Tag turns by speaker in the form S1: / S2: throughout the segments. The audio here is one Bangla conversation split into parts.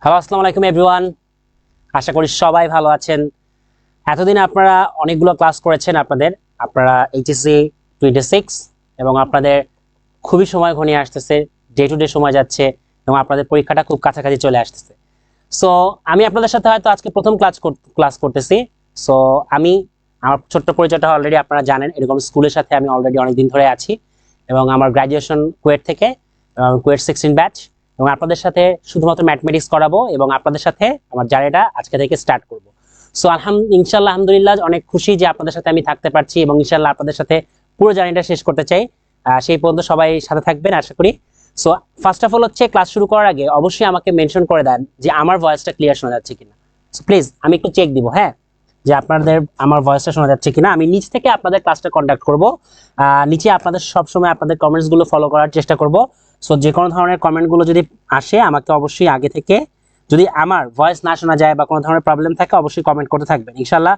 S1: হ্যালো, আসসালামু আলাইকুম এভরিওয়ান। আশা করি সবাই ভালো আছেন। এতদিন আপনারা অনেকগুলো ক্লাস করেছেন। আপনারা এইচএসসি 26 এবং আপনাদের খুবই সময় ঘনিয়ে আসতেছে, ডে টু ডে সময় যাচ্ছে এবং আপনাদের পরীক্ষাটা খুব কাছাকাছি চলে আসতেছে। সো আমি আপনাদের সাথে হয়তো আজকে প্রথম ক্লাস করতেছি। সো আমার ছোট্ট পরিচয়টা অলরেডি আপনারা জানেন। এরকম স্কুলের সাথে আমি অলরেডি অনেকদিন ধরে আছি এবং আমার গ্রাজুয়েশন কুয়েট থেকে, কুয়েট 16 ব্যাচ, এবং আপনাদের সাথে শুধুমাত্র ম্যাথমেটিক্স করাবো এবং আপনাদের সাথে আমার জার্নিটা আজকে থেকে স্টার্ট করব। সো ইনশাআল্লাহ আলহামদুলিল্লাহ অনেক খুশি যে আপনাদের সাথে আমি থাকতে পারছি এবং ইনশাআল্লাহ আপনাদের সাথে পুরো জার্নিটা শেষ করতে চাই। সেই পর্যন্ত সবাই সাথে থাকবেন আশা করি। সো ফার্স্ট অফ অল হচ্ছে, ক্লাস শুরু করার আগে অবশ্যই আমাকে মেনশন করে দেন যে আমার ভয়েসটা ক্লিয়ার শোনা যাচ্ছে কিনা। সো প্লিজ আমি একটু চেক দিব, হ্যাঁ, যে আপনাদের আমার ভয়েসটা শোনা যাচ্ছে কিনা। আমি নিচ থেকে আপনাদের ক্লাসটা কন্ডাক্ট করব। নিচে আপনাদের সবসময় আপনাদের কমেন্টসগুলো ফলো করার চেষ্টা করব। সো যে কোনো ধরনের কমেন্টগুলো যদি আসে আমাকে অবশ্যই আগে থেকে, যদি আমার ভয়েস না শোনা যায় বা কোনো ধরনের প্রবলেম থাকে, অবশ্যই কমেন্ট করতে থাকবেন ইনশাআল্লাহ।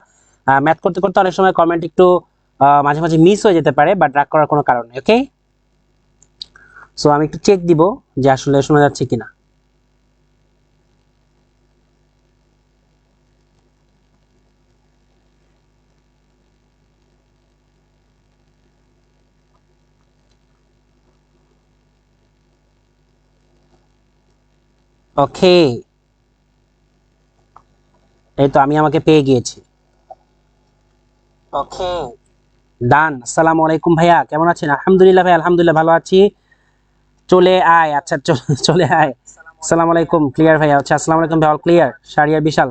S1: ম্যাথ করতে করতে অনেক সময় কমেন্ট একটু মাঝে মাঝে মিস হয়ে যেতে পারে, বাট রাগ করার কোনো কারণ নেই। ওকে, সো আমি একটু চেক দিব যে আসলে শোনা যাচ্ছে কিনা। ওকে, এই তো আমি আমাকে পেয়ে গিয়েছি। ওকে, ডান। আসসালামু আলাইকুম ভাইয়া, কেমন আছেন? আলহামদুলিল্লাহ ভাই, আলহামদুলিল্লাহ ভালো আছি। চলে আয়, আচ্ছা চলে আয়। আসসালামু আলাইকুম, ক্লিয়ার ভাইয়া। আচ্ছা, আসসালামু আলাইকুম ভাই, অল ক্লিয়ার। শারিয়ার বিশাল,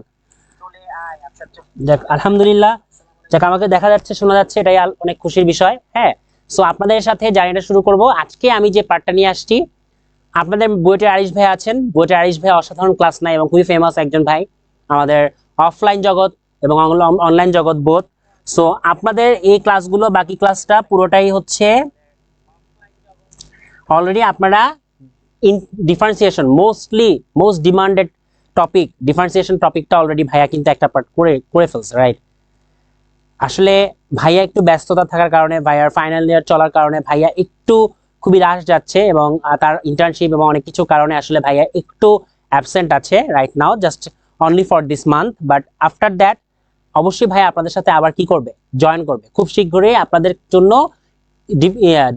S1: যাক আলহামদুলিল্লাহ। যাক, আমাকে দেখা যাচ্ছে শোনা যাচ্ছে, এটাই অনেক খুশির বিষয়। হ্যাঁ, সো আপনাদের সাথে জার্নিটা শুরু করব। আজকে আমি যে পার্টটা নিয়ে আসছি, আপনাদের বুয়েটের আরিশ ভাই আছেন। বুয়েটের আরিশ ভাই অসাধারণ ক্লাস নেয় এবং খুবই ফেমাস একজন ভাই আমাদের অফলাইন জগৎ এবং অনলাইন জগৎ বোধ। সো আপনাদের এই ক্লাসগুলো, বাকি ক্লাসটা পুরোটাই হচ্ছে অলরেডি আপনারা in differentiation, most demanded topic, differentiation টপিকটা অলরেডি ভাইয়া কিন্তু একটা পার্ট করে করে ফেলছে, রাইট? আসলে ভাইয়া একটু ব্যস্ততা থাকার কারণে, ভাইয়ার ফাইনাল ইয়ার চলার কারণে ভাইয়া একটু খুবই রাশ যাচ্ছে এবং তার ইন্টার্নশিপ এবং অনেক কিছু কারণে আসলে ভাইয়া একটু অ্যাবসেন্ট আছে right now, just only for this month. But after that অবশ্যই ভাইয়া আপনাদের সাথে আবার কি করবে, জয়েন করবে খুব শীঘ্রই আপনাদের জন্য।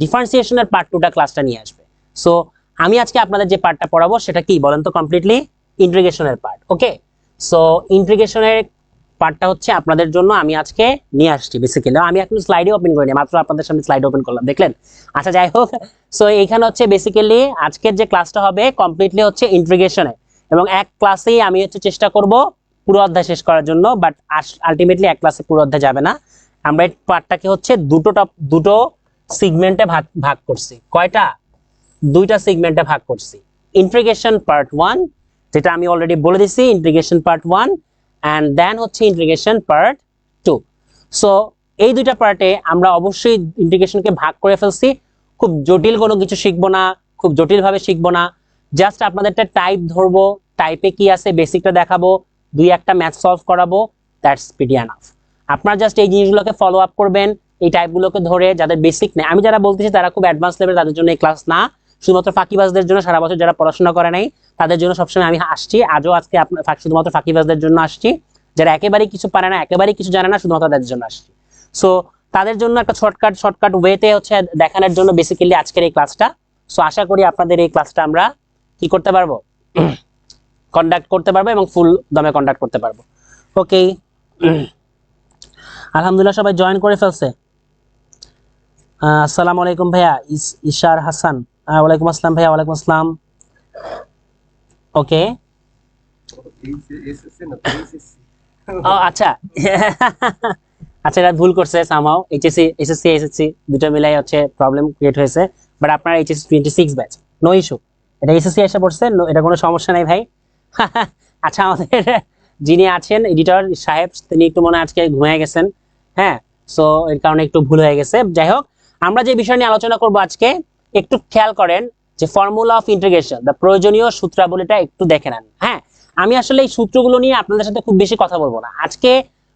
S1: ডিফারেন্সিয়েশনের পার্ট 2টা ক্লাসটা নিয়ে আসবে। সো আমি আজকে আপনাদের যে পার্টটা পড়াবো সেটা কি বলেন তো? কমপ্লিটলি ইন্টিগ্রেশনের পার্ট। ওকে, সো ইন্টিগ্রেশনের পার্টটা হচ্ছে আপনাদের জন্য আমি আজকে নিয়ে আসছি। বেসিক্যালি আমি এখন স্লাইডে ওপেন করিনি, মাত্র আপনাদের সামনে স্লাইড ওপেন করলাম, দেখলেন? আচ্ছা, যাই হোক। সো এইখানে হচ্ছে বেসিক্যালি আজকের যে ক্লাসটা হবে কমপ্লিটলি হচ্ছে ইন্টিগ্রেশনে, এবং এক ক্লাসেই আমি হচ্ছে চেষ্টা করব পুরো অধ্যায় শেষ করার জন্য। বাট আলটিমেটলি এক ক্লাসে পুরো অধ্যায় যাবে না। আমরা এই পার্টটাকে হচ্ছে দুটো সিগমেন্টে ভাগ ভাগ করছি। কয়টা? দুইটা সিগমেন্টে ভাগ করছি। ইন্টিগ্রেশন পার্ট 1, যেটা আমি অলরেডি বলে দিছি, ইন্টিগ্রেশন পার্ট 1, অ্যান্ড দেন হচ্ছে ইন্টিগ্রেশন পার্ট 2। সো এই দুইটা পার্টে আমরা অবশ্যই ইন্টিগ্রেশনকে ভাগ করে ফেলছি। খুব জটিল কোনো কিছু শিখবো না, খুব জটিল ভাবে শিখবো না। জাস্ট আপনাদের একটা টাইপ ধরবো, টাইপে কি আছে বেসিকটা দেখাবো, দুই একটা ম্যাথ সলভ করাবো, দ্যাটস প্রিটি এনাফ। আপনারা জাস্ট এই জিনিসগুলোকে ফলো আপ করবেন, এই টাইপগুলোকে ধরে। যাদের বেসিক নেই, আমি যারা বলতেছি তারা খুব অ্যাডভান্স লেভেল, তাদের জন্য এই ক্লাস না। শুধুমাত্র ফাঁকিবাজদের জন্য, সারা বছর যারা পড়াশোনা করে নাই তাদের জন্য সবসময় আমি আসছি। আজকে আপনার শুধুমাত্র ফাঁকিবাজদের জন্য আসছি, যারা একেবারেই কিছু পারে না, একেবারেই কিছু জানে না, শুধুমাত্র তাদের জন্য আসছি। সো তাদের জন্য একটা শর্টকাট ওয়েতে হচ্ছে দেখানোর জন্য বেসিক্যালি আজকের এই ক্লাসটা। সো আশা করি আপনাদের এই ক্লাসটা আমরা কি করতে পারবো, কন্ডাক্ট করতে পারবো এবং ফুল দমে কন্ডাক্ট করতে পারবো। ওকে, আলহামদুলিল্লাহ সবাই জয়েন করে ফেলছে। আসসালামু আলাইকুম ভাইয়া, ইশার হাসান। ওয়ালাইকুম আসসালাম ভাইয়া, ওয়ালাইকুম আসসালাম। ওকে, আচ্ছা আচ্ছা, এটা ভুল করছে সামহাও। এসএসসি দুটো মিলাই হচ্ছে প্রবলেম ক্রিয়েট হয়েছে। বাট আপনার এইচএসসি 26 ব্যাচ, নো ইস্যু। এটা এসএসসি এসে পড়ছে, এটা কোনো সমস্যা নাই ভাই। আচ্ছা, আমাদের যিনি আছেন এডিটর সাহেব, তিনি একটু মনে হয় আজকে ঘুমিয়ে গেছেন। হ্যাঁ, সো এর কারণে একটু ভুল হয়ে গেছে। যাই হোক, আমরা যে বিষয় নিয়ে আলোচনা করবো আজকে, একটু খেয়াল করেন যে ফর্মুলা অফ ইন্টিগ্রেশন, দ্য প্রয়োজনীয় সূত্রাবলীটা একটু দেখে নেন। হ্যাঁ, আমি আসলে এই সূত্রগুলো নিয়ে আপনাদের সাথে খুব বেশি কথা বলবো না আজকে।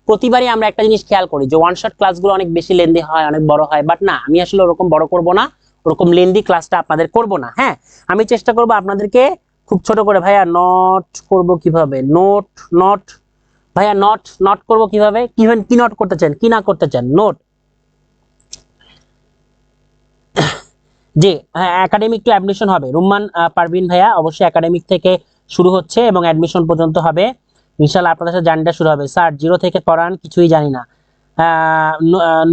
S1: প্রতিবারই আমরা একটা জিনিস খেয়াল করি যে ওয়ান শট ক্লাসগুলো অনেক বেশি লেন্দি হয়, অনেক বড় হয়। বাট না, আমি আসলে ওরকম বড় করব না, ওরকম লেন্দি ক্লাসটা আপনাদের করব না। হ্যাঁ, আমি চেষ্টা করব আপনাদেরকে খুব ছোট করে ভাইয়া নট করব কিভাবে নোট নট ভাইয়া নট নট করব কিভাবে কি নট করতে চান কি না করতে চান নোট জি হ্যাঁ একাডেমিক টু অ্যাডমিশন হবে রুম্মান পারভিন ভাইয়া অবশ্যই একাডেমিক থেকে শুরু হচ্ছে এবং অ্যাডমিশন পর্যন্ত হবে ইনশাআল্লাহ আপনাদের সাথে জার্নিটা শুরু হবে স্যার জিরো থেকে পড়ান কিছুই জানি না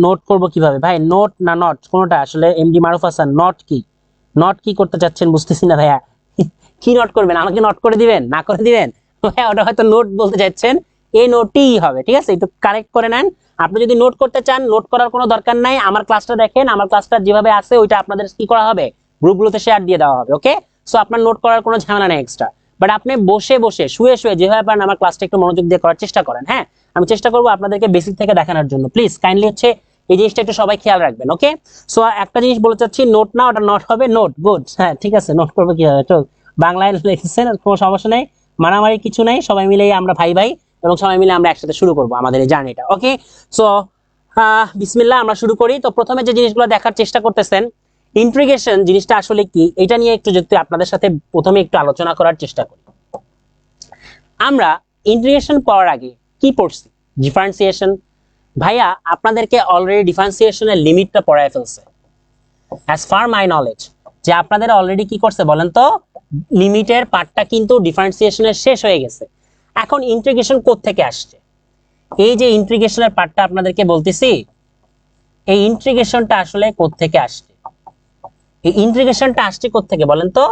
S1: নোট করব কিভাবে ভাই নোট না নট কোনটা আসলে এমডি মারুফ হাসান নট কি করতে চাচ্ছেন বুঝতেছি না ভাইয়া কি নোট করবেন আমাকে নোট করে দিবেন না করে দিবেন ভাইয়া ওটা হয়তো নোট বলতে চাচ্ছেন এই নোটই হবে ঠিক আছে একটু কারেক্ট করে নেন আপনি যদি নোট করতে চান নোট করার কোনো দরকার নাই আমার ক্লাসটা দেখেন আমার ক্লাসটা যেভাবে আছে ওইটা আপনাদের কি করা হবে গ্রুপগুলোতে শেয়ার দিয়ে দেওয়া হবে ওকে সো আপনার নোট করার কোনো ঝামেলা নেই এক্সট্রা বাট আপনি বসে বসে শুয়ে শুয়ে যেভাবে পারেন আমার ক্লাসটা একটু মনোযোগ দিয়ে করার চেষ্টা করেন হ্যাঁ আমি চেষ্টা করবো আপনাদেরকে বেসিক থেকে দেখানোর জন্য প্লিজ কাইন্ডলি হচ্ছে এই জিনিসটা একটু সবাই খেয়াল রাখবেন ওকে সো একটা জিনিস বলে চাচ্ছি নোট না ওটা নট হবে নোট গুড হ্যাঁ ঠিক আছে নোট করবো কি হবে তো বাংলায় লিখছেন কোনো সমস্যা নেই মারামারি কিছু নাই সবাই মিলে আমরা ভাই ভাই এবং সবাই মিলে আমরা একসাথে শুরু করব আমাদের এই জার্নিটা ওকে সো বিসমিল্লাহ আমরা শুরু করি তো প্রথমে যে জিনিসগুলো দেখার চেষ্টা করতেছেন ইন্টিগ্রেশন জিনিসটা আসলে কি এটা নিয়ে একটু যদি আপনাদের সাথে প্রথমে একটু আলোচনা করার চেষ্টা করি আমরা ইন্টিগ্রেশন পড়ার আগে কি পড়ছি ডিফারেন্সিয়েশন ভাইয়া আপনাদেরকে অলরেডি ডিফারেন্সিয়েশনের লিমিটটা পড়ায় ফেলছে অ্যাজ ফার মাই নলেজ যে আপনাদের অলরেডি কি করছে বলেন তো লিমিটের পার্টটা কিন্তু ডিফারেন্সিয়েশনের শেষ হয়ে গেছে এখন ইন্টিগ্রেশন কোথা থেকে আসছে এই যে ইন্টিগ্রেশনের পার্টটা আপনাদেরকে বলতেছি এই ইন্টিগ্রেশনটা আসলে কোথা থেকে আসছে এই ইন্টিগ্রেশনটা আসছে কোথা থেকে বলেন তো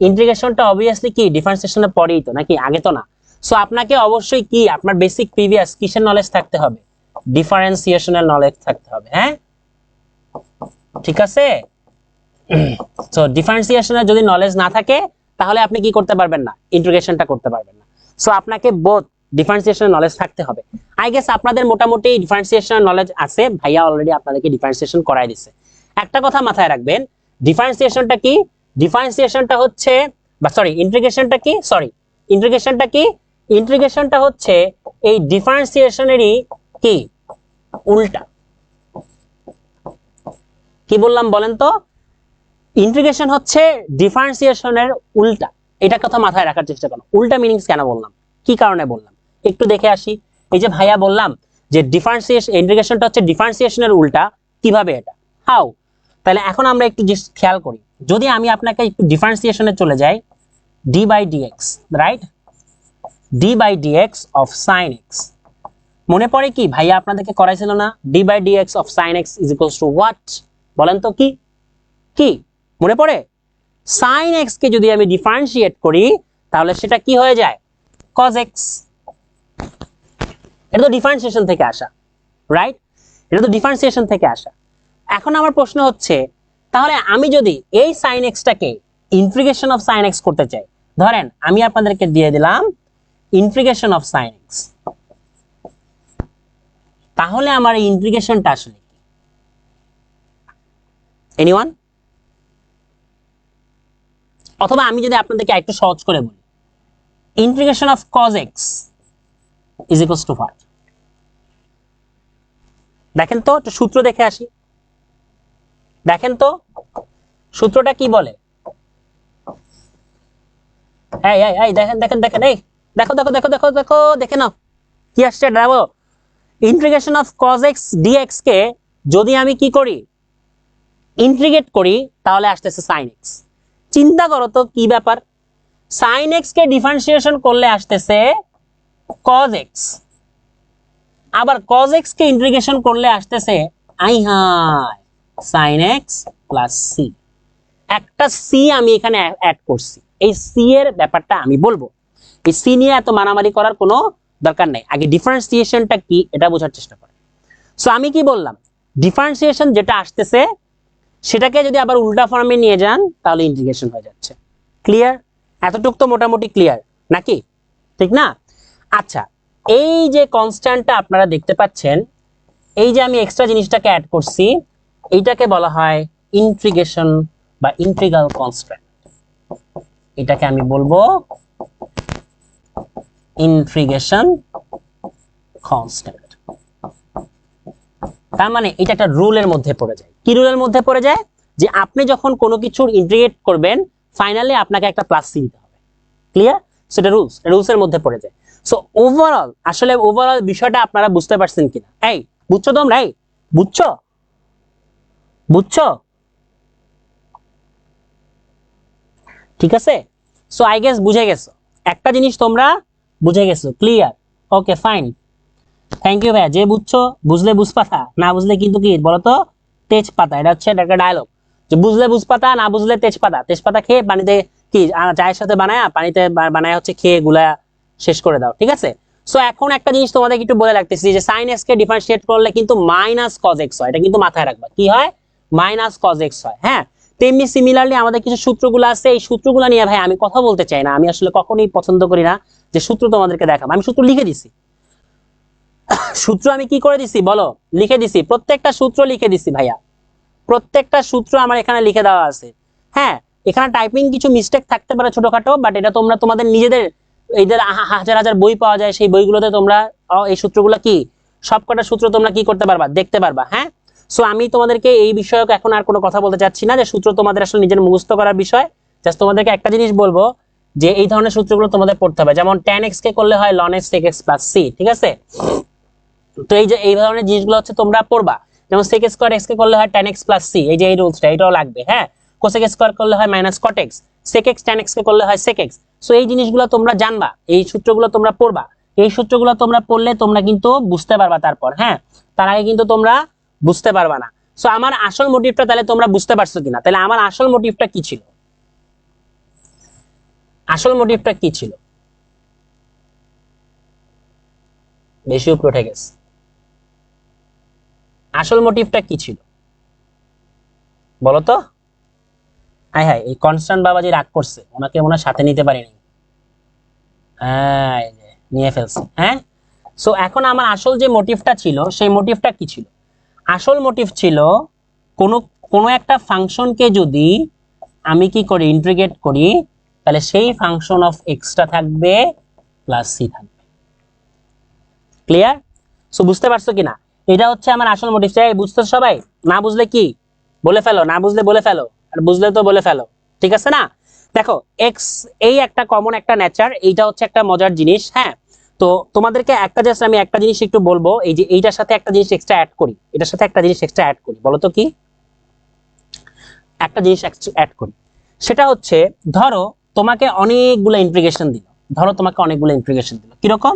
S1: ইন্টিগ্রেশনটা অবভিয়াসলি কি ডিফারেন্সিয়েশনের পরেই তো নাকি আগে তো না সো আপনাকে অবশ্যই কি আপনার বেসিক প্রিভিয়াস কিসের নলেজ থাকতে হবে ডিফারেন্সিয়েশনের নলেজ থাকতে হবে হ্যাঁ ঠিক আছে সো ডিফারেন্সিয়েশনের যদি নলেজ না থাকে তাহলে আপনি কি করতে পারবেন না ইন্টিগ্রেশনটা করতে পারবেন না সো আপনাকে বোথ ডিফারেন্সিয়েশনের নলেজ থাকতে হবে আই গেস আপনাদের মোটামুটি ডিফারেন্সিয়েশনের নলেজ আছে ভাইয়া অলরেডি আপনাদেরকে ডিফারেন্সিয়েশন করাই দিছে একটা কথা মাথায় রাখবেন ডিফারেন্সিয়েশনটা কি ডিফারেন্সিয়েশনটা হচ্ছে বা সরি ইন্টিগ্রেশনটা কি ইন্টিগ্রেশনটা হচ্ছে এই ডিফারেন্সিয়েশনেরই কি উল্টা কি বললাম বলেন তো ইন্টিগ্রেশন হচ্ছে ডিফারেন্সিয়েশনের উল্টা এটা কথা মাথায় রাখার চেষ্টা করুন উল্টা মিনিংস কেন বললাম কি কারণে বললাম একটু দেখে আসি এই যে ভাইয়া বললাম যে ডিফারেন্সিয়েশন ইন্টিগ্রেশনটা হচ্ছে ডিফারেন্সিয়েশনের উল্টা কিভাবে এটা হাউ তাহলে এখন আমরা একটু খেয়াল করি যদি আমি আপনাকে একটু ডিফারেন্সিয়েশনে চলে যাই d by dx right d by dx of sine x মনে পড়ে কি ভাইয়া আপনাদেরকে করাইছিল না d by dx of sine x is equals to what বলেন তো কি কি মনে পড়ে সাইন এক্স কে যদি আমি ডিফারেন্সিয়েট করি তাহলে সেটা কি হয়ে যায় cos x এটা তো ডিফারেন্সিয়েশন থেকে আসা রাইট এটা তো ডিফারেন্সিয়েশন থেকে আসা এখন আমার প্রশ্ন হচ্ছে তাহলে আমি যদি এই sin x টাকে ইন্টিগ্রেশন অফ sin x করতে চাই ধরেন আমি আপনাদেরকে দিয়ে দিলাম ইন্টিগ্রেশন অফ sin x তাহলে আমার এই ইন্টিগ্রেশনটা আসলে কি এনিওয়ান অথবা আমি যদি আপনাদেরকে একটু সহজ করে বলি integration of cos x is equals to what দেখেন তো একটু সূত্র দেখে আসি দেখেন তো সূত্রটা কি বলে এই দেখেন দেখেন দেখেন এই দেখো দেখো দেখো দেখো দেখো দেখে নাও কি আসছে দেখো integration of cos x dx কে যদি আমি কি করি ইন্টিগ্রেট করি তাহলে আসতেছে sin x চিন্তা করো তো কি ব্যাপার sin x কে ডিফারেন্সিয়েশন করলে আসতেছে cos x আবার cos x কে ইন্টিগ্রেশন করলে আসতেছে sin x plus c একটা c আমি এখানে অ্যাড করছি এই c এর ব্যাপারটা আমি বলবো এই c নিয়ে এত মারামারি করার কোনো দরকার নাই আগে ডিফারেন্সিয়েশনটা কি এটা বোঝার চেষ্টা করেন সো আমি কি বললাম ডিফারেন্সিয়েশন যেটা আসতেছে সেটাকে যদি আবার উল্টা ফর্মে নিয়ে যান তাহলে ইন্টিগ্রেশন হয়ে যাচ্ছে ক্লিয়ার এতটুকু তো মোটামুটি ক্লিয়ার নাকি ঠিক না আচ্ছা এই যে কনস্ট্যান্টটা আপনারা দেখতে পাচ্ছেন এই যে আমি এক্সট্রা জিনিসটাকে অ্যাড করছি এইটাকে বলা হয় ইন্টিগ্রেশন বা ইন্টিগ্রাল কনস্ট্যান্ট এটাকে আমি বলবো ইন্টিগ্রেশন কনস্ট্যান্ট তার মানে এটা একটা রুলের মধ্যে পড়ে যায় কি রুলের মধ্যে পড়ে যায় যে আপনি যখন কোনো কিছুর ইন্টিগ্রেট করবেন ফাইনালি আপনাকে একটা প্লাস সি দিতে হবে ক্লিয়ার? সো এটা রুলস এর মধ্যে পড়ে যায়। সো ওভারঅল বিষয়টা আপনারা বুঝতে পারছেন কিনা? এই বুঝছো তোমরা? এই বুঝছো বুঝছো ঠিক আছে। সো আই গেস বুঝে গেছো, একটা জিনিস তোমরা বুঝে গেছো। Clear? Okay fine, thank you ভাইয়া। যে বুঝছো, বুঝলে বুঝপাতা, না বুঝলে কিন্তু কি বলতো তেজপাতা। এটা হচ্ছে একটা ডায়লগ, যে বুঝলে বুঝপাতা, না বুঝলে তেজপাতা। তেজপাতা খেয়ে পানিতে কি চায়ের সাথে বানায়, পানিতে বানায় হচ্ছে খেয়ে গুলা শেষ করে দাও, ঠিক আছে। সো এখন একটা জিনিস তোমাদের একটু বলে রাখতেছি, যে সাইন এক্স কে ডিফারেন্সিয়েট করলে কিন্তু মাইনাস কজ এক্স হয়। এটা কিন্তু মাথায় রাখবা, কি হয়? মাইনাস কজ এক্স হয়। হ্যাঁ, তেমনি সিমিলারলি আমাদের কিছু সূত্রগুলো আছে, এই সূত্রগুলো নিয়ে ভাই আমি কথা বলতে চাই না। আমি আসলে কখনোই পছন্দ করি না যে সূত্র তোমাদেরকে দেখাবো। আমি সূত্র লিখে দিছি, সূত্র আমি কি করে দিছি বলো, লিখে দিছি, প্রত্যেকটা সূত্র লিখে দিছি ভাইয়া, প্রত্যেকটা সূত্র আমার এখানে লিখে দেওয়া আছে। হ্যাঁ, এখানে টাইপিং কিছু মিস্টেক থাকতে পারে ছোটখাটো, বাট এটা তোমরা তোমাদের নিজেদের এইদের হাজার হাজার বই পাওয়া যায়, সেই বইগুলোতে তোমরা এই সূত্রগুলো কি সবকটা সূত্র তোমরা কি করতে পারবা, দেখতে পারবা। হ্যাঁ, সো আমি তোমাদেরকে এই বিষয়ক এখন আর কোনো কথা বলতে চাচ্ছি না, যে সূত্র তোমাদের আসলে নিজের মুখস্থ করার বিষয়। জাস্ট তোমাদেরকে একটা জিনিস বলবো, যে এই ধরনের সূত্রগুলো তোমাদের পড়তে হবে। যেমন tan x কে করলে হয় ln x sec x plus c, ঠিক আছে। তো এই যে এই ধরনের জিনিসগুলো হচ্ছে তোমরা পড়বা। যেমন sec স্কয়ার x কে করলে হয় tan x plus c, এই যে এই রুলসটা এটাও লাগবে। হ্যাঁ, cosec স্কয়ার করলে হয় minus cot x, sec x tan x কে করলে হয় sec x। সো এই জিনিসগুলো তোমরা জানবা, এই সূত্রগুলো তোমরা পড়বা। এই সূত্রগুলো তোমরা পড়লে তোমরা কিন্তু বুঝতে পারবা তারপর। হ্যাঁ, তার আগে কিন্তু তোমরা বুঝতে পারবা না। সো আমার আসল মোটিভটা তাহলে তোমরা বুঝতে পারছো কিনা? তাহলে আমার আসল মোটিভটা কি ছিল? আসল মোটিভটা কি ছিল? বেশি উপরে উঠে গেছে। আসল মোটিভটা কি ছিল বলো তো? হাই হাই, এই কনস্ট্যান্ট বাবাজি রাগ করছে, ওনাকে ওনার সাথে নিতে পারিনি। হ্যাঁ, এই যে নিয়ে ফেলছি। হ্যাঁ, সো এখন আমার আসল যে মোটিভটা ছিল, সেই মোটিভটা কি ছিল? আসল মোটিভ ছিল কোনো কোনো একটা ফাংশনকে যদি আমি কি করি, ইন্টিগ্রেট করি, তাহলে সেই ফাংশন অফ এক্সটা থাকবে প্লাস সি থাকবে। ক্লিয়ার? সো বুঝতে পারছো কিনা? এটা হচ্ছে আমার আসল মোটিভ। চাই বুঝতে সবাই? না বুঝলে কি বলে ফেলো, না বুঝলে বলে ফেলো, আর বুঝলে তো বলে ফেলো, ঠিক আছে না? দেখো এক্স এই একটা কমন একটা নেচার, এইটা হচ্ছে একটা মজার জিনিস। হ্যাঁ, তো তোমাদেরকে একটা জাস্ট আমি একটা জিনিস একটু বলবো, এই যে এইটার সাথে একটা জিনিস এক্সট্রা অ্যাড করি, এটার সাথে একটা জিনিস এক্সট্রা অ্যাড করি, বলো তো কি? একটা জিনিস অ্যাড করি, সেটা হচ্ছে ধরো তোমাকে অনেকগুলো ইন্টিগ্রেশন দিল, ধরো তোমাকে অনেকগুলো ইন্টিগ্রেশন দিল, কিরকম?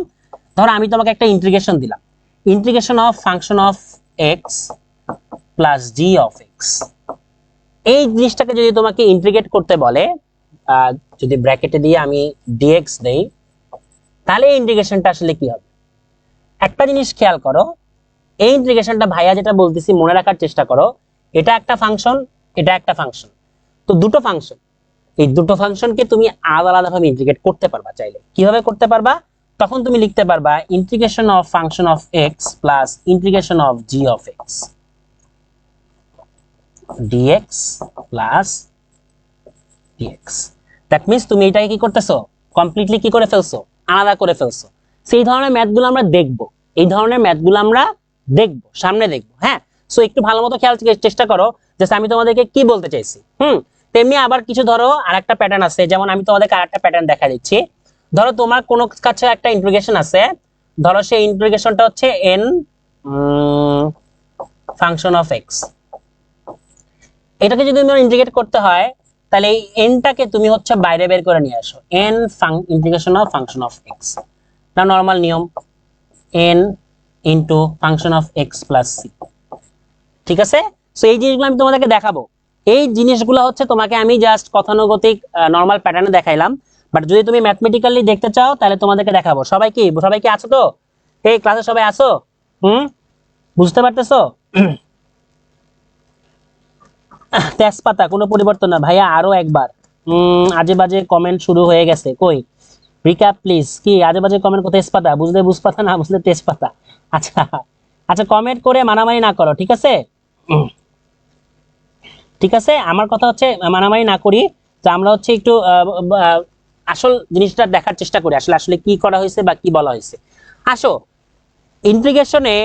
S1: ধরো আমি তোমাকে একটা ইন্টিগ্রেশন দিলাম, integration of function of x plus G of x. এই জিনিসটাকে যদি তোমাকে ইন্টিগ্রেট করতে বলে, যদি ব্র্যাকেটে দিয়ে আমি ডিএক্স দেই, তাহলে এই ইন্টিগ্রেশনটা আসলে কি হবে? একটা জিনিস খেয়াল করো, এই ইন্টিগ্রেশনটা ভাইয়া যেটা বলতেছি মনে রাখার চেষ্টা করো, এটা একটা ফাংশন, এটা একটা ফাংশন, তো দুটো ফাংশন, এই দুটো ফাংশনকে তুমি আলাদা আলাদাভাবে ইন্টিগ্রেট করতে পারবা চাইলে। কিভাবে করতে পারবা? তখন তুমি লিখতে পারবা integration of function of x plus integration of g of x, dx plus dx. That means তুমি এটাকে কি করতেছো, কমপ্লিটলি কি করে ফেলছো, আলাদা করে ফেলছো। সেই ধরনের ম্যাথগুলো আমরা দেখবো, এই ধরনের ম্যাথগুলো আমরা দেখবো, সামনে দেখবো। হ্যাঁ, সো একটু ভালো মতো খেয়াল চেষ্টা করো, জাস্ট আমি তোমাদেরকে কি বলতে চাইছি। তেমনি আবার কিছু ধরো আরেকটা প্যাটার্ন আছে, যেমন আমি তোমাদেরকে আরেকটা প্যাটার্ন দেখা দিচ্ছি। ধরো তোমার কোনো কাছে একটা ইন্টিগ্রেশন আছে, ধরো সেই ইন্টিগ্রেশনটা হচ্ছে এন ফাংশন অফ এক্স। এটাকে যদি তোমার ইন্টিগ্রেট করতে হয়, তাহলে এই এনটাকে তুমি হচ্ছে বাইরে বের করে নিয়ে আসো, n integration of function of x. না নরমাল নিয়ম n into function of x plus c, ঠিক আছে। সো এই জিনিসগুলো আমি তোমাদেরকে দেখাবো। এই জিনিসগুলো হচ্ছে তোমাকে আমি জাস্ট গতানুগতিক নরমাল প্যাটার্নে দেখাইলাম, বাট যদি তুমি ম্যাথমেটিক্যালি দেখতে চাও তাহলে তোমাদেরকে দেখাবো। সবাই কি আছো তো? এই ক্লাসে সবাই আছো? বুঝতে পারতেছো? তেজপাতা কোনো পরিবর্তন না ভাইয়া, আরো একবার। আজে বাজে কমেন্ট শুরু হয়ে গেছে, কই রিক্যাপ প্লিজ। কি আজে বাজে কমেন্ট? কোথায় তেজপাতা? বুঝলে বুঝপাতা, না বুঝলে তেজপাতা। আচ্ছা আচ্ছা, কমেন্ট করে মারামারি না করো, ঠিক আছে? ঠিক আছে, আমার কথা হচ্ছে মারামারি না করি, তো আমরা হচ্ছে একটু আসল জিনিসটা দেখার চেষ্টা করি, আসলে আসলে কি করা হয়েছে বা কি বলা হয়েছে। আসো, ইন্টিগ্রেশনে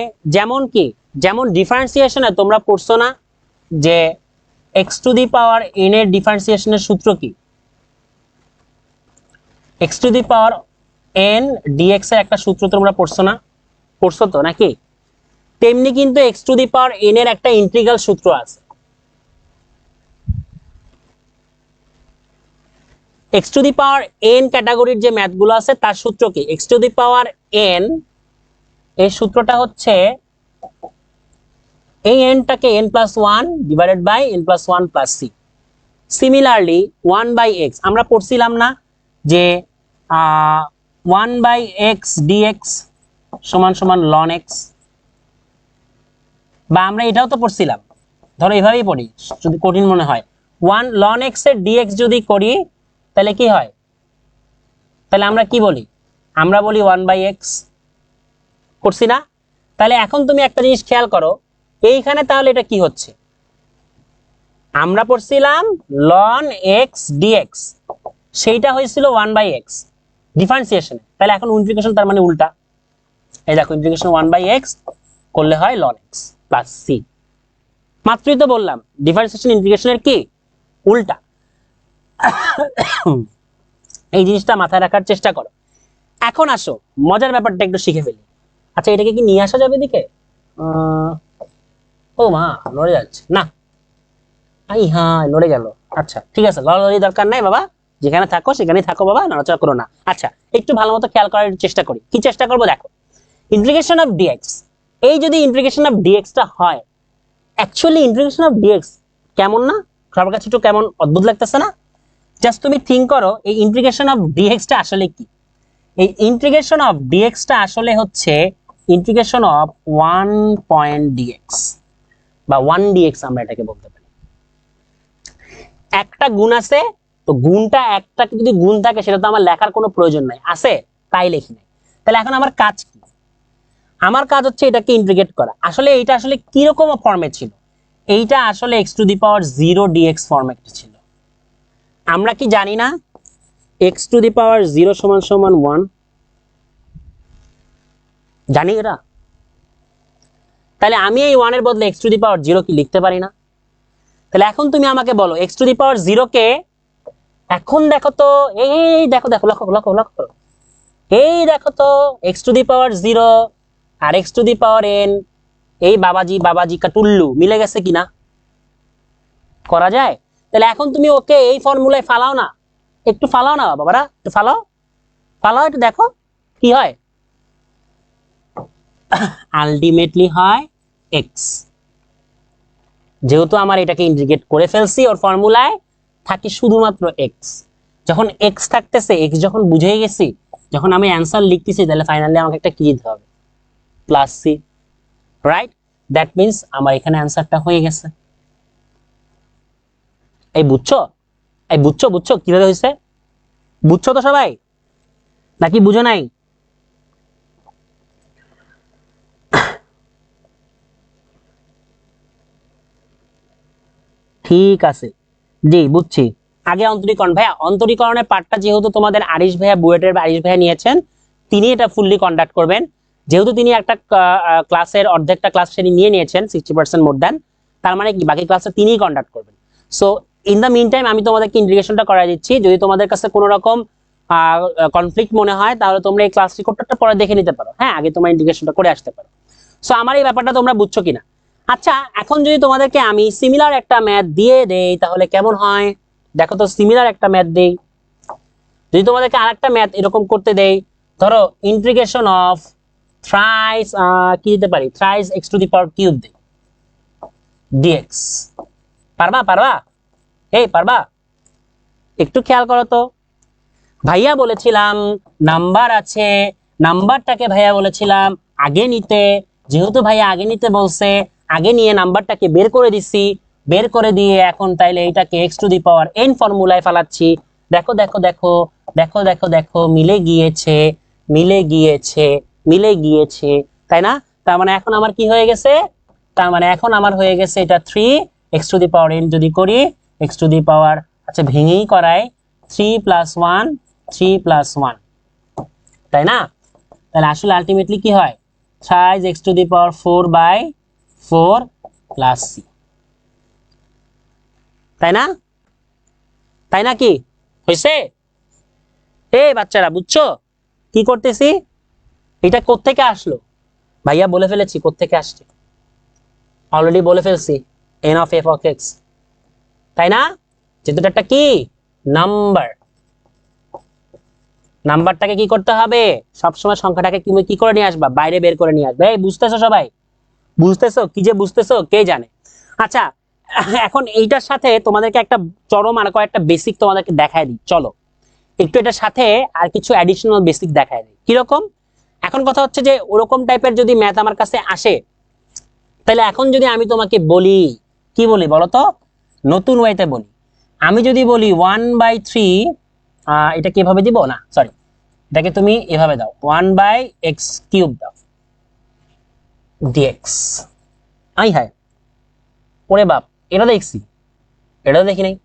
S1: যেমন ডিফারেন্সিয়েশনে তোমরা পড়ছো না যে x to the power n এর ডিফারেন্সিয়েশনের সূত্র কি? X to the power n dx এর একটা সূত্র তোমরা পড়ছো না? পড়ছো তো নাকি? তেমনি কিন্তু X to the power N এর একটা ইন্টিগ্রাল সূত্র আছে। X to the power N ক্যাটাগরির যে ম্যাথগুলো আছে তার সূত্র কি? X to the power N এই সূত্রটা হচ্ছে এই এনটাকে N plus one divided by N plus one plus C. Similarly one by X আমরা পড়ছিলাম না যে ওয়ান বাই এক্স ডিএক্স সমান সমান লন এক্স, বা আমরা এটাও তো পড়ছিলাম, ধরো এভাবেই পড়ি যদি কঠিন মনে হয়। ওয়ান লন এক্স এর ডিএক্স যদি করি তাহলে কি হয়? তাহলে আমরা কি বলি? আমরা বলি ওয়ান বাই এক্স, করছি না? তাহলে এখন তুমি একটা জিনিস খেয়াল করো, এইখানে তাহলে এটা কি হচ্ছে? আমরা পড়ছিলাম লন এক্স ডিএক্স, সেইটা হয়েছিল ওয়ান বাই এক্স ডিফারেন্সিয়েশনে, তাহলে এখন ইন্টিগ্রেশন তার মানে উল্টা। এই দেখো ইন্টিগ্রেশন ওয়ান বাই এক্স করলে হয় লন এক্স প্লাস সি। মাত্রই তো বললাম ডিফারেন্সিয়েশন ইন্টিগ্রেশনের কি উল্টা। এই জিনিসটা মাথায় রাখার চেষ্টা করো। এখন আসো মজার ব্যাপারটা একটু শিখে ফেলি। আচ্ছা এটাকে কি নিয়ে আসা যাবে এদিকে? ও মা নড়ে যাচ্ছে না, আই হ্যাঁ নড়ে গেল। আচ্ছা ঠিক আছে, লড়ালড়ি দরকার নাই বাবা, যেখানে থাকো সেখানেই থাকো বাবা, নড়াচড়া করো না। আচ্ছা একটু ভালো মতো খেয়াল করার চেষ্টা করি। কি চেষ্টা করবো? দেখো ইন্টিগ্রেশন অফ ডিএক্স, এই যদি ইন্টিগ্রেশন অফ ডিএক্সটা হয়, অ্যাকচুয়ালি ইন্টিগ্রেশন অফ ডিএক্স কেমন না? সবার কাছে একটু কেমন অদ্ভুত লাগতেছে না? জাস্ট তুমি থিঙ্ক করো এই ইন্টিগ্রেশন অফ ডিএক্সটা আসলে কি? এই ইন্টিগ্রেশন অফ ডিএক্সটা আসলে হচ্ছে integration of one point dx বা ওয়ান ডিএক্স আমরা এটাকে বলতে পারি। একটা গুণ আছে, তো গুণটা একটা যদি গুণ থাকে সেটা তো আমার লেখার কোনো প্রয়োজন নাই, আছে তাই লিখি নাই। তাহলে এখন আমার কাজ কি? আমার কাজ হচ্ছে এটাকে ইন্টিগ্রেট করা। আসলে এইটা আসলে কিরকম ফর্মে ছিল? এইটা আসলে x to the power zero dx ফর্মে ছিল। আমরা কি জানি না x to the power zero সমান সমান ওয়ান? জানি এটা? তাহলে আমি এই ওয়ানের বদলে x to the power zero কি লিখতে পারি না? তাহলে এখন তুমি আমাকে বলো x to the power zero কে, এখন দেখো তো, এই দেখো দেখো লক্ষ্য লক্ষ্য লক্ষ্য করো, এই দেখো তো x to the power zero আর x to the power N, এই বাবাজি বাবাজি কাটুল্লু মিলে গেছে কিনা? করা যায়? তাহলে এখন তুমি ওকে এই ফর্মুলায় ফালাও না, একটু ফালাও না বাবারা, একটু ফালাও, ফালাও একটু দেখো কি হয়। আলটিমেটলি হয় এক্স। যেহেতু আমার এটাকে ইন্টিগ্রেট করে ফেলছি ওর ফর্মুলায়, থাকে শুধুমাত্র এক্স। যখন এক্স থাকতেছে, এক্স যখন বুঝে গেছি, যখন আমি অ্যান্সার লিখতেছি, তাহলে ফাইনালি আমাকে একটা কি দিতে হবে? Plus c, right? That means আমার এখানে অ্যান্সারটা হয়ে গেছে। এই বুঝছো? এই বুঝছো? বুঝছো কিভাবে হয়েছে? বুঝছো তো সবাই নাকি বুঝো নাই? ঠিক আছে, জি বুঝছি। আগে অন্তরীকরণ, ভাইয়া অন্তরীকরণের পার্টটা যেহেতু তোমাদের আরিশ ভাইয়া বুয়েটের আরিশ ভাইয়া নিয়েছেন, তিনি এটা ফুললি কন্ডাক্ট করবেন। যেহেতু তিনি একটা ক্লাসের অর্ধেকটা ক্লাস শ্রেণী নিয়ে নিয়েছেন 60% মোর দ্যান, তার মানে কি বাকি ক্লাসটা তিনিই কন্ডাক্ট করবেন। So in the mean time আমি তোমাদেরকে ইন্টিগ্রেশনটা করাই দিচ্ছি। যদি তোমাদের কাছে কোনো রকম কনফ্লিক্ট মনে হয় তাহলে তোমরা এই ক্লাস রেকর্ডটা পরে দেখে নিতে পারো। হ্যাঁ আগে তোমরা ইন্টিগ্রেশনটা করে আসতে পারো। সো আমার এই ব্যাপারটা তোমরা বুঝছো কিনা? আচ্ছা এখন যদি তোমাদেরকে আমি সিমিলার একটা ম্যাথ দিয়ে দেই তাহলে কেমন হয়? দেখো তো সিমিলার একটা ম্যাথ দেই, যদি তোমাদেরকে আরেকটা ম্যাথ এরকম করতে দেই, ধরো ইন্টিগ্রেশন অফ থ্রাইস কি দিতে পারি, thrice x to the power cube দেই ডিএক্স। পারবা? পারবা? এই পারবা? একটু খেয়াল করো তো। ভাইয়া বলেছিলাম নাম্বার আছে, নাম্বারটাকে ভাইয়া বলেছিলাম আগে নিতে। যেহেতু ভাইয়া আগে নিতে বলছে, আগে নিয়ে নাম্বারটাকে বের করে দিছি, বের করে দিয়ে এখন তাইলে এটাকে x to the power n ফর্মুলায় ফেলাচ্ছি। দেখো দেখো দেখো দেখো দেখো দেখো মিলে গিয়েছে, মিলে গিয়েছে, মিলে গিয়েছে, তাই না? তার মানে এখন আমার কি হয়ে গেছে? তার মানে এখন আমার হয়ে গেছে এটা three x to the power N যদি করি এক্স টু দি পাওয়ার, আচ্ছা ভেঙেই করাই, 3 + 1 3 + 1, তাই না? তাহলে আসলে আলটিমেটলি কি হয়? Thrice x to the power 4/4 plus c, তাই না? তাই না কি হয়েছে? এই বাচ্চারা বুঝছো কি করতেছি? এটা কোত্থেকে আসলো? ভাইয়া বলে ফেলেছি কোত্থেকে আসছে, অলরেডি বলে ফেলছি, n of f of x, তাই না? যেহেতু একটা কি নাম্বার, নাম্বারটাকে কি করতে হবে, সবসময় সংখ্যাটাকে তুমি কি করে নিয়ে আসবা, বাইরে বের করে নিয়ে আসবে। এই বুঝতেছো সবাই? বুঝতেছো কি যে বুঝতেছো কে জানে। আচ্ছা, এখন এইটার সাথে তোমাদেরকে একটা চরম আর কয়েকটা বেসিক তোমাদেরকে দেখায় দিই, চলো একটু এটার সাথে আর কিছু অ্যাডিশনাল বেসিক দেখায় দিই। কিরকম? এখন কথা হচ্ছে যে ওরকম টাইপের যদি ম্যাথ আমার কাছে আসে, তাহলে এখন যদি আমি তোমাকে বলি, কি বলি বলো তো, নতুন ওয়েতে বলি, আমি যদি বলি 1/3, এটা কিভাবে দিব, না সরি, এটাকে তুমি এভাবে দাও, 1/x³ দাও dx। আই হায়, ওরে বাপ, এটা দেখছি, এটা তো দেখি নাই,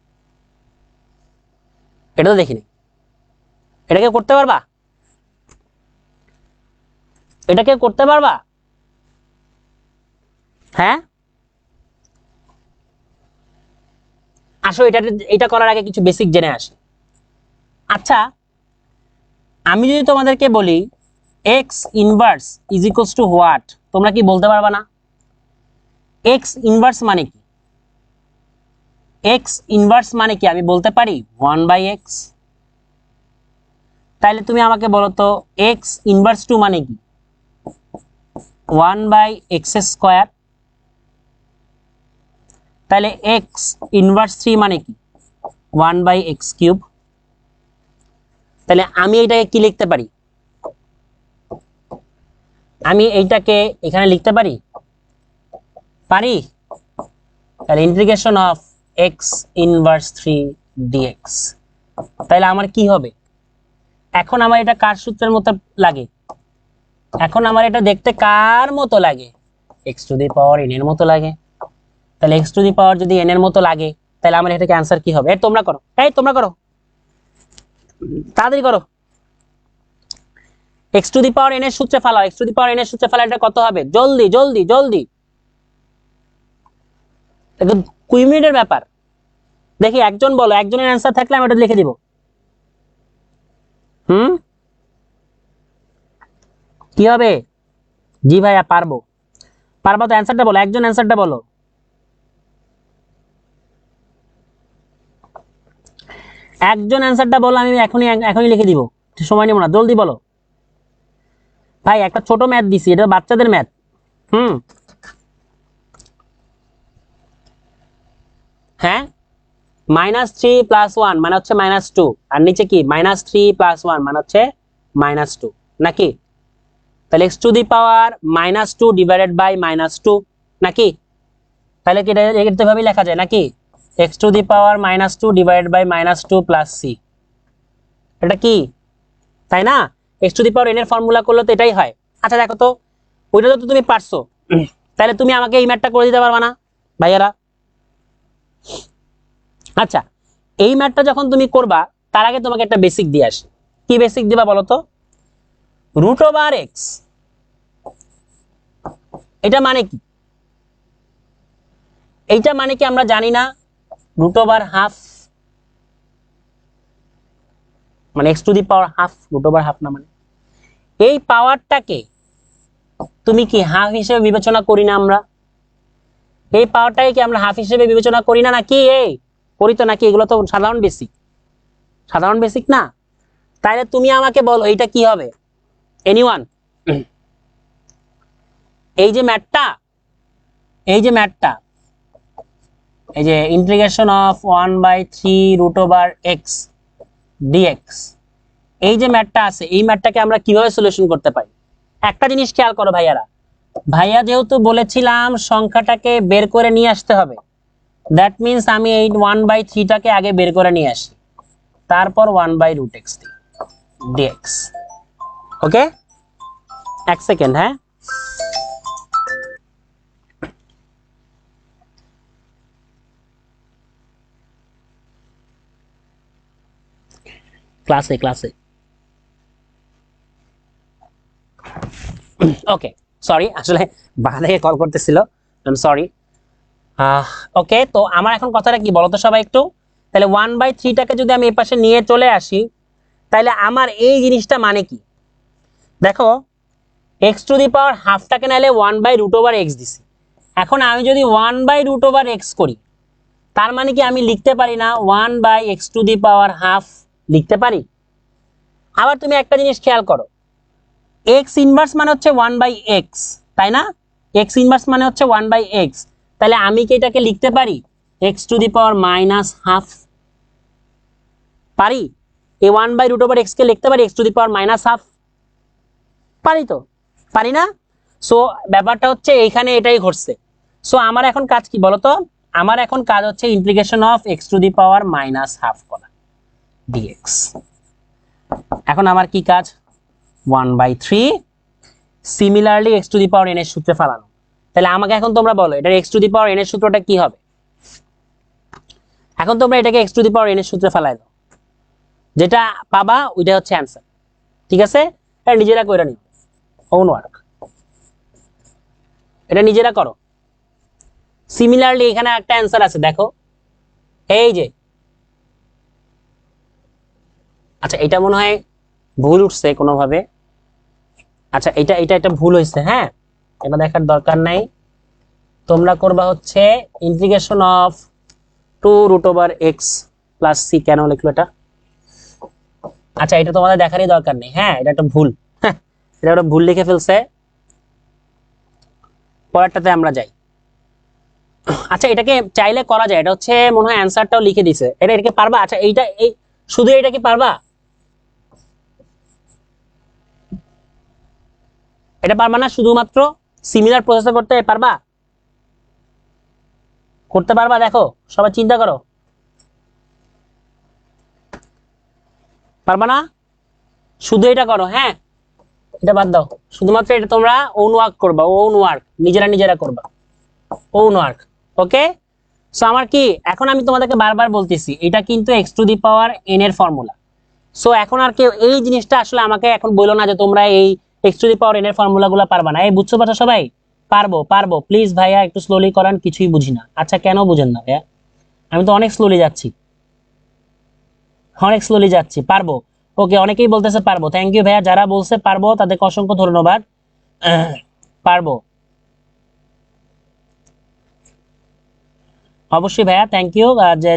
S1: এটা তো দেখি নাই, এটাকে করতে পারবা? এটাকে করতে পারবা? হ্যাঁ আসো, এটা করার আগে কিছু বেসিক জেনে আসি। আচ্ছা, আমি যদি তোমাদেরকে বলি x inverse is equals to what, তোমরা কি বলতে পারবা না? এক্স ইনভার্স মানে কি? এক্স ইনভার্স মানে কি আমি বলতে পারি 1/x। তাহলে তুমি আমাকে বলো তো এক্স ইনভার্স 2 মানে কি? 1/x²। তাহলে এক্স ইনভার্স 3 মানে কি? 1/x³। তাহলে আমি এটাকে কি লিখতে পারি? আমি এইটাকে এখানে লিখতে পারি, পারি? তাহলে integration of x inverse 3 dx। তাহলে আমার কি হবে? এখন আমার এটা কার সূত্রের মতো লাগে? এখন আমার এটা দেখতে কার মতো লাগে? x⁴n এর মতো লাগে। তাহলে x⁴ যদি n এর মতো লাগে, তাহলে আমার এটাকে অ্যান্সার কি হবে? এই তোমরা করো, এই তোমরা করো, তাড়াতাড়ি করো। x⁴n এর সূত্রে ফেলাও, x⁴n এর সূত্রে ফেলা, এটা কত হবে? জলদি জলদি জলদি, 2 মিনিটের ব্যাপার। দেখি একজন বলো, একজনের অ্যান্সার থাকলে আমি ওটা লিখে দিব। কি হবে? জি ভাইয়া পারবো। পারবা তো? অ্যান্সারটা বলো, একজন অ্যান্সারটা বলো। একজন অ্যান্সারটা বলো, আমি এখনই এখনই লিখে দিব, সময় নেব না, জলদি বলো। ভাই একটা ছোট ম্যাথ দিছি, এটা বাচ্চাদের ম্যাথ। হ্যাঁ, -3 + 1 মানে হচ্ছে -2, আর নিচে কি -3 + 1 মানে হচ্ছে -2, নাকি? তাহলে x⁴ -2 ডিভাইডেড বাই -2, নাকি? তাহলে কি এটা এভাবে লেখা যায় নাকি? x⁴ -2 divided by -2 plus c, এটা কি, তাই না? x⁴n এর ফর্মুলা করলে তো এটাই হয়। আচ্ছা দেখো তো, ওইটা তো তুমি পারছো, তাহলে তুমি আমাকে এই ম্যাথটা করে দিতে পারবা না ভাইয়ারা? আচ্ছা, এই ম্যাথটা যখন তুমি করবা, তার আগে তোমাকে একটা বেসিক দিয়ে আসি। কি বেসিক দিবা বলো তো? √x, এটা মানে কি? এইটা মানে কি আমরা জানি না? √½ মানে x⁴, √½ না, মানে এই পাওয়ারটাকে তুমি কি হাফ হিসেবে বিবেচনা করি না আমরা? এই পাওয়ারটাকে কি আমরা হাফ হিসেবে বিবেচনা করি না, নাকি? এই করি তো নাকি? এগুলো তো সাধারণ বেসিক, সাধারণ বেসিক না? তাহলে তুমি আমাকে বলো এইটা কি হবে? এনিওয়ান? এই যে ম্যাথটা, এই যে ম্যাথটা, এই যে ইন্টিগ্রেশন অফ 1/3√x dx, এই যে ম্যাথটা আছে, এই ম্যাথটাকে আমরা কিভাবে সলিউশন করতে পারি? একটা জিনিস খেয়াল করো ভাইয়ারা, ভাইয়া যেহেতু বলেছিলাম সংখ্যাটাকে বের করে নিয়ে আসতে হবে, দ্যাট মিনস আমি এই 1/3টাকে আগে বের করে নিয়ে আসি, তারপর 1/√x dx। ওকে, এক সেকেন্ড, হ্যাঁ। ক্লাসে ক্লাসে ওকে, সরি, আসলে বাসা থেকে কল করতেছিল, সরি। ওকে, তো আমার এখন কথাটা কি বলতো সবাই একটু, তাহলে 1/3টাকে যদি আমি এই পাশে নিয়ে চলে আসি, তাহলে আমার এই জিনিসটা মানে কি দেখো, এক্স টু দি পাওয়ার হাফটাকে নাইলে 1/√x দিছি। এখন আমি যদি 1/√x করি, তার মানে কি আমি লিখতে পারি না 1/x two the power half লিখতে পারি? আবার তুমি একটা জিনিস খেয়াল করো, x ইনভার্স মানে হচ্ছে 1/x, তাই না? x ইনভার্স মানে হচ্ছে 1/x, তাহলে আমি কি এটাকে লিখতে পারি x to the power minus half? পারি? এই 1/√x কে লিখতে পারি x to the power minus half? পারি তো, পারি না? সো ব্যাপারটা হচ্ছে এইখানে এটাই ঘটছে। সো আমার এখন কাজ কি বলতো, আমার এখন কাজ হচ্ছে integration of x to the power minus half করা dx। এখন আমার কি কাজ, 1/3 similarly x to the power n এর সূত্রে ফেলানো। তাহলে আমাকে এখন তোমরা বলো এটার x to the power n এর সূত্রটা কি হবে? এখন তোমরা এটাকে x to the power n এর সূত্রে ফেলাই দাও, যেটা পাবা ওইটা হচ্ছে অ্যান্সার। ঠিক আছে, এটা নিজেরা কইরা নিও, ওন ওয়ার্ক, এটা নিজেরা করো। সিমিলারলি এখানে একটা অ্যান্সার আছে দেখো, এই যে, আচ্ছা এটা মনে হয় ভুল উঠছে কোনোভাবে, আচ্ছা এটা এটা একটা ভুল হয়েছে, হ্যাঁ এটা দেখার দরকার নাই। তোমরা করবা হচ্ছে integration of 2√x plus c। কেন লিখলো এটা? আচ্ছা এটা তোমাদের দেখারই দরকার নেই, হ্যাঁ এটা একটা ভুল, এটা একটা ভুল লিখে ফেলছে। পরেরটাতে আমরা যাই। আচ্ছা এটাকে চাইলে করা যায়, এটা হচ্ছে মনে হয় অ্যান্সারটাও লিখে দিছে, এটাকে পারবা? আচ্ছা এইটা এই শুধু এটা কি পারবা? এটা পারবা না? শুধুমাত্র সিমিলার প্রসেস করতে পারবা? করতে পারবা? দেখো সবাই চিন্তা করো, পারবা না? শুধু এটা করো, হ্যাঁ এটা বাদ দাও, শুধুমাত্র এটা তোমরা ওন ওয়ার্ক করবা, ওন ওয়ার্ক নিজেরা নিজেরা করবা, ওন ওয়ার্ক। ওকে, সো আমার কি এখন আমি তোমাদেরকে বারবার বলতেছি এটা কিন্তু x to the power n এর ফর্মুলা। সো এখন আর কেউ এই জিনিসটা আসলে আমাকে এখন বলো না যে তোমরা এই x to the power n এর ফর্মুলাগুলো পারবা না। এই বুঝছো পারছো সবাই? পারবো পারবো, প্লিজ ভাইয়া একটু স্লোলি করান, কিছুই বুঝি না। আচ্ছা কেন বুঝেন না ভাইয়া? আমি তো অনেক স্লোলি যাচ্ছি, অনেক স্লোলি যাচ্ছি। পারবো, ওকে অনেকেই বলতেছে পারবো, থ্যাংক ইউ ভাইয়া, যারা বলছে পারবো তাদেরকে অসংখ্য ধন্যবাদ। পারবো অবশ্যই ভাইয়া, থ্যাংক ইউ।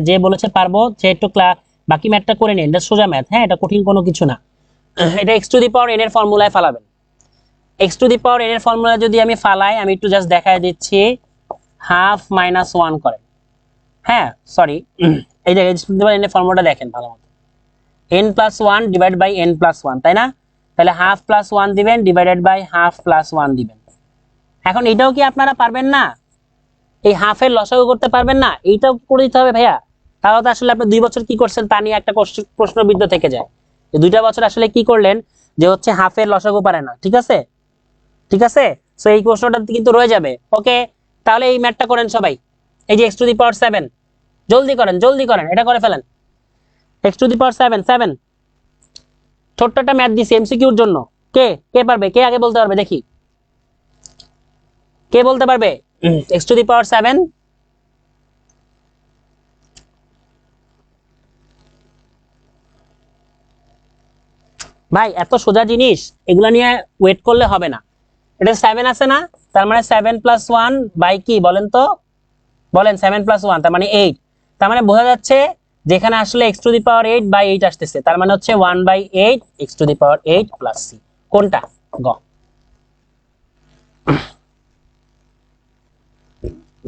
S1: যে বলেছে পারবো সে একটু বাকি ম্যাথটা করে নিন, এটা সোজা ম্যাথ, হ্যাঁ এটা কঠিন কোনো কিছু না। এটা x to the power n এর ফর্মুলায় ফালাবেন। x to the power n এর ফর্মুলা যদি আমি ফালাই, আমি একটু জাস্ট দেখায় দিচ্ছি, হাফ মাইনাস 1 করেন, হ্যাঁ সরি এই যে x to the power n এর ফর্মুলাটা দেখেন ভালো মতো, n plus 1 divide by n plus 1, তাই না? তাহলে হাফ প্লাস 1 দিবেন ডিভাইডেড বাই হাফ প্লাস 1 দিবেন। এখন এটাও কি আপনারা পারবেন না? এই হাফের লসাগু করতে পারবেন না? এইটাও করে দিতে হবে ভাইয়া। তাহলে তো আসলে আপনি 2 বছর কি করছেন তা নিয়ে একটা প্রশ্নবিদ্ধ থেকে যায়, যে 2টা বছর আসলে কি করলেন যে হচ্ছে হাফের লসাগু পারে না। ঠিক আছে, ঠিক আছে, সো এই প্রশ্নটা কিন্তু রয়ে যাবে। ওকে, তাহলে এই ম্যাথটা করেন সবাই। এই যে x টু দি পাওয়ার 7, জলদি করেন জলদি করেন, এটা করে ফেলেন। x টু দি পাওয়ার 7, ছোট্ট একটা ম্যাথ দিছি এমসিকিউর জন্য। কে কে পারবে? কে আগে বলতে পারবে দেখি, কে বলতে পারবে? x টু দি পাওয়ার 7, ভাই এত সোজা জিনিস এগুলা নিয়ে ওয়েট করলে হবে না। এটা 7 আছে না, তার মানে 7 প্লাস 1 বাই কি বলেন তো, বলেন 7 প্লাস 1 তার মানে 8, তার মানে বোঝা যাচ্ছে যেখানে আসলে x to the power 8 by 8 আসতেছে, তার মানে হচ্ছে 1/8 x to the power 8 plus c। কোনটা? গ,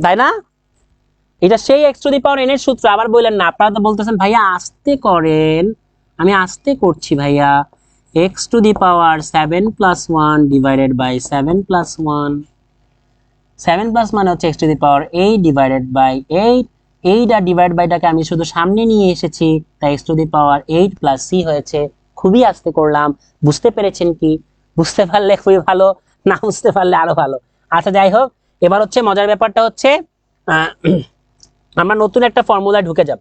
S1: তাই না? এটা সেই x to the power n এর সূত্র। আবার বললেন না, আপনারা তো বলতেছেন ভাইয়া আস্তে করেন, আমি আস্তে করছি ভাইয়া। x to the power 7 plus 1 divided by 7 plus 1, 7 plus মানে হচ্ছে x to the power 8 divided by 8, 8 আর ডিভাইড বাইটাকে আমি শুধু সামনে নিয়ে এসেছি, তাই x to the power 8 plus c হয়েছে। খুবই আস্তে করলাম, বুঝতে পেরেছেন কি? বুঝতে পারলে খুবই ভালো, না বুঝতে পারলে আরো ভালো। আচ্ছা যাই হোক, এবার হচ্ছে মজার ব্যাপারটা হচ্ছে আমরা নতুন একটা ফর্মুলায় ঢুকে যাব,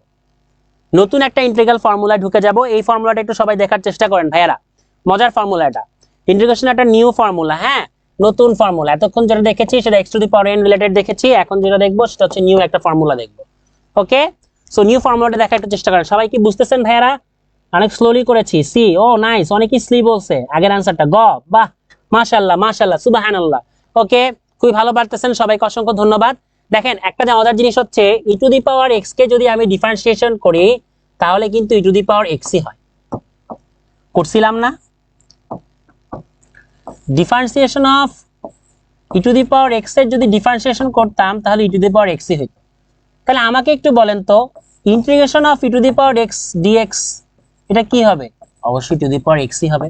S1: নতুন একটা ইন্টিগ্রাল ফর্মুলায় ঢুকে যাব। এই ফর্মুলাটা একটু সবাই দেখার চেষ্টা করেন ভাইয়ারা, মজার ফর্মুলাটা। ইন্টিগ্রেশন একটা নিউ ফর্মুলা, হ্যাঁ নতুন ফর্মুলা। এতক্ষণ যেটা দেখেছি সেটা x to the power n related দেখেছি, এখন যেটা দেখবো সেটা হচ্ছে নিউ একটা ফর্মুলা দেখবো। ওকে, সো নিউ ফর্মুলাটা দেখার একটু চেষ্টা করেন। সবাই কি বুঝতেছেন ভাইয়ারা? অনেক স্লোলি করেছি। সি, ও নাইস, অনেকই স্লি বলছে আগের আনসারটা। গ, বাহ, মাশাআল্লাহ মাশাআল্লাহ, সুবহানাল্লাহ। ওকে, খুবই ভালো পারতেছেন, সবাইকে অসংখ্য ধন্যবাদ। দেখেন একটা মজার জিনিস হচ্ছে ই টু দি পাওয়ার এক্স কে যদি আমি ডিফারেন্সিয়েশন করি তাহলে কিন্তু ই টু দি পাওয়ার এক্সই হয়। করছিলাম না? Differentiation of e to the power x এর যদি ডিফারেন্সিয়েশন করতাম তাহলে ই টু দি পাওয়ার এক্সই হইতো। তাহলে আমাকে একটু বলেন তো, integration of e to the power x dx এটা কি হবে? অবশ্যই টু দি পাওয়ার এক্সই হবে,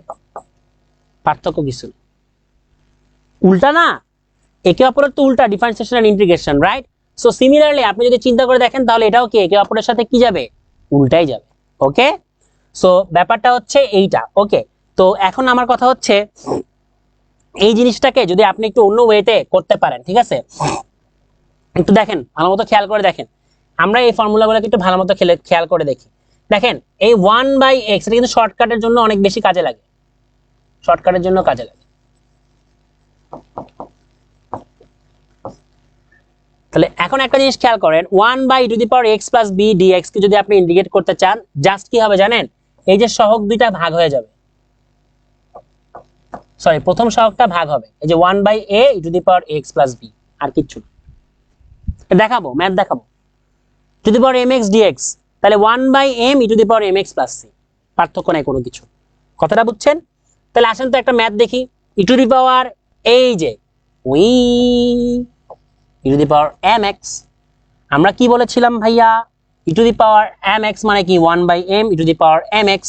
S1: পার্থক্য কিছু না। উল্টা না, একে অপরের তো উল্টা differentiation and integration, right? So similarly আপনি যদি চিন্তা করে দেখেন তাহলে এটাও কি একে অপরের সাথে কি যাবে? উল্টাই যাবে। ওকে, সো ব্যাপারটা হচ্ছে এইটা। ওকে, তো এখন আমার কথা হচ্ছে এই জিনিসটাকে যদি আপনি একটু অন্য ওয়েতে করতে পারেন, ঠিক আছে? একটু দেখেন, ভালো মতো খেয়াল করে দেখেন। আমরা এই ফর্মুলাগুলোকে একটু ভালো মতো খেয়াল করে দেখি। দেখেন এই 1/x এটা কিন্তু শর্টকাটের জন্য অনেক বেশি কাজে লাগে, শর্টকাটের জন্য কাজে লাগে। তাহলে এখন একটা জিনিস খেয়াল করেন, 1/e⁻x + b dx কে যদি আপনি ইন্টিগ্রেট করতে চান জাস্ট কি হবে জানেন? এই যে সহগ দুইটা ভাগ হয়ে যাবে, সরি প্রথম সহগটা ভাগ হবে, এই যে 1/a⁻x + b, আর কিচ্ছু না। দেখাবো, ম্যাথ দেখাবো। e⁻mx dx, তাহলে 1/m e⁻mx + c, পার্থক্য নাই কোনো কিছু। কথাটা বুঝছেন? তাহলে আসেন তো একটা ম্যাথ দেখি। e⁻, এই যে ওই e⁻mx, আমরা কি বলেছিলাম ভাইয়া? e⁻mx মানে কি 1/m e⁻mx,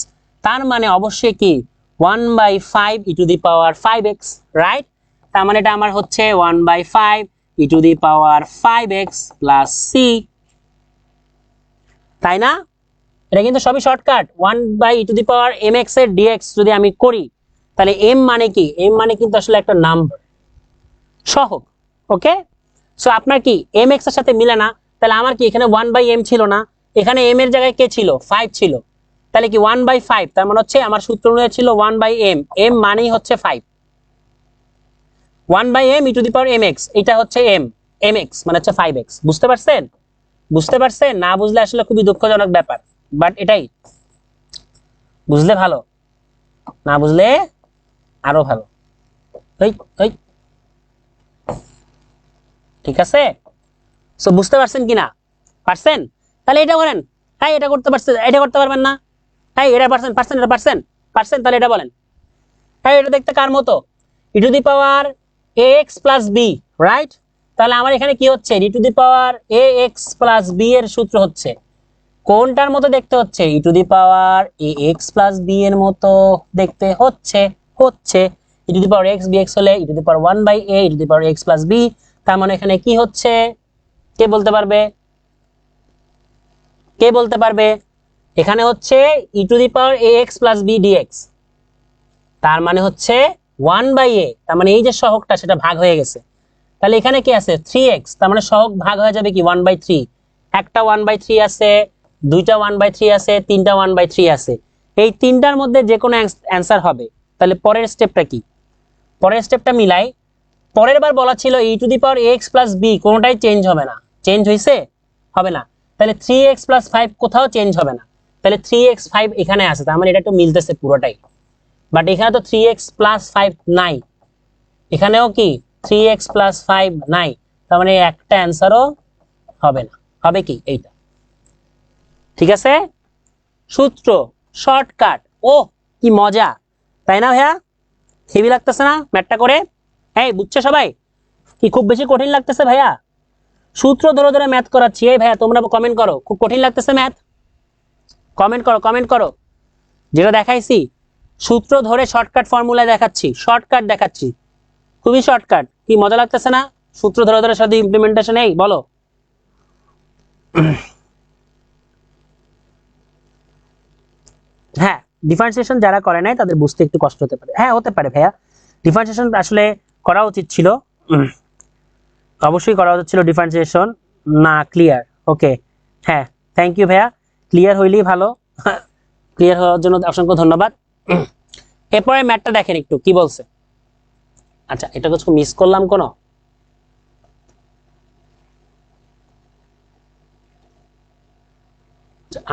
S1: তার মানে অবশ্যই কি 1/5 e⁻5x, রাইট? তার মানে এটা আমার হচ্ছে 1/5 e⁻5x + c, তাই না? এটা কিন্তু সবই শর্টকাট। 1/e⁻mx এর dx যদি আমি করি তাহলে m মানে কি? m মানে কিন্তু আসলে একটা নাম্বার, সহগ। ওকে, সো আপনার কি mx এর সাথে মিলে না, তাহলে আমার কি এখানে 1/m ছিল না, এখানে m এর জায়গায় কে ছিল? 5 ছিল, তাহলে কি 1/5, তার মানে হচ্ছে আমার সূত্র অনুযায়ী ছিল 1/m, m মানেই হচ্ছে 5, 1/m e⁻mx, এটা হচ্ছে m, mx মানে হচ্ছে 5x। বুঝতে পারছেন? বুঝতে পারছেন? না বুঝলে আসলে খুবই দুঃখজনক ব্যাপার, বাট এটাই। বুঝলে ভালো, না বুঝলে আরো ভালো। ঠিক আছে? সো বুঝতে পারছেন কিনা? পারছেন? তাহলে এটা করেন। হ্যাঁ, এটা করতে পারছেন, এটা করতে পারবেন না? হ্যাঁ, এটা পারছেন, পারছেন, এটা পারছেন, পারছেন, তাহলে এটা বলেন। হ্যাঁ, এটা দেখতে কার মতো? e⁻ax + b, right? তাহলে আমার এখানে কি হচ্ছে? e⁻ax + b এর সূত্র হচ্ছে কোনটার মতো দেখতে হচ্ছে? e⁻ax + b এর মতো দেখতে হচ্ছে, e⁻x bx হলে e⁻1/a e⁻x + b, তার মানে এখানে কি হচ্ছে? কে বলতে পারবে? কে বলতে পারবে? এখানে হচ্ছে e⁻ax + b dx, তার মানে হচ্ছে 1/a, তার মানে এই যে সহগটা সেটা ভাগ হয়ে গেছে। তাহলে এখানে কি আছে? 3x, তার মানে সহগ ভাগ হয়ে যাবে কি 1/3, একটা 1/3 আছে, দুইটা 1/3 আছে, তিনটা 1/3 আছে, এই তিনটার মধ্যে যে কোনো অ্যান্সার হবে। তাহলে পরের স্টেপটা কি? পরের স্টেপটা মিলাই। পরের বার বলা ছিল e⁻ax + b কোনোটাই চেঞ্জ হবে না, চেঞ্জ হইছে? হবে না। তাহলে 3x + 5 কোথাও চেঞ্জ হবে না, তাহলে 3x 5 এখানে আছে, তার মানে এটা একটু মিলতেছে পুরোটাই। বাট এখানে তো 3x + 5 নাই, এখানেও কি 3x + 5 নাই, তার মানে একটা অ্যান্সারও হবে না। হবে কি? এইটা। ঠিক আছে? সূত্র, শর্টকাট, ও কি মজা, তাই না ভাইয়া? হেভি লাগতেছে না ম্যাথটা করে? এই বুঝছো সবাই? কি খুব বেশি কঠিন লাগতেছে ভাইয়া? সূত্র ধরে ধরে ম্যাথ করাচ্ছি। এই ভাইয়া তোমরা কমেন্ট করো, খুব কঠিন লাগতেছে ম্যাথ? কমেন্ট করো, কমেন্ট করো। যেটা দেখাইছি সূত্র ধরে শর্টকাট ফর্মুলা দেখাচ্ছি, শর্টকাট দেখাচ্ছি, খুবই শর্টকাট। কি মজা লাগতেছে না? সূত্র ধরে ধরে সাথে ইমপ্লিমেন্টেশন, এই বলো। হ্যাঁ, ডিফারেন্সিয়েশন যারা করে নাই তাদের বুঝতে একটু কষ্ট হতে পারে। হ্যাঁ, হতে পারে ভাইয়া, ডিফারেন্সিয়েশন আসলে করা উচিত ছিল, অবশ্যই করা উচিত ছিল ডিফারেন্সিয়েশন। না, ক্লিয়ার। ওকে, হ্যাঁ, থ্যাংক ইউ ভাইয়া, ক্লিয়ার হইলেই ভালো। ক্লিয়ার হওয়ার জন্য অসংখ্য ধন্যবাদ। এরপরে ম্যাথটা দেখেন একটু কি বলছে। আচ্ছা, এটা কিছু মিস করলাম কোনো?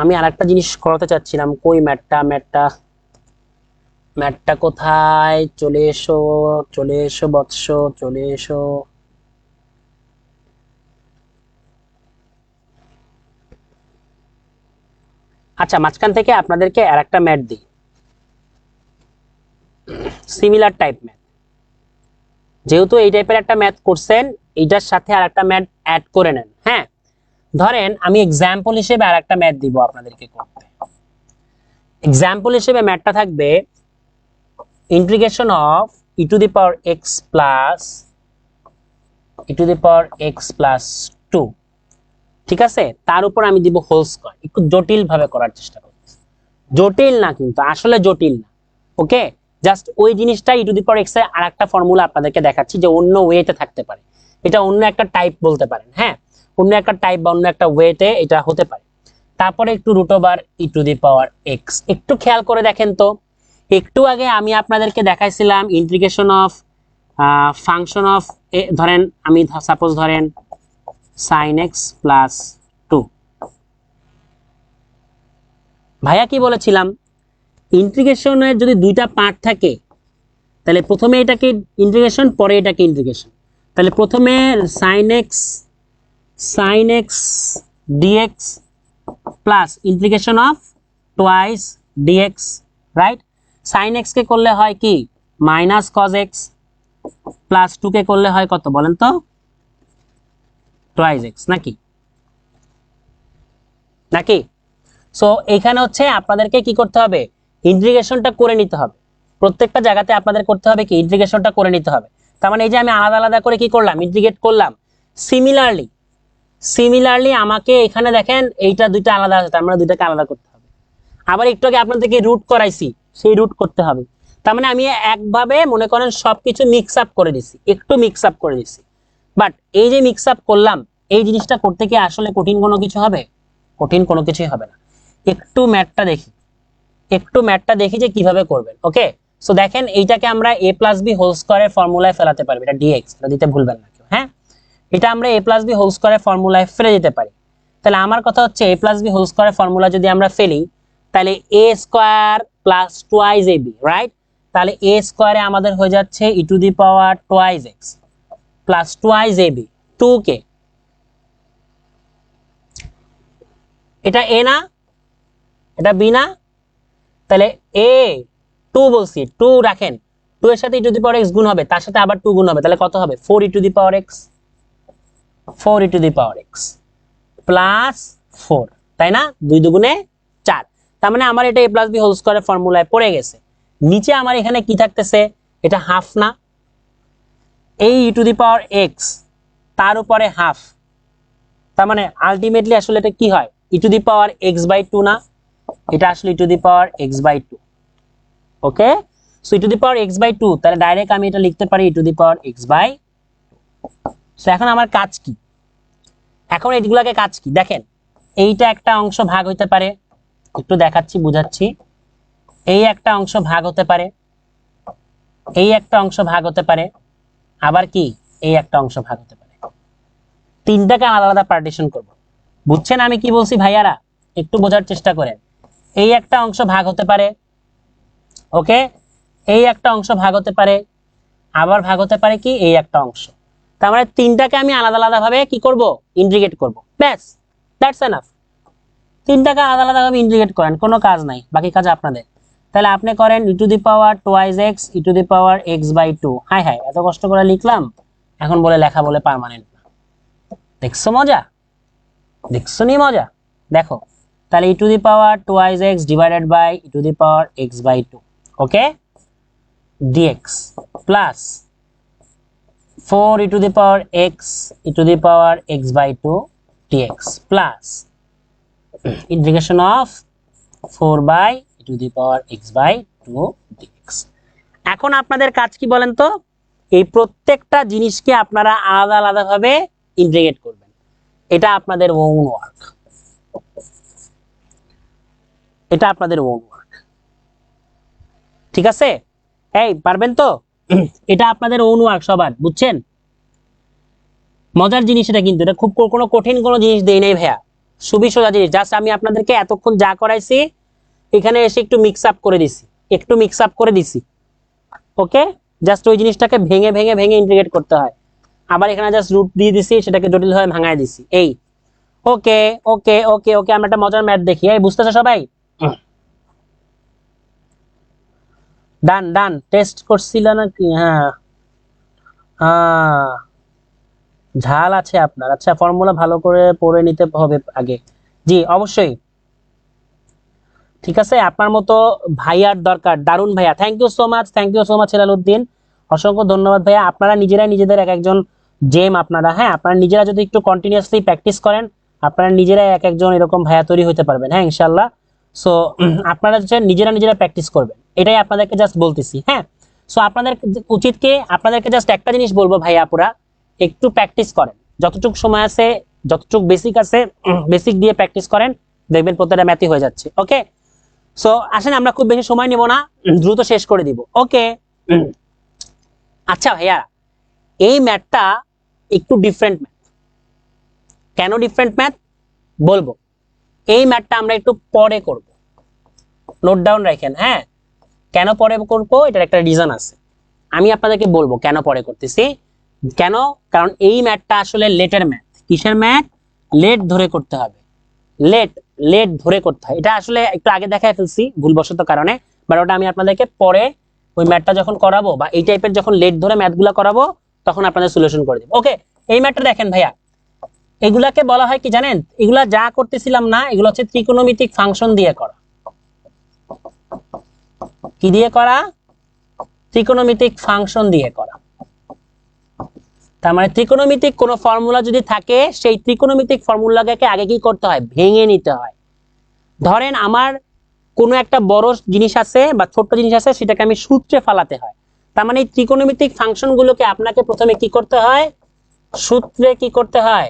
S1: আমি আরেকটা জিনিস করাতে চাচ্ছিলাম, কই ম্যাটটা কোথায়, চলে এসো, চলে এসো বৎস, চলে এসো। আচ্ছা, মাঝখান থেকে আপনাদেরকে আরেকটা ম্যাট দিই, সিমিলার টাইপ ম্যাথ। যেহেতু এই টাইপের একটা ম্যাথ করছেন, এইটার সাথে আরেকটা ম্যাথ অ্যাড করে নেন। হ্যাঁ, ধরেন আমি এক্সাম্পল হিসেবে আরেকটা ম্যাথ দিব আপনাদেরকে করতে। এক্সাম্পল হিসেবে ম্যাথটা থাকবে integration of e to the power x plus e to the power x plus 2। ঠিক আছে, তার উপর আমি দিব হোল স্কয়ার। একটু জটিল ভাবে করার চেষ্টা করছি, জটিল না কিন্তু, আসলে জটিল না। ওকে, জাস্ট ওই জিনিসটা ই টু দি পাওয়ার এক্স এর আরেকটা ফর্মুলা আপনাদেরকে দেখাচ্ছি, যে অন্য ওয়েতে থাকতে পারে, এটা অন্য একটা টাইপ বলতে পারেন। হ্যাঁ, অন্য একটা টাইপ বা অন্য একটা ওয়েতে এটা হতে পারে। তারপরে একটু root over e to the power x, একটু খেয়াল করে দেখেন তো। একটু আগে আমি আপনাদেরকে দেখাইছিলাম ইন্টিগ্রেশন অফ ফাংশন অফ, ধরেন আমি সাপোজ ধরেন sin x প্লাস 2। ভাইয়া কি বলেছিলাম, ইন্টিগ্রেশনের যদি দুইটা পার্ট থাকে, তাহলে প্রথমে এটাকে ইন্টিগ্রেশন, পরে এটাকে ইন্টিগ্রেশন। তাহলে প্রথমে sin x dx plus integration of twice dx, right. sin x কে করলে হয় কি মাইনাস cos x, প্লাস 2 কে করলে হয় কত বলেন তো, টোয়াইস x, নাকি নাকি সো এখানে হচ্ছে আপনাদেরকে কি করতে হবে, ইন্টিগ্রেশনটা করে নিতে হবে। প্রত্যেকটা জায়গাতে আপনাদের করতে হবে কি, ইন্টিগ্রেশনটা করে নিতে হবে। তার মানে এই যে আমি আলাদা আলাদা করে কি করলাম, ইন্টিগ্রেট করলাম। সিমিলারলি আমাকে এখানে দেখেন এইটা দুইটা আলাদা আছে, তার মানে দুইটাকে আলাদা করতে হবে। আবার একটু আগে আপনাদেরকে রুট করাইছি, সেই রুট করতে হবে। তার মানে আমি একভাবে মনে করেন সবকিছু মিক্স আপ করে দিছি, একটু মিক্স আপ করে দিছি। বাট এই যে মিক্স আপ করলাম, এই জিনিসটা করতে কি আসলে কঠিন কোনো কিছু হবে? কঠিন কোনো কিছুই হবে না। একটু ম্যাথটা দেখি যে কিভাবে করবেন। ওকে, সো দেখেন এইটাকে আমরা a প্লাস বি হোল স্কয়ারের ফর্মুলায় ফেলাতে পারবি, এটা dx, এটা দিতে ভুলবেন না কেউ। হ্যাঁ, এটা আমরা a প্লাস বি হোল স্কয়ারের ফর্মুলায় ফেলে দিতে পারি। তাহলে আমার কথা হচ্ছে a প্লাস বি হোল স্কয়ারের ফর্মুলা যদি আমরা ফেলি, তাহলে a square plus twice ab, right. তাহলে a স্কয়ারে আমাদের হয়ে যাচ্ছে e to the power twice x plus twice ab, 2k। এটা a না, এটা b না, তাহলে a 2 বলছি, 2 রাখেন, 2 এর সাথে ই টু দি পাওয়ার x গুণ হবে, তার সাথে আবার 2 গুণ হবে, তাহলে কত হবে 4 e to the power x, 4 e to the power x plus 4, তাই না, 2 দুগুণে 4। তার মানে আমার এটা a প্লাস বি হোল স্কয়ারের ফর্মুলায় পড়ে গেছে। নিচে আমার এখানে কি থাকতেছে, এটা হাফ না, এই ই টু দি পাওয়ার x তার উপরে হাফ, তার মানে আলটিমেটলি আসলে এটা কি হয়, e to the power x by 2 না, এটা আসলে e to the power x by 2। Okay, so e to the power x by 2, তাহলে ডাইরেক্ট আমি এটা লিখতে পারি e to the power x by 2। So এখন আমার কাজ কি, এখন এইগুলাকে কাজ কি দেখেন, এইটা একটা অংশ ভাগ হইতে পারে, একটু দেখাচ্ছি বুঝাচ্ছি, এই একটা অংশ ভাগ হতে পারে, এই একটা অংশ ভাগ হতে পারে, আবার কি এই একটা অংশ ভাগ হতে পারে। তিনটাকে আলাদা আলাদা পার্টিশন করব। বুঝছেন আমি কি বলছি ভাইয়ারা? একটু বোঝার চেষ্টা করেন। এই একটা অংশ ভাগ হতে পারে, ওকে, এই একটা অংশ ভাগ হতে পারে, আবার ভাগ হতে পারে কি এই একটা অংশ। তার মানে তিনটাকে আমি আলাদা আলাদা ভাবে কি করব, ইন্টিগ্রেট করব, ব্যাস, দ্যাটস এনাফ। তিনটাকে আলাদা আলাদা ভাবে ইন্টিগ্রেট করেন, কোনো কাজ নাই, বাকি কাজ আপনাদের। তাহলে আপনি করেন e to the power twice x e to the power x by 2। হাই হাই, এত কষ্ট করে লিখলাম, এখন বলে লেখা বলে পার্মানেন্ট না। দেখছো মজা, দেখছো নি মজা, দেখো। তাহলে e to the power twice x divided by e to the power x by 2, okay, dx plus 4 e to the power x e to the power x by 2 dx plus integration of 4 by e to the power x by 2 dx। এখন আপনাদের কাজ কি বলেন তো, এই প্রত্যেকটা জিনিসকে আপনারা আলাদা আলাদা ভাবে ইন্টিগ্রেট করবেন। এটা আপনাদের ওন ওয়ার্ক, এটা আপনাদের ওন ওয়ার্ক, ঠিক আছে? এই পারবেন তো? এটা আপনাদের ওন ওয়ার্ক সবার, বুঝছেন? মজার জিনিস এটা, কিন্তু এটা খুব কোনো কঠিন কোনো জিনিস দেই নাই ভাইয়া। খুবই সোজা জিনিস, জাস্ট আমি আপনাদেরকে এতক্ষণ যা করাইছি এখানে এসে একটু মিক্স আপ করে দিছি, ওকে। জাস্ট ওই জিনিসটাকে ভেঙে ভেঙে ভেঙে ইন্টিগ্রেট করতে হয়, আবার এখানে জাস্ট রুট দিয়ে দিছি, সেটাকে জটিল ভাবে ভাঙায় দিছি, এই। ওকে ওকে ওকে ওকে, আমরা একটা মজার ম্যাথ দেখি, এই বুঝতেছো সবাই? ডান ডান, টেস্ট করছিল নাকি? হ্যাঁ হ্যাঁ, ঝাল আছে আপনার, আচ্ছা ফর্মুলা ভালো করে পড়ে নিতে হবে আগে। জি অবশ্যই, ঠিক আছে, আপনার মতো ভাইয়ার দরকার, দারুন ভাইয়া, thank you so much Helaluddin, অসংখ্য ধন্যবাদ ভাইয়া। আপনারা নিজেরাই নিজেদের এক একজন জেম আপনারা, হ্যাঁ আপনারা নিজেরা যদি একটু কন্টিনিউয়াসলি প্র্যাকটিস করেন, আপনারা নিজেরাই এক একজন এরকম ভাইয়া তৈরি হতে পারবেন, হ্যাঁ ইনশাল্লাহ। সো আপনারা হচ্ছে নিজেরা নিজেরা প্র্যাকটিস করবেন, এটাই আপনাদেরকে জাস্ট বলতেছি, হ্যাঁ। সো আপনাদের উচিত কি, আপনাদেরকে জাস্ট একটা জিনিস বলবো ভাইয়া, আপুরা একটু প্র্যাকটিস করেন, যতটুকু সময় আছে, যতটুকু বেসিক আছে, বেসিক দিয়ে প্র্যাকটিস করেন, দেখবেন প্রত্যেকটা ম্যাথই হয়ে যাচ্ছে, ওকে। সো আসেন, আমরা খুব বেশি সময় নেব না, দ্রুত শেষ করে দিব, ওকে। আচ্ছা ভাইয়া, এই ম্যাথটা একটু ডিফারেন্ট ম্যাথ। কেন ডিফারেন্ট ম্যাথ বলবো, এই ম্যাথটা আমরা একটু পরে করব, নোট ডাউন রাখেন, হ্যাঁ। কেন পরে করব, এটার একটা রিজন আছে, আমি আপনাদেরকে বলবো কেন পরে করতেছি। কেন? কারণ এই ম্যাথটা আসলে লেটের ম্যাথ। কিসের ম্যাথ? লেট ধরে করতে হবে, লেট লেট ধরে করতে হয়। এটা আসলে একটু আগে দেখায় ফেলছি ভুলবশত কারণে, বাট ওটা আমি আপনাদেরকে পরে ওই ম্যাথটা যখন করাবো, বা এই টাইপের যখন লেট ধরে ম্যাথগুলো করাবো, তখন আপনাদের সলিউশন করে দেব, ওকে। এই ম্যাথটা দেখেন ভাইয়া, এগুলাকে বলা হয় কি জানেন? এগুলা যা করতেছিলাম না, এগুলো হচ্ছে ত্রিকোণমিতিক ফাংশন দিয়ে করা। কি দিয়ে করা? ত্রিকোণমিতিক ফাংশন দিয়ে করা। তার মানে ত্রিকোণমিতিক কোন ফর্মুলা যদি থাকে, সেই ত্রিকোণমিতিক ফর্মুলাকে আগে কি করতে হয়? ভেঙে নিতে হয়। ধরেন আমার কোনো একটা বড় জিনিস আছে বা ছোট জিনিস আছে, সেটাকে আমি সূত্রে ফেলাতে হয়। তার মানে এই ত্রিকোণমিতিক ফাংশনগুলোকে আপনাকে প্রথমে কি করতে হয়? সূত্রে কি করতে হয়?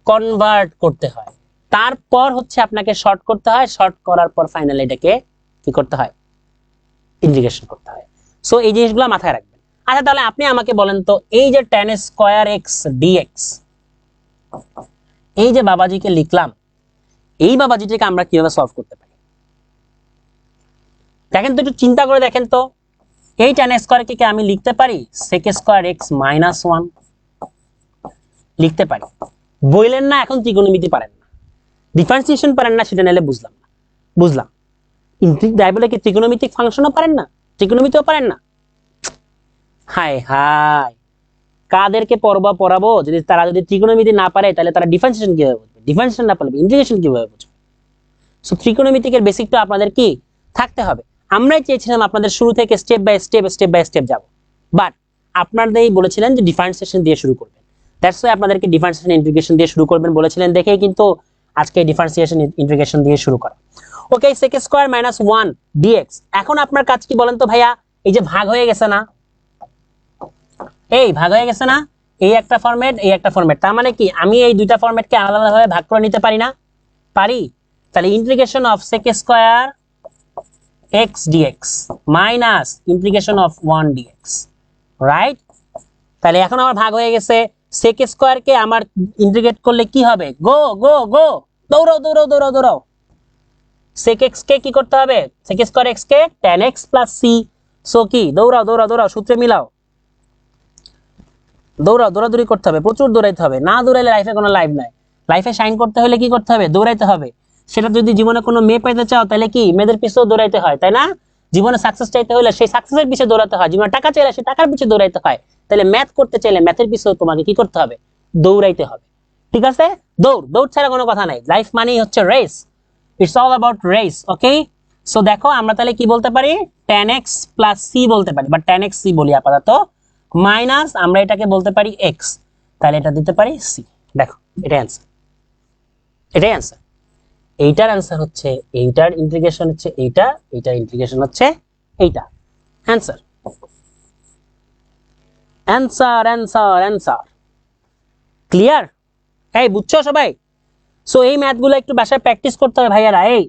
S1: কনভার্ট করতে হয়। তারপর হচ্ছে আপনাকে শর্ট করতে হয়, শর্ট করার পর ফাইনালি এটাকে কি করতে হয়? ইন্টিগ্রেশন করতে হয়। সো এই জিনিসগুলো মাথায় রাখবেন। আচ্ছা তাহলে আপনি আমাকে বলেন তো, এই যে tan স্কয়ার x dx, এই যে বাবাজিকে লিখলাম, এই বাবাজিটাকে আমরা কিভাবে সলভ করতে পারি? দেখেন তো, একটু চিন্তা করে দেখেন তো, এই tan স্কয়ার কে আমি লিখতে পারি sec স্কয়ার x মাইনাস 1, লিখতে পারি। বললেন না এখন ত্রিকোণমিতি পারেন না, ডিফারেন্সিয়েশন পারেন না, সেটা নিলে বুঝলাম না। বুঝলাম, তাই বলে কি ত্রিকোণমিতিক ফাংশনও পারেন না, ত্রিকোণমিতিও পারেন না? হাই হাই, কাদেরকে পড়াবো যদি তারা যদি ত্রিকোণমিতি না পারে, তাহলে তারা ডিফারেন্সিয়েশন কিভাবে বুঝবে? ডিফারেন্সিয়েশন না পারলে ইন্টিগ্রেশন কিভাবে বুঝবে? সো ত্রিকোণমিতিকের বেসিকটা আপনাদের কি থাকতে হবে। আমরাই চেয়েছিলাম আপনাদের শুরু থেকে স্টেপ বাই স্টেপ যাব, বাট আপনারাই বলেছিলেন যে ডিফারেন্সিয়েশন দিয়ে শুরু করবেন। দ্যাটস ওয়াই আপনাদেরকে ডিফারেন্সিয়েশন ইন্টিগ্রেশন দিয়ে শুরু করবেন বলেছিলেন, দেখেই কিন্তু আজকে ডিফারেন্সিয়েশন ইন্টিগ্রেশন দিয়ে শুরু করা। ওকে, sec স্কয়ার মাইনাস 1 dx। এখন আপনার কাজ কি বলেন তো ভাইয়া? এই যে ভাগ হয়ে গেছে না, এই ভাগ হয়ে গেছে না, এই একটা ফরম্যাট, এই একটা ফরম্যাট, তার মানে কি আমি এই দুইটা ফরম্যাটকে আলাদাভাবে ভাগ করে নিতে পারি না? পারি। তাহলে integration of sec square x dx minus integration of 1 dx, right? তাহলে এখন আমার ভাগ হয়ে গেছে, sec স্কয়ার কে আমার ইন্টিগ্রেট করলে কি হবে? গো গো গো, দৌড়াও দৌড়াও দৌড়াও দৌড়াও। sec x কে কি করতে হবে? sec স্কয়ার x কে tan x plus c। So কি, দৌড়াও দৌড়াও দৌড়াও, সূত্রে মিলাও, দৌড়াও, দৌড়াদৌড়ি করতে হবে, প্রচুর দৌড়াইতে হবে, না দৌড়াইলে লাইফে কোনো লাইফ নাই। লাইফে শাইন করতে হলে কি করতে হবে? দৌড়াইতে হবে। সেটা যদি জীবনে কোনো মেয়ে পাইতে চাও, তাহলে কি মেয়েদের পিছেও দৌড়াইতে হয়, তাই না? জীবনে সাকসেস চাইতে হলে সেই সাকসেসের পিছে দৌড়াতে হয়, জীবনে টাকা চাইলে সেই টাকার পিছে দৌড়াইতে হয়। তাহলে ম্যাথ করতে চাইলে ম্যাথের পিছেও তোমাকে কি করতে হবে? দৌড়াইতে হবে, ঠিক আছে? দৌড়, দৌড় ছাড়া কোনো কথা নাই। লাইফ মানেই হচ্ছে race, it's all about race, okay. So দেখো, আমরা তাহলে কি বলতে পারি? tan x প্লাস c বলতে পারি, বা tan x c বলি আপাতত, মাইনাস আমরা এটাকে বলতে পারি x, তাহলে এটা দিতে পারি c। দেখো, এটাই অ্যান্সার, এটাই অ্যান্সার। এইটার অ্যান্সার হচ্ছে, এইটার ইন্টিগ্রেশন হচ্ছে এইটা, এইটার ইন্টিগ্রেশন হচ্ছে এইটা। Answer answer answer answer, clear? এই বুঝছো সবাই? সো এই ম্যাথগুলো একটু বাসায় প্র্যাকটিস করতে হবে ভাইয়ারা। এই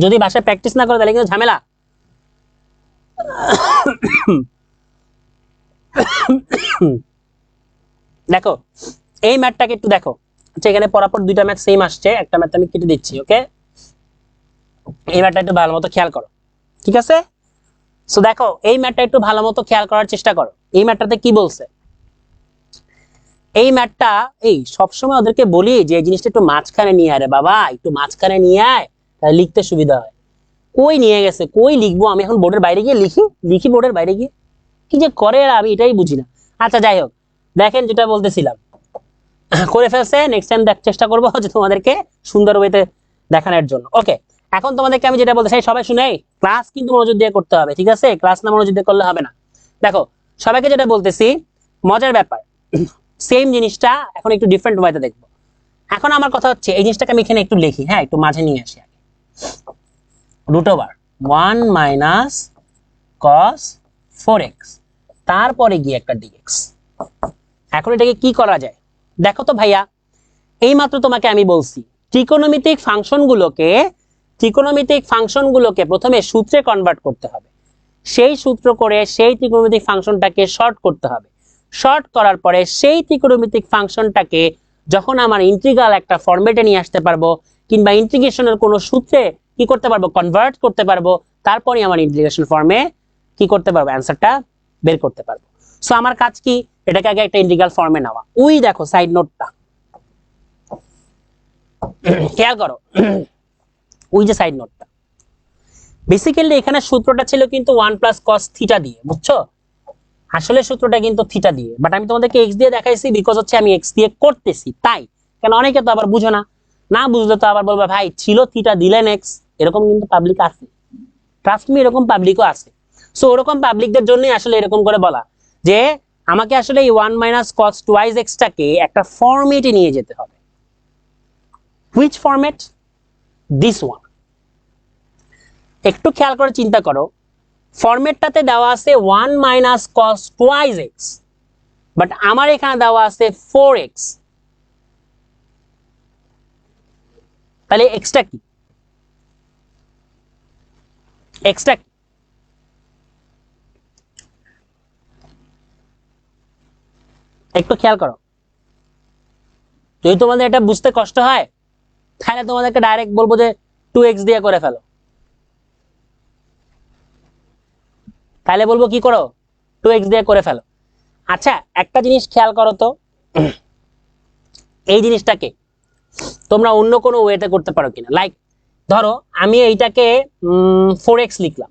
S1: যদি বাসায় প্র্যাকটিস না করে তাহলে কিন্তু ঝামেলা। দেখো, এই ম্যাথটাকে একটু দেখো, আচ্ছা এখানে পরাপর দুইটা ম্যাথ সেম আসছে, একটা ম্যাথ আমি কেটে দিচ্ছি। ওকে, এই ম্যাথটা একটু ভালো মতো খেয়াল করো, ঠিক আছে? সো দেখো এই ম্যাথটা একটু ভালো মতো খেয়াল করার চেষ্টা করো। এই ম্যাথটাতে কি বলছে, এই ম্যাথটা এই সবসময় ওদেরকে বলি যে এই জিনিসটা একটু মাঝখানে নিয়ে আয় রে বাবা, একটু মাঝখানে নিয়ে আয়, তাহলে লিখতে সুবিধা হয়। কই নিয়ে গেছে, কই লিখবো আমি এখন? বোর্ডের বাইরে গিয়ে লিখি বোর্ডের বাইরে গিয়ে? কি যে করে এরা, আমি এটাই বুঝি না। আচ্ছা যাই হোক, দেখেন যেটা বলতেছিলাম করে ফেলছে। নেক্সট টাইম চেষ্টা করবো যে তোমাদেরকে সুন্দর ওয়েতে দেখানোর জন্য। ওকে, এখন তোমাদেরকে আমি যেটা বলতে চাই, সবাই শুনে, ক্লাস কিন্তু মনোযোগ দিয়ে করতে হবে, ঠিক আছে? ক্লাস না মনোযোগ দিয়ে করলে হবে না। দেখো সবাইকে যেটা বলতেছি, মজার ব্যাপার, সেম জিনিসটা এখন একটু ডিফারেন্ট ওয়েতে দেখবো। এখন আমার কথা হচ্ছে এই জিনিসটাকে আমি এখানে একটু লিখি, হ্যাঁ একটু মাঝে নিয়ে আসি আগে। Root over 1 minus cos 4x, তারপরে গিয়ে একটা dx। এখন এটাকে কি করা যায় দেখো তো ভাইয়া, এইমাত্র তোমাকে আমি বলছি ত্রিকোণমিতিক ফাংশনগুলোকে প্রথমে সূত্রে কনভার্ট করতে হবে, সেই সূত্র করে সেই ত্রিকোণমিতিক ফাংশনটাকে শর্ট করতে হবে। শর্ট করার পরে সেই ত্রিকোণমিতিক ফাংশনটাকে যখন আমার ইন্টিগ্রাল একটা ফরম্যাটে নিয়ে আসতে পারবো, কিংবা ইন্টিগ্রেশনের কোনো সূত্রে কি করতে পারবো, কনভার্ট করতে পারবো, তারপরে আমার ইন্টিগ্রেশন ফর্মে কি করতে পারবো, অ্যান্সারটা বের করতে পারবো। সো আমার কাজ কি, এটাকে আগে একটা ইন্টিগ্রাল ফর্মে নেওয়া। ওই দেখো সাইড নোটটা খেয়াল করো, ওই যে সাইড নোটটা, বেসিক্যালি এখানে সূত্রটা ছিল কিন্তু 1 প্লাস কস থিটা দিয়ে, বুঝছো? আসলে সূত্রটা কিন্তু থিটা দিয়ে, বাট আমি তোমাদেরকে এক্স দিয়ে দেখাইছি বিকজ হচ্ছে আমি এক্স দিয়ে করতেছি তাই। কেন অনেকে তো আবার বুঝো না, না বুঝলে তো আবার বলবে ভাই ছিল থিটা দিলেন এক্স, এরকম কিন্তু পাবলিক আছে, ট্রাস্ট মি এরকম পাবলিকও আছে। সো ওরকম পাবলিকদের জন্যই আসলে এরকম করে বলা যে আমাকে আসলে এই 1 মাইনাস কস টুয়াইস এক্সটাকে একটা ফরম্যাটে নিয়ে যেতে হবে। Which format? This one. একটু খেয়াল করে চিন্তা করো, ফরম্যাটটাতে দেওয়া আছে 1 minus cos twice x, but আমার এখানে দেওয়া আছে 4x। তাহলে এক্সটা কি, এক্সটা কি? একটু খেয়াল করো, যদি তোমাদের এটা বুঝতে কষ্ট হয় তাহলে তোমাদেরকে ডাইরেক্ট বলবো যে 2x দিয়ে করে ফেলো, তাহলে বলবো কি করো, 2x দিয়ে করে ফেলো। আচ্ছা একটা জিনিস খেয়াল করো তো, এই জিনিসটাকে তোমরা অন্য কোনো ওয়েতে করতে পারো কিনা। লাইক ধরো আমি এইটাকে 4x লিখলাম,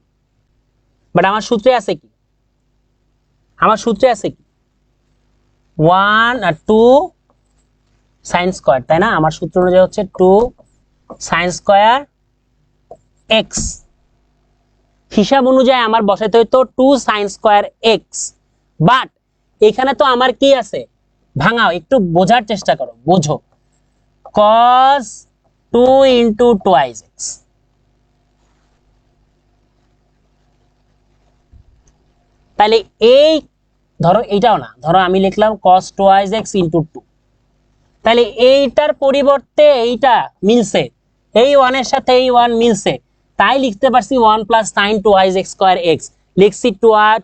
S1: বাট আমার সূত্রে আছে কি, আমার সূত্রে আছে কি 1 আর 2 সাইন স্কয়ার, তাই না? আমার সূত্র অনুযায়ী হচ্ছে 2 সাইন স্কয়ার এক্স, হিসাব অনুযায়ী আমার বসাইতে হইতো 2 সাইন স্কয়ার এক্স, বাট এখানে তো আমার কি আছে, ভাঙাও, একটু বোঝার চেষ্টা করো, বোঝো, cos 2 ইন্টু টুয়াইস এক্স। তাহলে এই ধরো এইটাও না, ধরো আমি লিখলাম cos টুয়াইস এক্স ইন্টু 2, তাহলে এইটার পরিবর্তে এইটা মিলছে, এই 1 এর সাথে এই 1 মিলছে, তাই লিখতে পারছি 1 plus sign twice x square x, লিখছি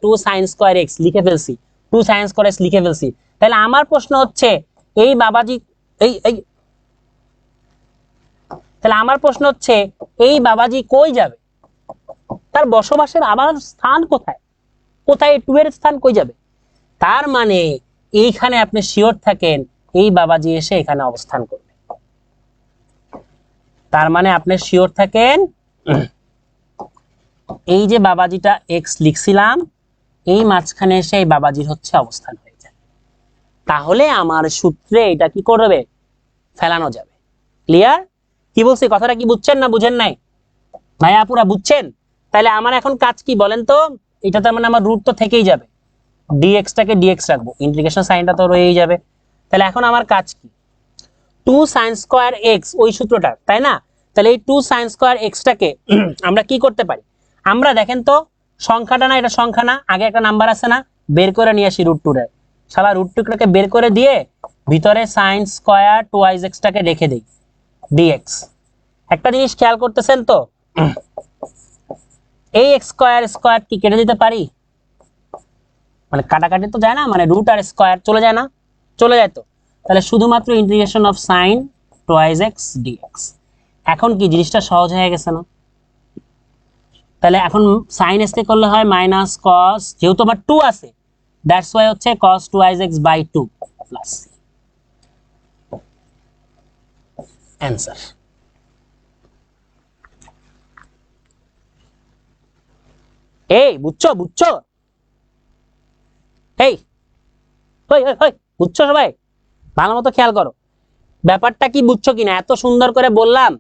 S1: 2 সাইন স্কয়ার এক্স লিখে ফেলছি, 2 সাইন স্কয়ার এক্স লিখে ফেলছি। তাহলে আমার প্রশ্ন হচ্ছে এই বাবাজি, এই এই তাহলে আমার প্রশ্ন হচ্ছে এই বাবাজি কই যাবে, তার বসবাসের আবার স্থান কোথায়, কোথায় 2 এর স্থান কই যাবে? তার মানে এইখানে আপনি শিওর থাকেন এই বাবাজি এসে এখানে অবস্থান করবে, তার মানে আপনি শিওর থাকেন এই যে বাবাজিটা এক্স লিখছিলাম, এই মাঝখানে এসে এই বাবাজির হচ্ছে অবস্থান হয়ে যায়। তাহলে আমার সূত্রে এটা কি করবে, ফেলানো যাবে। ক্লিয়ার? কি বলছি, কথাটা কি বুঝছেন না বুঝেন নাই ভাইয়া? পুরা বুঝছেন? তাহলে আমার এখন কাজ কি বলেন তো, এটা তার মানে আমার রুট তো থেকেই যাবে, dx টাকে dx রাখবো, ইন্টিগ্রেশন সাইনটা তো রয়েই যাবে। তাহলে এখন আমার কাজ কি, 2 sin স্কয়ার x, ওই সূত্রটা, তাই না? তাহলে এই 2 sin স্কয়ার x টাকে আমরা কি করতে পারি, আমরা দেখেন তো, সংখ্যাটা না, এটা সংখ্যা না, আগে একটা নাম্বার আছে না, বের করে নিয়ে আসি রুট 2 এর, শালা রুট 2 টাকে বের করে দিয়ে ভিতরে sin স্কয়ার টুয়াইস x টাকে রেখে দেই dx। একটা জিনিস খেয়াল করতেছেন তো, এই x স্কয়ার স্কয়ার কি কেটে দিতে পারি, মানে কাটাকাটি তো যায় না, মানে রুট আর স্কয়ার চলে যায় না, চলে যায় তো। তাহলে শুধুমাত্র integration of sine twice x dx. এখন কি জিনিসটা সহজ হয়ে গেছে না? তাহলে এখন সাইন এক্স কে করলে হয় মাইনাস কস, যেহেতু আমার 2 আছে দ্যাটস ওয়াই হচ্ছে cos 2iz by 2 plus answer. এই বুঝছো বুঝছো? এই হই হই হই, বুঝছো সবাই? ভালো মতো খেয়াল করো ব্যাপারটা কি, বুঝছো কিনা? এত সুন্দর করে বললাম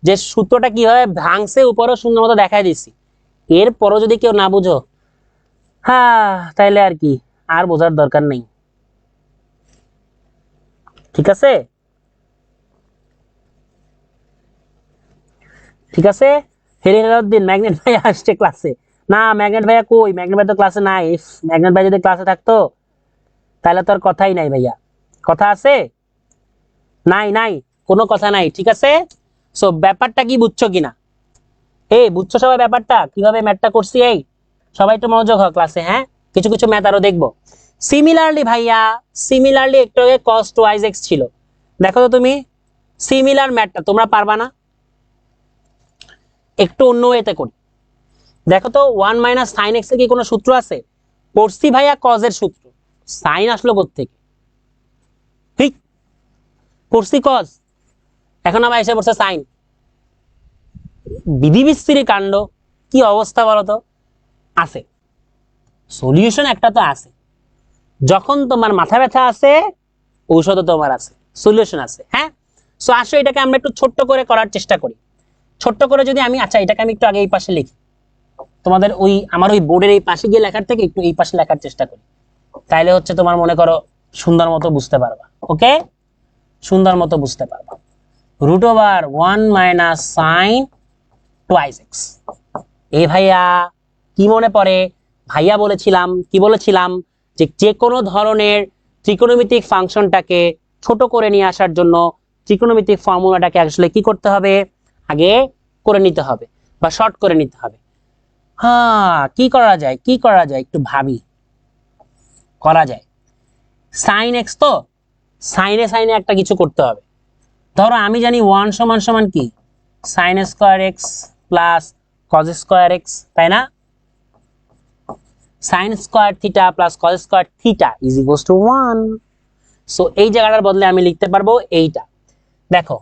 S1: যে সূত্রটা কিভাবে ভাঙছে উপরও সুন্দর মতো দেখাই দিছি, এরপরও যদি কেউ না বুঝো হ্যাঁ তাইলে আর কি, আর বোঝার দরকার নেই। ঠিক আছে ঠিক আছে। হেলালুদ্দিন ম্যাগনেট ভাই আসছে ক্লাসে। না ম্যাগনেট ভাইয়া কই? ম্যাগনেট ভাই তো ক্লাসে নাই। ম্যাগনেট ভাই যদি ক্লাসে থাকতো তাহলে তো আর কথাই নাই ভাইয়া। কথা আছে? নাই নাই, কোনো কথা নাই। ঠিক আছে, সো ব্যাপারটা কি বুঝছো কিনা? এই বুঝছো সবাই ব্যাপারটা কিভাবে ম্যাথটা করছি? এই সবাই একটু মনোযোগ হও ক্লাসে, হ্যাঁ? কিছু কিছু ম্যাথ আরো দেখবো। সিমিলারলি ভাইয়া, সিমিলারলি একটু আগে cos 2iz ছিল, দেখো তো তুমি সিমিলার ম্যাথটা তোমরা পারবা না? একটু অন্য ওয়েতে করি, দেখো তো 1 মাইনাস সাইন এক্স এর কি কোনো সূত্র আছে? পড়ছি ভাইয়া কজ এর সূত্র, সাইন আসলো কোত্থেকে? ঠিক পড়ছি কজ, এখন আবার এসে পড়ছে সাইন। বিধি বিস্তৃতি কাণ্ড, কি অবস্থা বলতো? আছে সলিউশন, একটা তো আছে। যখন তোমার মাথা ব্যথা আছে ঔষধও তোমার আছে, সলিউশন আছে। হ্যাঁ, সো আসো এটাকে আমরা একটু ছোট্ট করে করার চেষ্টা করি। ছোট্ট করে যদি আমি, আচ্ছা এটাকে আমি একটু আগে এই পাশে লিখি, তোমাদের ওই আমার ওই বোর্ডের এই পাশে গিয়ে লেখার থেকে একটু এই পাশে লেখার চেষ্টা করি, তাইলে হচ্ছে তোমার মনে করো সুন্দর মতো বুঝতে পারবা। ওকে, সুন্দর মতো বুঝতে পারবা। Root over 1 minus sine twice x. এই ভাইয়া কি মনে পড়ে? ভাইয়া বলেছিলাম, কি বলেছিলাম, যে যে কোনো ধরনের ত্রিকোণমিতিক ফাংশনটাকে ছোট করে নিয়ে আসার জন্য ত্রিকোণমিতিক ফর্মুলাটাকে আসলে কি করতে হবে? আগে করে নিতে হবে বা শর্ট করে নিতে হবে। হ্যাঁ, কি করা যায়, কি করা যায় একটু ভাবি। করা যায় সাইন এক্স, তো সাইনে সাইনে একটা কিছু করতে হবে। ধরো আমি জানি 1 সমান সমান কি sine square x plus cos square x, তাই না? Sine square theta plus cos square theta is equals two 1। So এই জায়গাটার বদলে আমি লিখতে পারবো এইটা। দেখো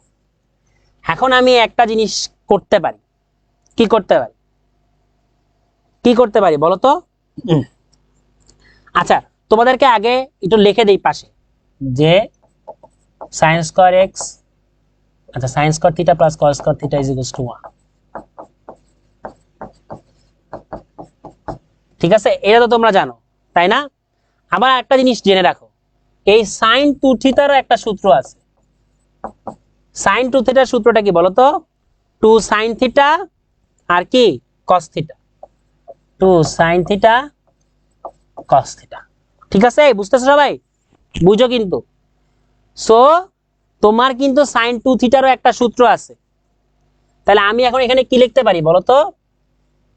S1: এখন আমি একটা জিনিস করতে পারি, কি করতে পারি, কি করতে পারি বলো তো? আচ্ছা তোমাদেরকে আগে একটু লিখে দেই পাশে যে সাইন স্কোয়ার এক্স, আচ্ছা sine square theta plus cos square theta is equals two 1। ঠিক আছে, এটা তো তোমরা জানো তাই না? আবার একটা জিনিস জেনে রাখো, এই সাইন 2 থিটারও একটা সূত্র আছে। সাইন 2 থিটার সূত্রটা কি বলতো? 2 সাইন থিটা আর কি cos theta, 2 sine theta cos theta. ঠিক আছে, বুঝতেছো সবাই? বুঝো কিন্তু। সো তোমার কিন্তু সাইন 2 থিটারও একটা সূত্র আছে। তাহলে আমি এখন এখানে কি লিখতে পারি বলতো?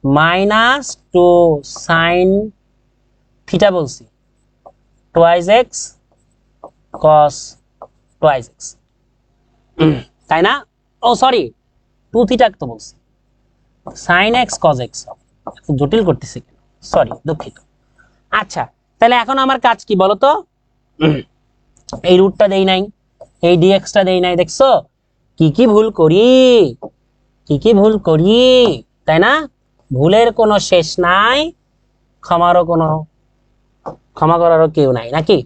S1: মাইনাস 2 সাইন থিটা বলছি টুয়াইস এক্স কস টুয়াইস এক্স, তাই না? ও সরি, 2 থিটা তো বলছি, সাইন এক্স কজ এক্স, জটিল করতেছি, সরি দুঃখিত। আচ্ছা তাহলে এখন আমার কাজ কি বলতো? এই রুটটা দেই নাই, এই ডিএক্সটা দেই নাই, দেখছো কি কি ভুল করি, কি কি ভুল করি, তাই না? ভুলের কোনো শেষ নাই, ক্ষমারও কোনো, ক্ষমা করারও কেউ নাই, নাকি?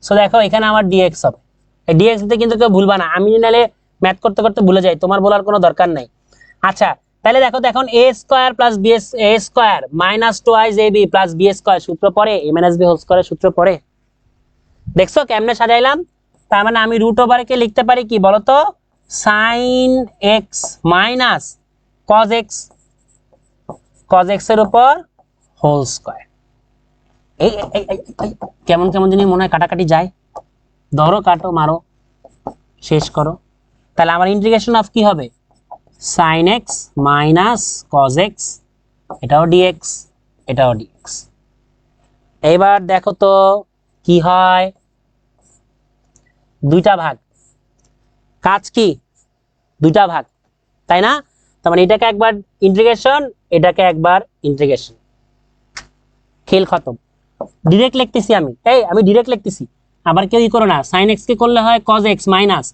S1: সো দেখো এখানে আমার ডিএক্স হবে, এই ডিএক্স দিতে কিন্তু কেউ ভুলবা না, আমি নাহলে ম্যাথ করতে করতে ভুলে যাই, তোমার বলার কোনো দরকার নাই। আচ্ছা তাহলে দেখো তো এখন এ square plus B A square minus twice A B plus B square সূত্র পড়ে, এ মাইনাস বি হোল স্কোয়ারের সূত্র পড়ে। দেখছো কেমনে সাজাইলাম? তার মানে আমি রুট ওভার কে লিখতে পারি কি বলতো? Sine x minus cos x, cos x এর উপর হোল স্কোয়ার। এই কেমন কেমন জানি মনে হয় কাটাকাটি যায়, ধরো কাটো মারো শেষ করো। তাহলে আমার ইন্টিগ্রেশন অফ কি হবে? Sine x minus cos x, এটাও ডিএক্স, এটাও ডিএক্স। এবার দেখো তো কি হয়, দুইটা ভাগ, কাজ কি দুইটা ভাগ, তাই না? তার মানে এটাকে একবার ইন্টিগ্রেশন, এটাকে একবার ইন্টিগ্রেশন, খেল খতম। ডিরেক্ট লিখতেছি আমি ডিরেক্ট লিখতেছি। আবার কেউ ই করো না, সাইন এক্স কে করলে হয় কজ এক্স মাইনাস,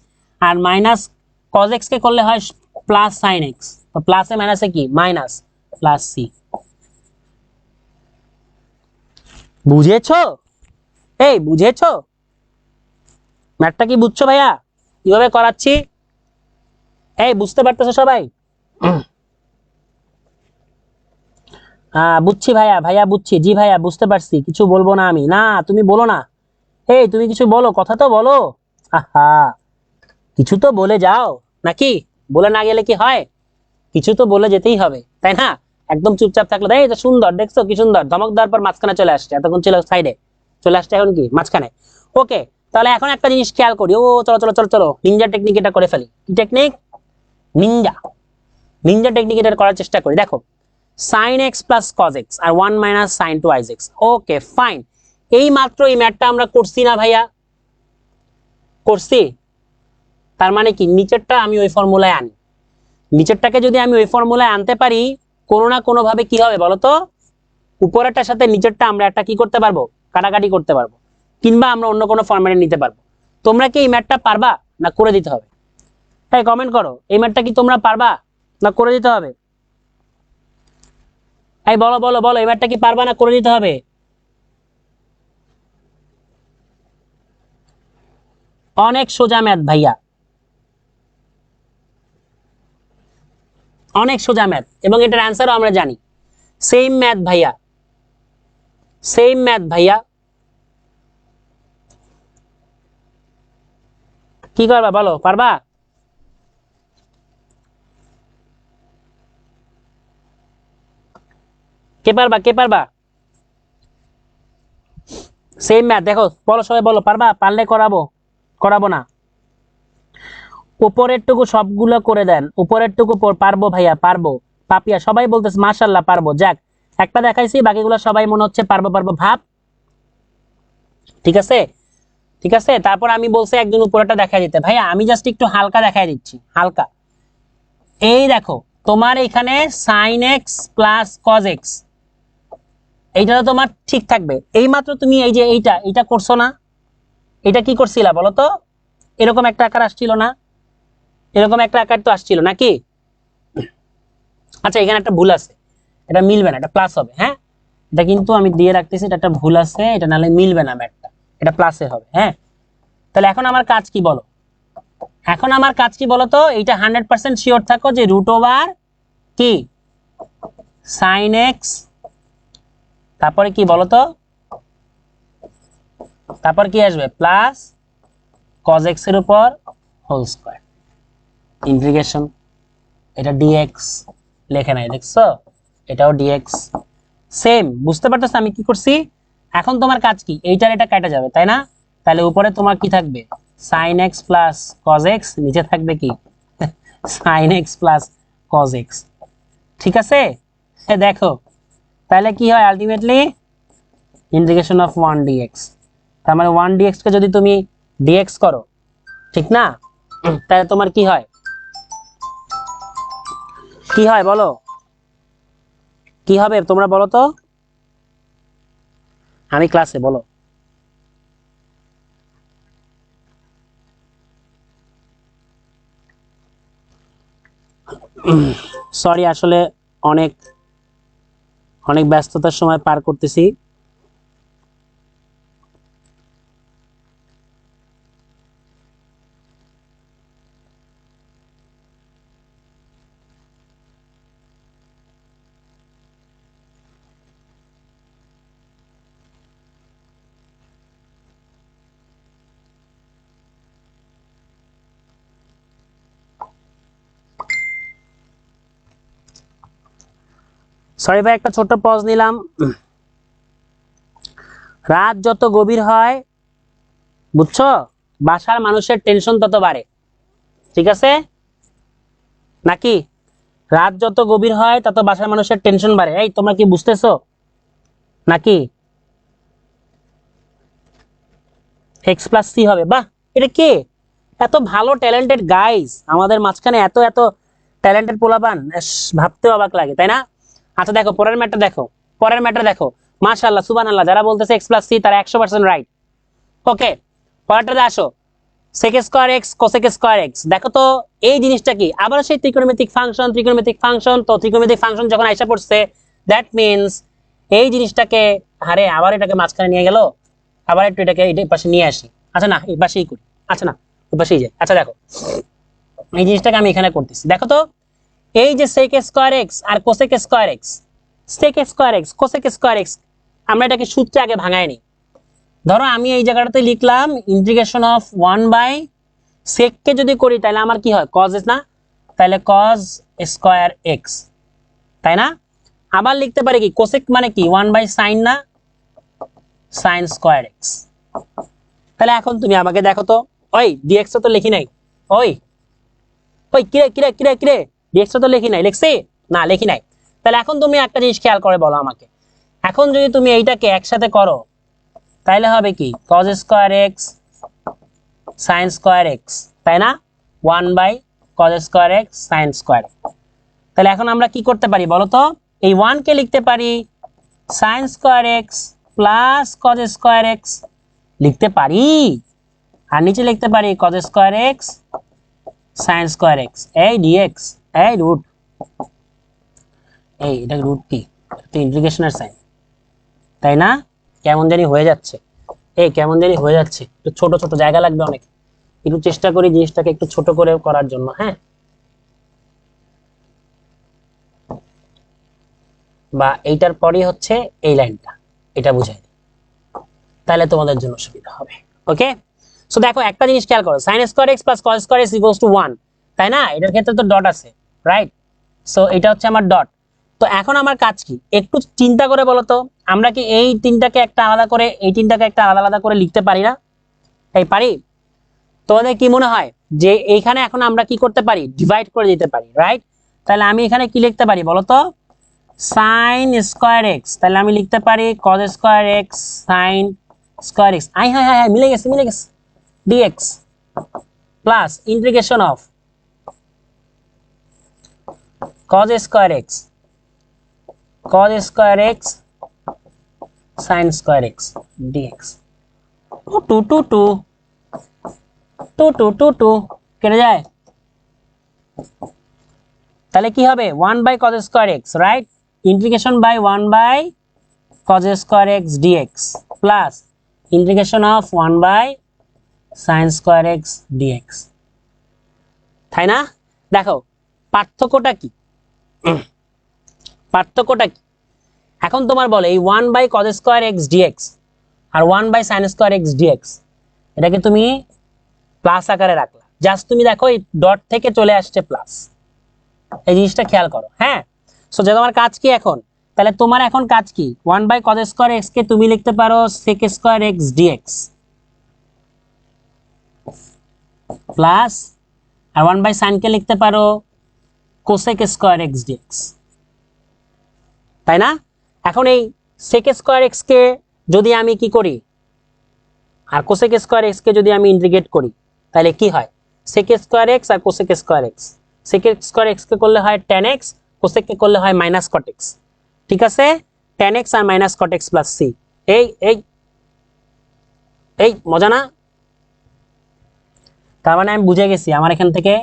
S1: আর মাইনাস কজ এক্স কে করলে হয় প্লাস সাইন এক্স, তো প্লাসে মাইনাসে কি মাইনাস, প্লাস সি। বুঝেছো? বুঝেছো ম্যাথটা কি বুঝছো ভাইয়া কিভাবে করাচ্ছি? বুঝতে পারতেছো সবাই? বুঝছি ভাইয়া, ভাইয়া বুঝছি, জি ভাইয়া বুঝতে পারছি, কিছু বলবো না আমি। না তুমি বলো না, তুমি কিছু বলো, কথা তো বলো। আহা, কিছু তো বলে যাও নাকি? বলে না গেলে কি হয়? কিছু তো বলে যেতেই হবে, তাই না? একদম চুপচাপ থাকলে এই তো সুন্দর, দেখছো কি সুন্দর ধমক দেওয়ার পর মাঝখানে চলে আসছে, এতক্ষণ ছিল সাইডে, চলে আসছে এখন কি মাঝখানে। ওকে, তাহলে এখন একটা জিনিস খেয়াল করি। চলো চলো চলো চলো, নিনজা টেকনিক এটা করে ফেলি। কি টেকনিক? নিনজা নিনজা টেকনিক এটা করার চেষ্টা করি। দেখো, sine x plus cos x আর 1 minus sine twice x. Okay fine, এই মাত্র এই ম্যাথটা আমরা করছি না ভাইয়া? করছি। তার মানে কি নিচেরটা আমি ওই ফর্মুলায় আনি, নিচেরটাকে যদি আমি ওই ফর্মুলায় আনতে পারি, কোনো না কোনো ভাবে কি হবে বলতো, উপরেরটার সাথে নিচেরটা আমরা একটা কি করতে পারবো, কাটাকাটি করতে পারবো, কিংবা আমরা অন্য কোনো ফর্মেটে নিতে পারবো। তোমরা কি এই ম্যাথটা পারবা না করে দিতে হবে? কমেন্ট করো, এই ম্যাথটা কি তোমরা পারবা না করে দিতে হবে? বলো বলো বলো, এই ম্যাথটা কি পারবা না করে দিতে হবে? অনেক সোজা ম্যাথ ভাইয়া, অনেক সোজা ম্যাথ, এবং এটার অ্যান্সারও আমরা জানি। সেম ম্যাথ ভাইয়া, সেম ম্যাথ ভাইয়া। কি করবা বলো, পারবা? কে পারবা, কে পারবা? সেম ম্যাথ, দেখো বলো সবাই, বলো পারবা? পারলে করাবো, করাবো না? উপরের টুকু সবগুলো করে দেন, উপরের টুকু পারবো ভাইয়া, পারবো। পাপিয়া সবাই বলতেছে মাশাআল্লাহ পারবো। যাক, একটা দেখাইছি, বাকিগুলো সবাই মনে হচ্ছে পারবো পারবো ভাব। ঠিক আছে, ঠিক আছে। তারপর আমি বলছি একজন উপরেটা দেখাই দিতে, ভাইয়া আমি জাস্ট একটু হালকা দেখাই দিচ্ছি, হালকা। এই দেখো, তোমার এখানে sine x plus cos x, এইটা তো তোমার ঠিক থাকবে। এই মাত্র তুমি এই যে এইটা এইটা করছো না, এটা কি করছিলা বলো তো? এরকম একটা আকার আসছিল না? এরকম একটা আকার তো আসছিল নাকি? আচ্ছা, এখানে একটা ভুল আছে, এটা মিলবে না, এটা প্লাস হবে। হ্যাঁ, এটা কিন্তু আমি দিয়ে রাখতেছি, এটা একটা ভুল আছে, এটা নাহলে মিলবে না ম্যাথটা, এটা প্লাসে হবে। হ্যাঁ, তাহলে এখন আমার কাজ কি বলো? এখন আমার কাজ কি বলো তো? এইটা 100% শিওর থাকো যে রুট ওভার কি সাইন এক্স, তারপরে কি বলো তো, তারপর কি আসবে প্লাস কজ এক্স এর উপর হোল স্কয়ার ইন্টিগ্রেশন। এটা ডিএক্স লেখে নাই, দেখছো? এটাও ডিএক্স। সেম, বুঝতে পারতেছ আমি কি করছি? এখন তোমার কাজ কি, এইটার এটা কাটা যাবে, তাই না? তাহলে উপরে তোমার কি থাকবে, sine x plus cos x, নিচে থাকবে কি sine x plus cos x. ঠিক আছে, দেখো তাহলে কি হয় আলটিমেটলি ইন্টিগ্রেশন অফ 1 ডিএক্স। তার মানে 1 ডিএক্স কে যদি তুমি ডিএক্স করো, ঠিক না, তাহলে তোমার কি হয়, কি হয় বলো, কি হবে তোমরা বলো তো, আমি ক্লাসে বলো। সরি, আসলে অনেক অনেক ব্যস্ততার সময় পার করতেছি। সরি ভাই, একটা ছোট্ট পজ নিলাম। রাত যত গভীর হয়, বুঝছো, বাসার মানুষের টেনশন তত বাড়ে। ঠিক আছে নাকি? রাত যত গভীর হয় তত বাসার মানুষের টেনশন বাড়ে। তোমরা কি বুঝতেছো নাকি? এক্স প্লাস সি হবে, বাহ, এটা কে? এত ভালো ট্যালেন্টেড গাইস আমাদের মাঝখানে, এত এত ট্যালেন্টেড পোলাপান, ভাবতেও অবাক লাগে, তাই না? আচ্ছা দেখো পরের ম্যাটটা দেখো, পরের ম্যাটটা দেখো, মাশাআল্লাহ সুবহানাল্লাহ, যারা বলতেছে x + c তারা 100% রাইট। ওকে, পরেরটাতে আসো, sec square x cosec square x। দেখো তো এই জিনিসটা কি? আবার সেই ত্রিকোণমিতিক ফাংশন, ত্রিকোণমিতিক ফাংশন। তো ত্রিকোণমিতিক ফাংশন যখন আইসা পড়ছে, দ্যাট মিন্স এই জিনিসটাকে, আরে আবার এটাকে মাঝখানে নিয়ে গেল, আবার একটু এটাকে এই পাশে নিয়ে আসি। আচ্ছা না, এই পাশেই করি। আচ্ছা না, ওই পাশেই যাই। আচ্ছা দেখো, এই জিনিসটাকে আমি এখানে করতেছি। দেখো তো এই যে sec স্কয়ার x আর cosec square x, sec square x cosec square x, আমরা এটাকে সূত্রে আগে ভাঙাই নি। ধরো আমি এই জায়গাটাতে লিখলাম ইন্টিগ্রেশন অফ 1/sec কে যদি করি তাহলে আমার কি হয়? cos না, তাহলে cos স্কয়ার x, তাই না? আবার লিখতে পারি কি cosec মানে কি 1/sin না, sin স্কয়ার x। তাহলে এখন তুমি আমাকে দেখো তো, ওই dx তো লিখি নাই, ওই ওই কিরে কিরে কিরে কিরে, dx তো লিখি নাই, লিখছি না? লিখি নাই। তাহলে এখন তুমি একটা জিনিস খেয়াল করে বলো আমাকে, এখন যদি তুমি এইটাকে একসাথে করো তাহলে হবে কি cos square x sin square x, তাই না? 1/cos square x sin square x। তাহলে এখন আমরা কি করতে পারি বলো তো? এই 1 কে লিখতে পারি sin square x plus cos square x লিখতে পারি, আর নিচে লিখতে পারি cos square x sin square x। এই dx, এই রুট, এই এটা রুট কি? এটা ইন্টিগ্রেশনের সাইন, তাই না? কেমন জানি হয়ে যাচ্ছে, এই কেমন জানি হয়ে যাচ্ছে, একটু ছোট ছোট জায়গা লাগবে অনেক, একটু চেষ্টা করি জিনিসটাকে একটু ছোট করে করার জন্য। হ্যাঁ, বা এইটার পরই হচ্ছে এই লাইনটা, এটা বুঝাই দিই, তাহলে তোমাদের জন্য সুবিধা হবে। ওকে, সো দেখো একটা জিনিস খেয়াল করো, sin square x plus cos square x equals to 1, তাই না? এটার ক্ষেত্রে তো ডট আছে, রাইট? সো এটা হচ্ছে আমার ডট। তো এখন আমার কাজ কি একটু চিন্তা করে বলো তো, আমরা কি এই তিনটাকে একটা আলাদা করে, এই তিনটাকে একটা আলাদা আলাদা করে লিখতে পারি না? এই পারি? তোমাদের কি মনে হয় যে এইখানে এখন আমরা কি করতে পারি? ডিভাইড করে দিতে পারি, রাইট? তাহলে আমি এখানে কি লিখতে পারি বলো তো? sin স্কয়ার x, তাহলে আমি লিখতে পারি cos square x sin square x, আই হ্যাঁ হ্যাঁ মিলে গেছে মিলে গেছে, dx plus integration of cos square x sin square x dx। ও 2 2 2 2 2 2 2 কেটে যায়, তাহলে কি হবে 1/cos square x, right? Integration by 1/cos square x dx plus integration of 1/sin square x dx, তাই না? দেখো পার্থক্যটা কি, পার্থক্যটা কি? এখন তোমার বলে এই 1/cos স্কয়ার x dx আর 1/sin স্কয়ার x dx, এটাকে তুমি প্লাস আকারে রাখলা, জাস্ট তুমি দেখো এই ডট থেকে চলে আসছে প্লাস, এই জিনিসটা খেয়াল করো। হ্যাঁ, সো যে তোমার কাজ কি এখন? তাহলে তোমার এখন কাজ কি? 1/cos স্কয়ার x কে তুমি লিখতে পারো sec square x dx plus, আর 1/sin কে লিখতে পারো cosec স্কয়ার x dx, তাই না? এখন এই sec স্কয়ার x কে যদি আমি কি করি আর cosec স্কয়ার x কে যদি আমি ইন্টিগ্রেট করি তাহলে কি হয়? sec স্কয়ার x আর cosec square x, sec square x কে করলে হয় tan x, cosec কে করলে হয় মাইনাস cot x, ঠিক আছে? tan x আর minus cot x plus c। এই এই এই মজা না? তার মানে আমি বুঝে গেছি আমার এখান থেকে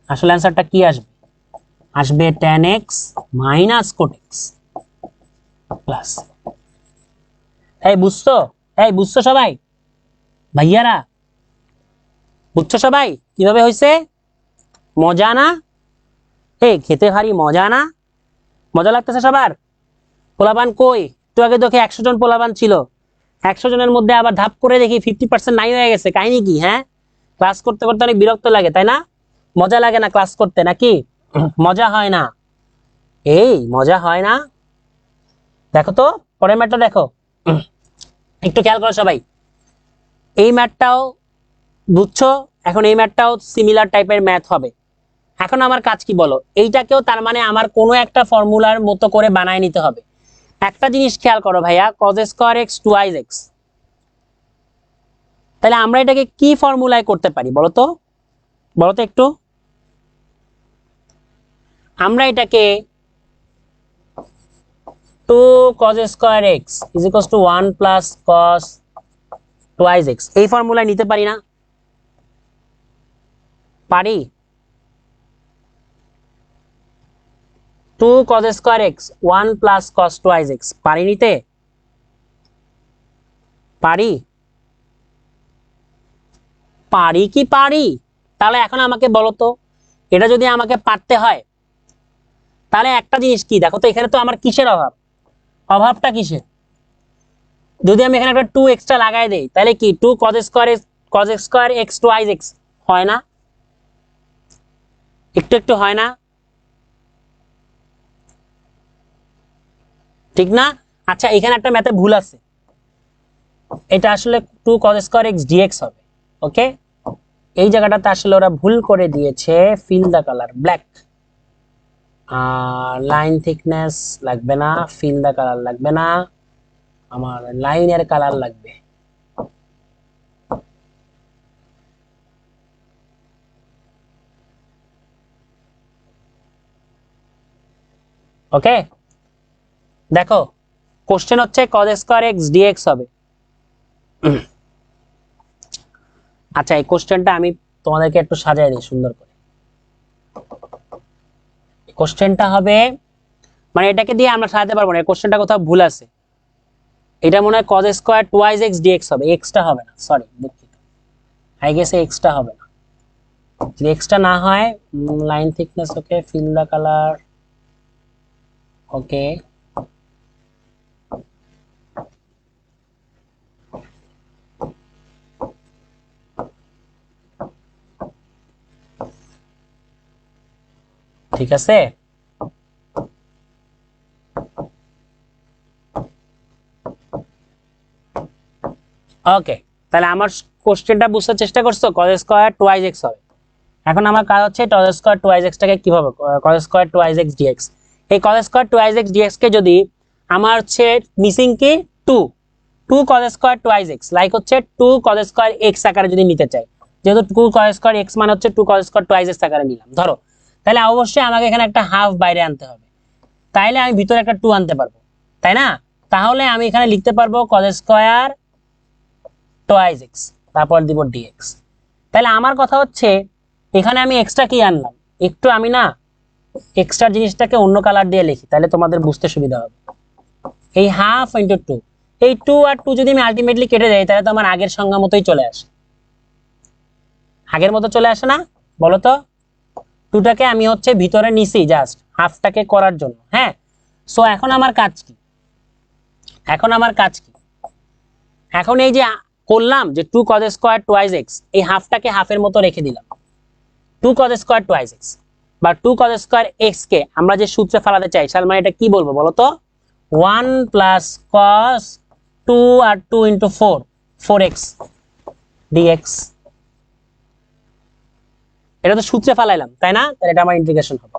S1: আসলে অ্যান্সারটা কি আসবে, আসবে tan x minus cot x plus. এই বুঝছো? এই বুঝছো সবাই? ভাইয়ারা বুঝছো সবাই কিভাবে হয়েছে? মজা না? এই খেতে ভারী মজা না? মজা লাগতেছে সবার? পোলাপান কই? একটু আগে দেখে 100 জন পোলাপান ছিল, 100 জনের মধ্যে আবার ধাপ করে দেখি 50% নাই হয়ে গেছে, কাহিনী কি? হ্যাঁ, ক্লাস করতে করতে অনেক বিরক্ত লাগে, তাই না? মজা লাগে না ক্লাস করতে নাকি? মজা হয় না? এই মজা হয় না? দেখো তো পরের ম্যাটটা দেখো, একটু খেয়াল করো সবাই, এই ম্যাথটাও বুঝছো? এখন এই ম্যাথটাও সিমিলার টাইপের ম্যাথ হবে। এখন আমার কাজ কি বলো? এইটাকেও তার মানে আমার কোনো একটা ফর্মুলার মতো করে বানায় নিতে হবে। একটা জিনিস খেয়াল করো ভাইয়া, cos square x 2i x, তাহলে আমরা এটাকে কি ফর্মুলায় করতে পারি বলো তো একটু। আমরা এটাকে 2 cos square x is equals two 1 plus cos twice x এই ফর্মুলায় নিতে পারি না? পারি। 2 cos square x 1 plus cos twice x পারি নিতে? পারি পারি কি পারি? তাহলে এখন আমাকে বলো তো, এটা যদি আমাকে পারতে হয় তাহলে একটা জিনিস কি দেখো তো, এখানে তো আমার কিসের অভাব? অভাবটা কিসের? যদি আমি এখানে একটা 2 এক্সট্রা লাগাই দেই তাহলে কি 2 cos square x twice x হয় না? একটু একটু হয় না? ঠিক না? আচ্ছা এখানে একটা ম্যাথে ভুল আছে, এটা আসলে 2 cos স্কয়ার x dx হবে। ওকে, এই জায়গাটাতে আসলে ওরা ভুল করে দিয়েছে, fill the colour black. Line thickness লাগবে না, ফিল দা কালার লাগবে না, আমার লাইনের কালার লাগবে। ওকে, দেখো কোশ্চেন হচ্ছে cos স্কয়ার x dx হবে। আচ্ছা এই কোশ্চেনটা আমি তোমাদেরকে একটু সাজিয়ে দিই সুন্দর করে। কোশ্চেনটা হবে, মানে এটাকে দিয়ে আমরা সাজাতে পারবো না, এই কোশ্চেনটা কোথাও ভুল আছে। এটা মনে হয় cos square twice x dx হবে, x টা হবে না, সরি দুঃখিত, আই গেস x টা হবে না। যদি x টা না হয়, line thickness okay, fill the colour okay, ঠিক আছে। ওকে, তাহলে আমার কোশ্চেনটা বুঝতে চেষ্টা করছো, cos স্কয়ার টুয়াইস x হবে। এখন আমার কাজ হচ্ছে cos স্কয়ার টুয়াইস x টাকে কিভাবে, cos square twice x dx, এই cos square twice x dx কে যদি আমার হচ্ছে মিসিং কি 2 cos square twice x, like হচ্ছে 2 cos স্কয়ার x আকারে যদি নিতে চাই, যেহেতু 2 cos স্কয়ার x মানে হচ্ছে 2 cos স্কয়ার টুয়াইস x আকারে নিলাম ধরো, তাহলে অবশ্যই আমাকে এখানে একটা হাফ বাইরে আনতে হবে, তাইলে আমি ভিতরে একটা 2 আনতে পারবো, তাই না? তাহলে আমি এখানে লিখতে পারবো cos স্কয়ার টুয়াইস x, তারপর দিব dx। তাহলে আমার কথা হচ্ছে এখানে আমি এক্সট্রা কি আনলাম, একটু আমি না এক্সট্রা জিনিসটাকে অন্য কালার দিয়ে লিখি, তাহলে তোমাদের বুঝতে সুবিধা হবে। এই হাফ ইন্টু 2, এই 2 আর 2 যদি আমি আলটিমেটলি কেটে দেই তাহলে তো আমার আগের সংজ্ঞা মতোই চলে আসে, আগের মতো চলে আসে না বলো তো? 2টাকে আমি হচ্ছে ভিতরে নিছি জাস্ট হাফটাকে করার জন্য, হ্যাঁ। সো এখন আমার কাজ কি, এখন এই যে করলাম যে 2 cos স্কয়ার টুয়াইস x, এই হাফটাকে হাফের মতো রেখে দিলাম, 2 cos স্কয়ার টুয়াইস x বা 2 cos স্কয়ার x কে আমরা যে সূত্রে ফেলাতে চাই, তার মানে এটা কি বলবো বলো তো, 1 প্লাস cos 2 আর 2 ইন্টু 4 4x dx। এটা তো সূত্রে ফেলাইলাম তাই না, তাহলে এটা আমার ইন্টিগ্রেশন হবে।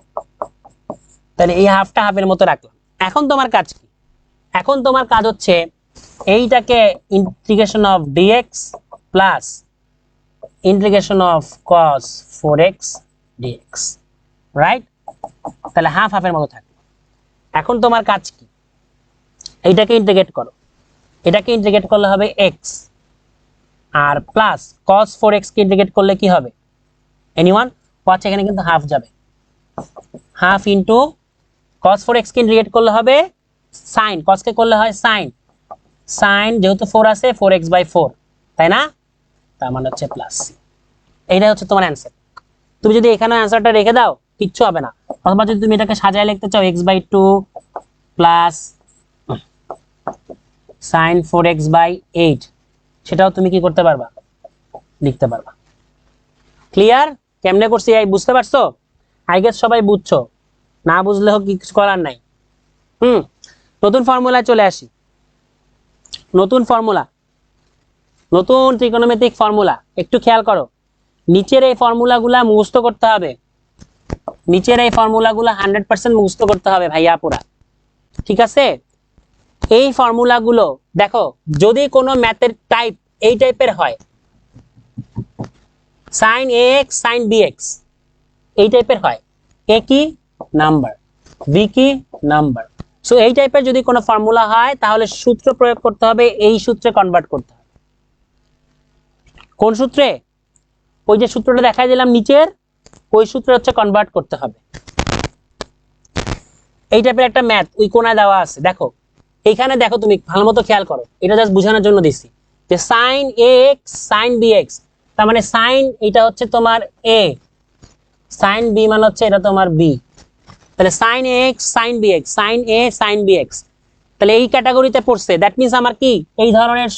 S1: তাহলে এই হাফটা হাফের মতো রাখলাম। এখন তোমার কাজ কি, এখন তোমার কাজ হচ্ছে এইটাকে integration of dx plus integration of cos 4x dx, right? তাহলে হাফ হাফের মতো থাকবে। এখন তোমার কাজ কি, এইটাকে ইন্টিগ্রেট করো, এটাকে ইন্টিগ্রেট করলে হবে x, আর প্লাস cos 4x কে ইন্টিগ্রেট করলে কি হবে, এনিওয়ান? আচ্ছা এখানে কিন্তু হাফ যাবে, হাফ ইন্টু cos 4x কে ইন্টিগ্রেট করলে হবে sin, cos কে করলে হয় sin, sin যেহেতু 4 আছে 4x বাই 4, তাই না? তার মানে হচ্ছে প্লাস c। এইটা হচ্ছে তোমার অ্যান্সার। তুমি যদি এখানে অ্যান্সারটা রেখে দাও কিচ্ছু হবে না, অথবা যদি তুমি এটাকে সাজায় লিখতে চাও x by 2 plus sin 4x by 8, সেটাও তুমি কি করতে পারবা, লিখতে পারবা। ক্লিয়ার? কেমনে করছি এই বুঝতে পারছো? আই গেস সবাই বুঝছো, না বুঝলেও কিছু করার নাই। নতুন ফর্মুলায় চলে আসি, নতুন ফর্মুলা, নতুন ত্রিকোণমিতিক ফর্মুলা। একটু খেয়াল করো, নিচের এই ফর্মুলাগুলা মুখস্থ করতে হবে, নিচের এই ফর্মুলাগুলো 100% মুখস্থ করতে হবে ভাইয়া পুরা, ঠিক আছে? এই ফর্মুলাগুলো দেখো, যদি কোনো ম্যাথের টাইপ এই টাইপের হয় sign a x sine b x এই টাইপের হয়। এ কি নাম্বার, বি কি নাম্বার। সো এই টাইপের যদি কোনো ফর্মুলা হয় তাহলে সূত্র প্রয়োগ করতে হবে, এই সূত্রে কনভার্ট করতে হবে। কোন সূত্রে? ওই যে সূত্রটা দেখাই দিলাম নিচের, ওই সূত্রে হচ্ছে কনভার্ট করতে হবে। এই টাইপের একটা ম্যাথ ওই কোনায় দেওয়া আছে, দেখো এইখানে দেখো, তুমি ভালো মতো খেয়াল করো, এটা জাস্ট বোঝানোর জন্য দিছি যে sign a x sine b x, তার মানে সাইন এটা হচ্ছে তোমার এ, সাইন বি মানে হচ্ছে এটা তোমার বি, তাহলে sine a x sine b x, sine a sine b x, তাহলে এই ক্যাটাগরিতে পড়ছে। দ্যাট মিনস আমার কি এই ধরনের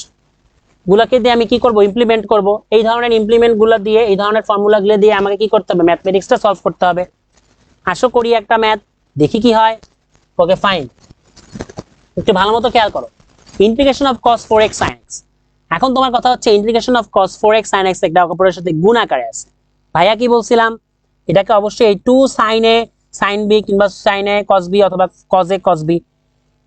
S1: গুলাকে দিয়ে আমি কি করব, ইমপ্লিমেন্ট করব। এই ধরনের ইমপ্লিমেন্ট গুলো দিয়ে, এই ধরনের ফর্মুলা গুলো দিয়ে আমাকে কি করতে হবে, ম্যাথমেটিক্সটা সলভ করতে হবে। আসো করি একটা ম্যাথ, দেখি কি হয়। ওকে ফাইন, একটু ভালো মতো খেয়াল করো। Integration of cos 4x sin x। এখন তোমার কথা হচ্ছে integration of cos 4x sin x একটা অপরের সাথে গুণ আকারে আছে। ভাইয়া কি বলছিলাম, এটাকে অবশ্যই এই 2 sin a sin b কিংবা sin a cos b অথবা cos a cos b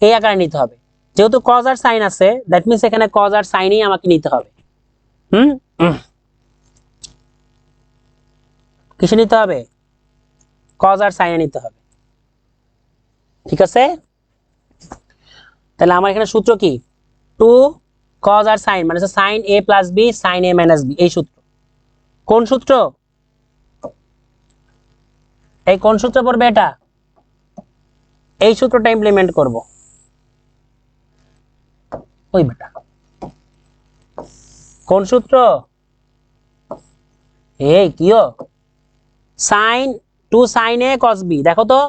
S1: এই আকারে নিতে হবে। যেহেতু cos আর sin আছে, দ্যাট মিন্স এখানে cos আর sinই আমাকে নিতে হবে। কিসে নিতে হবে? cos আর sin এ নিতে হবে, ঠিক আছে? তাহলে আমার এখানে সূত্র কি, 2 cos আর sin মানে sin a plus b sin a minus b, এই সূত্র। কোন সূত্র? এই কোন সূত্র পড়বে এটা? এই সূত্রটা ইমপ্লিমেন্ট করব। ওই বেটা কোন সূত্র? এই কিও sin 2 sin a cos b, দেখো তো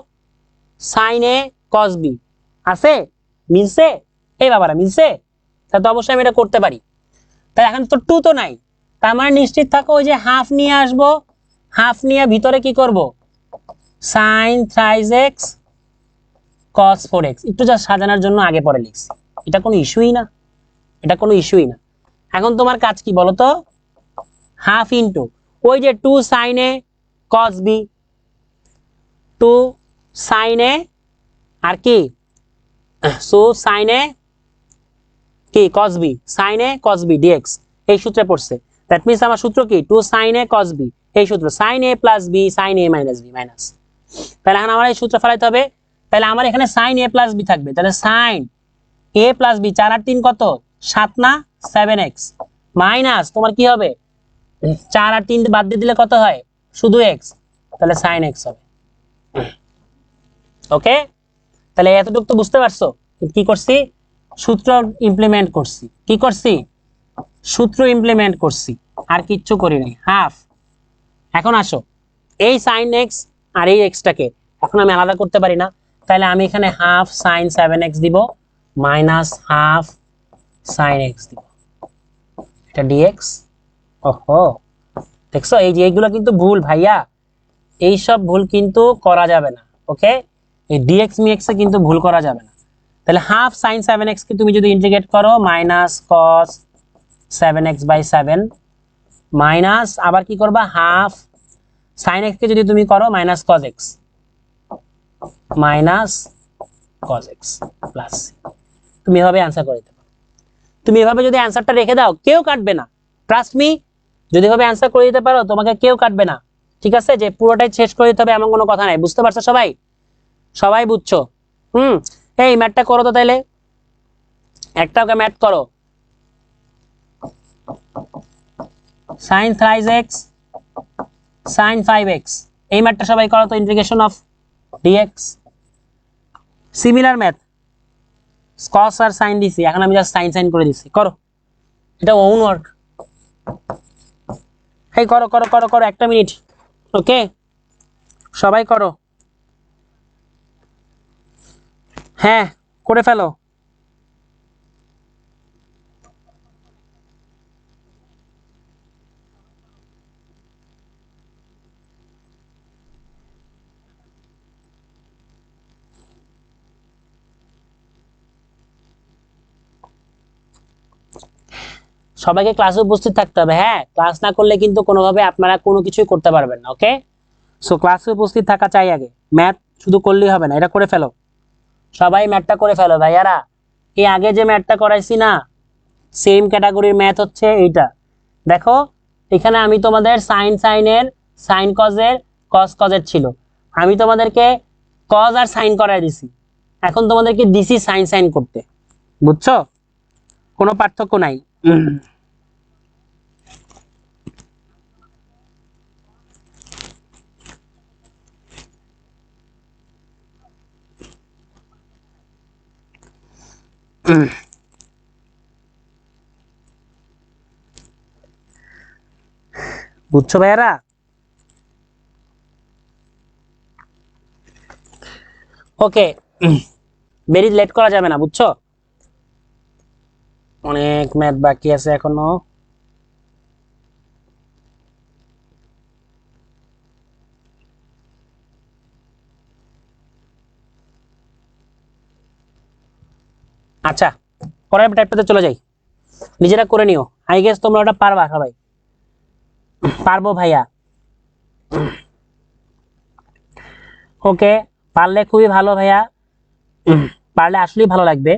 S1: sin a cos b আছে, মিলছে? এই বাবারা মিলছে, তা তো অবশ্যই আমি এটা করতে পারি। তাই এখন তো 2 তো নাই, তার মানে নিশ্চিত থাকো ওই যে হাফ নিয়ে আসবো, হাফ নিয়ে ভিতরে কি করব, sin 3x cos 4x, একটু যা সাজানোর জন্য আগে পরে লিখছি, এটা কোনো ইস্যুই না, এটা কোনো ইস্যুই না। এখন তোমার কাজ কি বলো তো, হাফ ইনটু ওই যে 2 sin a cos b, 2 sin a আর কি, সো sin a কি cos b, sin a cos b dx এই সূত্রে পড়ছে। দ্যাট মিন্স আমার সূত্র কি, 2 sin a cos b, এই সূত্র sin a plus b sin a minus b minus. তাহলে এখন আমার এই সূত্র ফেলাইতে হবে, তাহলে আমার এখানে sin a plus b থাকবে, তাহলে sin a plus b 4 আর 3 কত, 7 না 7x মাইনাস তোমার কি হবে, 4 আর 3 বাদ দিয়ে দিলে কত হয়, শুধু x, তাহলে sin x হবে। ওকে, তাহলে এতটুকু তো বুঝতে পারছো কি করছি, সূত্র ইমপ্লিমেন্ট করছি। কি করছি, সূত্র ইমপ্লিমেন্ট করছি, আর কিচ্ছু করি নাই। হাফ, এখন আসো এই sin x আর এই x টাকে এখন আমি আলাদা করতে পারি না, তাহলে আমি এখানে হাফ sin 7x দিব মাইনাস হাফ sin x দিব, এটা dx। ওহো, দেখছো এই যে এইগুলো কিন্তু ভুল ভাইয়া, এই সব ভুল কিন্তু করা যাবে না। ওকে, এই dx mx এ কিন্তু ভুল করা যাবে না। তাহলে হাফ sin 7x কে তুমি যদি ইন্টিগ্রেট করো minus cos 7x by 7 minus আবার কি করবা, হাফ sin x কে যদি তুমি করো minus cos x minus cos x plus, তুমি এভাবে অ্যান্সার করে দিতে পারো। তুমি এভাবে যদি অ্যান্সারটা রেখে দাও কেউ কাটবে না, ট্রাস্ট মি, যদি এভাবে অ্যান্সার করে দিতে পারো তোমাকে কেউ কাটবে না। ঠিক আছে, যে পুরোটাই শেষ করে দিতে হবে এমন কোনো কথা নাই, বুঝতে পারছো সবাই? সবাই বুঝছো? এই ম্যাথটা করো তো, তাইলে একটা ওকে ম্যাথ করো, sin 3x sin 5x এই ম্যাথটা সবাই করো তো, integration of dx। Similar math, cos আর sin দিছি, এখন আমি জাস্ট sin sin করে দিছি, করো, এটা ওন ওয়ার্ক। এই করো করো করো করো, একটা মিনিট। ওকে, সবাই করো, হ্যাঁ করে ফেলো। সবাইকে ক্লাসে উপস্থিত থাকতে হবে, হ্যাঁ ক্লাস না করলে কিন্তু কোনোভাবে আপনারা কোনো কিছুই করতে পারবেন না। ওকে, সো ক্লাসে উপস্থিত থাকা চাই আগে, ম্যাথ শুধু করলেই হবে না, এটা করে ফেলো, সবাই ম্যাথটা করে ফেলো ভাইয়ারা। এই আগে যে ম্যাথটা করাইছি না, সেম ক্যাটাগরির ম্যাথ হচ্ছে এইটা। দেখো এখানে আমি তোমাদের সাইন সাইনের, সাইন কজের, কজ কজের ছিল, আমি তোমাদেরকে কজ আর সাইন করাই দিছি, এখন তোমাদেরকে দিছি সাইন সাইন করতে, বুঝছো? কোনো পার্থক্য নাই। বুঝছো ভাইয়ারা? ওকে, বেরি লেট করা যাবে না, বুঝছো? অনেক ম্যাথ বাকি আছে এখনো। আচ্ছা, পরের টাইপটাতে চলে যাই, নিজেরা করে নিও, আই গেস তোমরা ওটা পারবা সবাই। পারবো ভাইয়া। ওকে, পারলে খুবই ভালো ভাইয়া, পারলে আসলেই ভালো লাগবে,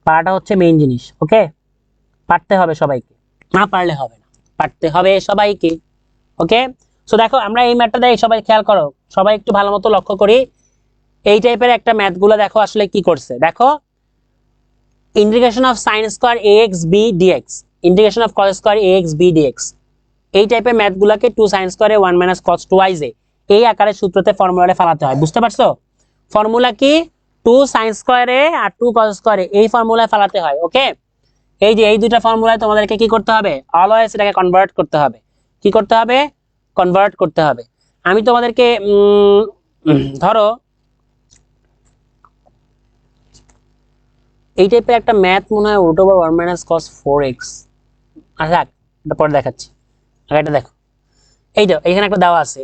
S1: পারাটা হচ্ছে মেইন জিনিস। ওকে, পারতে হবে সবাইকে, না পারলে হবে না, পারতে হবে সবাইকে। ওকে, সো দেখো আমরা এই ম্যাথটা দেই, সবাই খেয়াল করো, সবাই একটু ভালো মতো লক্ষ্য করি, এই টাইপের একটা ম্যাথ গুলো দেখো আসলে কি করছে। দেখো, integration of sine square ax b dx, integration of cos square ax b dx, এই টাইপের ম্যাথ গুলাকে 2 sin স্কয়ারে 1 minus cos 2y এই আকারে সূত্রতে ফর্মুলাতে ফেলাতে হয়, বুঝতে পারছো? ফর্মুলা কি? 2 sin স্কয়ারে আর 2 cos স্কয়ারে, এই ফর্মুলায় ফেলাতে হয়। ওকে, এই যে এই দুইটা ফর্মুলায় তোমাদেরকে কি করতে হবে? অলওয়েজ এটাকে কনভার্ট করতে হবে। কি করতে হবে? কনভার্ট করতে হবে। আমি তোমাদেরকে ধরো এই টাইপের একটা ম্যাথ মনে হয় √ 1 minus cos 4x, আচ্ছা এটা পরে দেখাচ্ছি, আগে এটা দেখো, এই তো এখানে একটা দেওয়া আছে,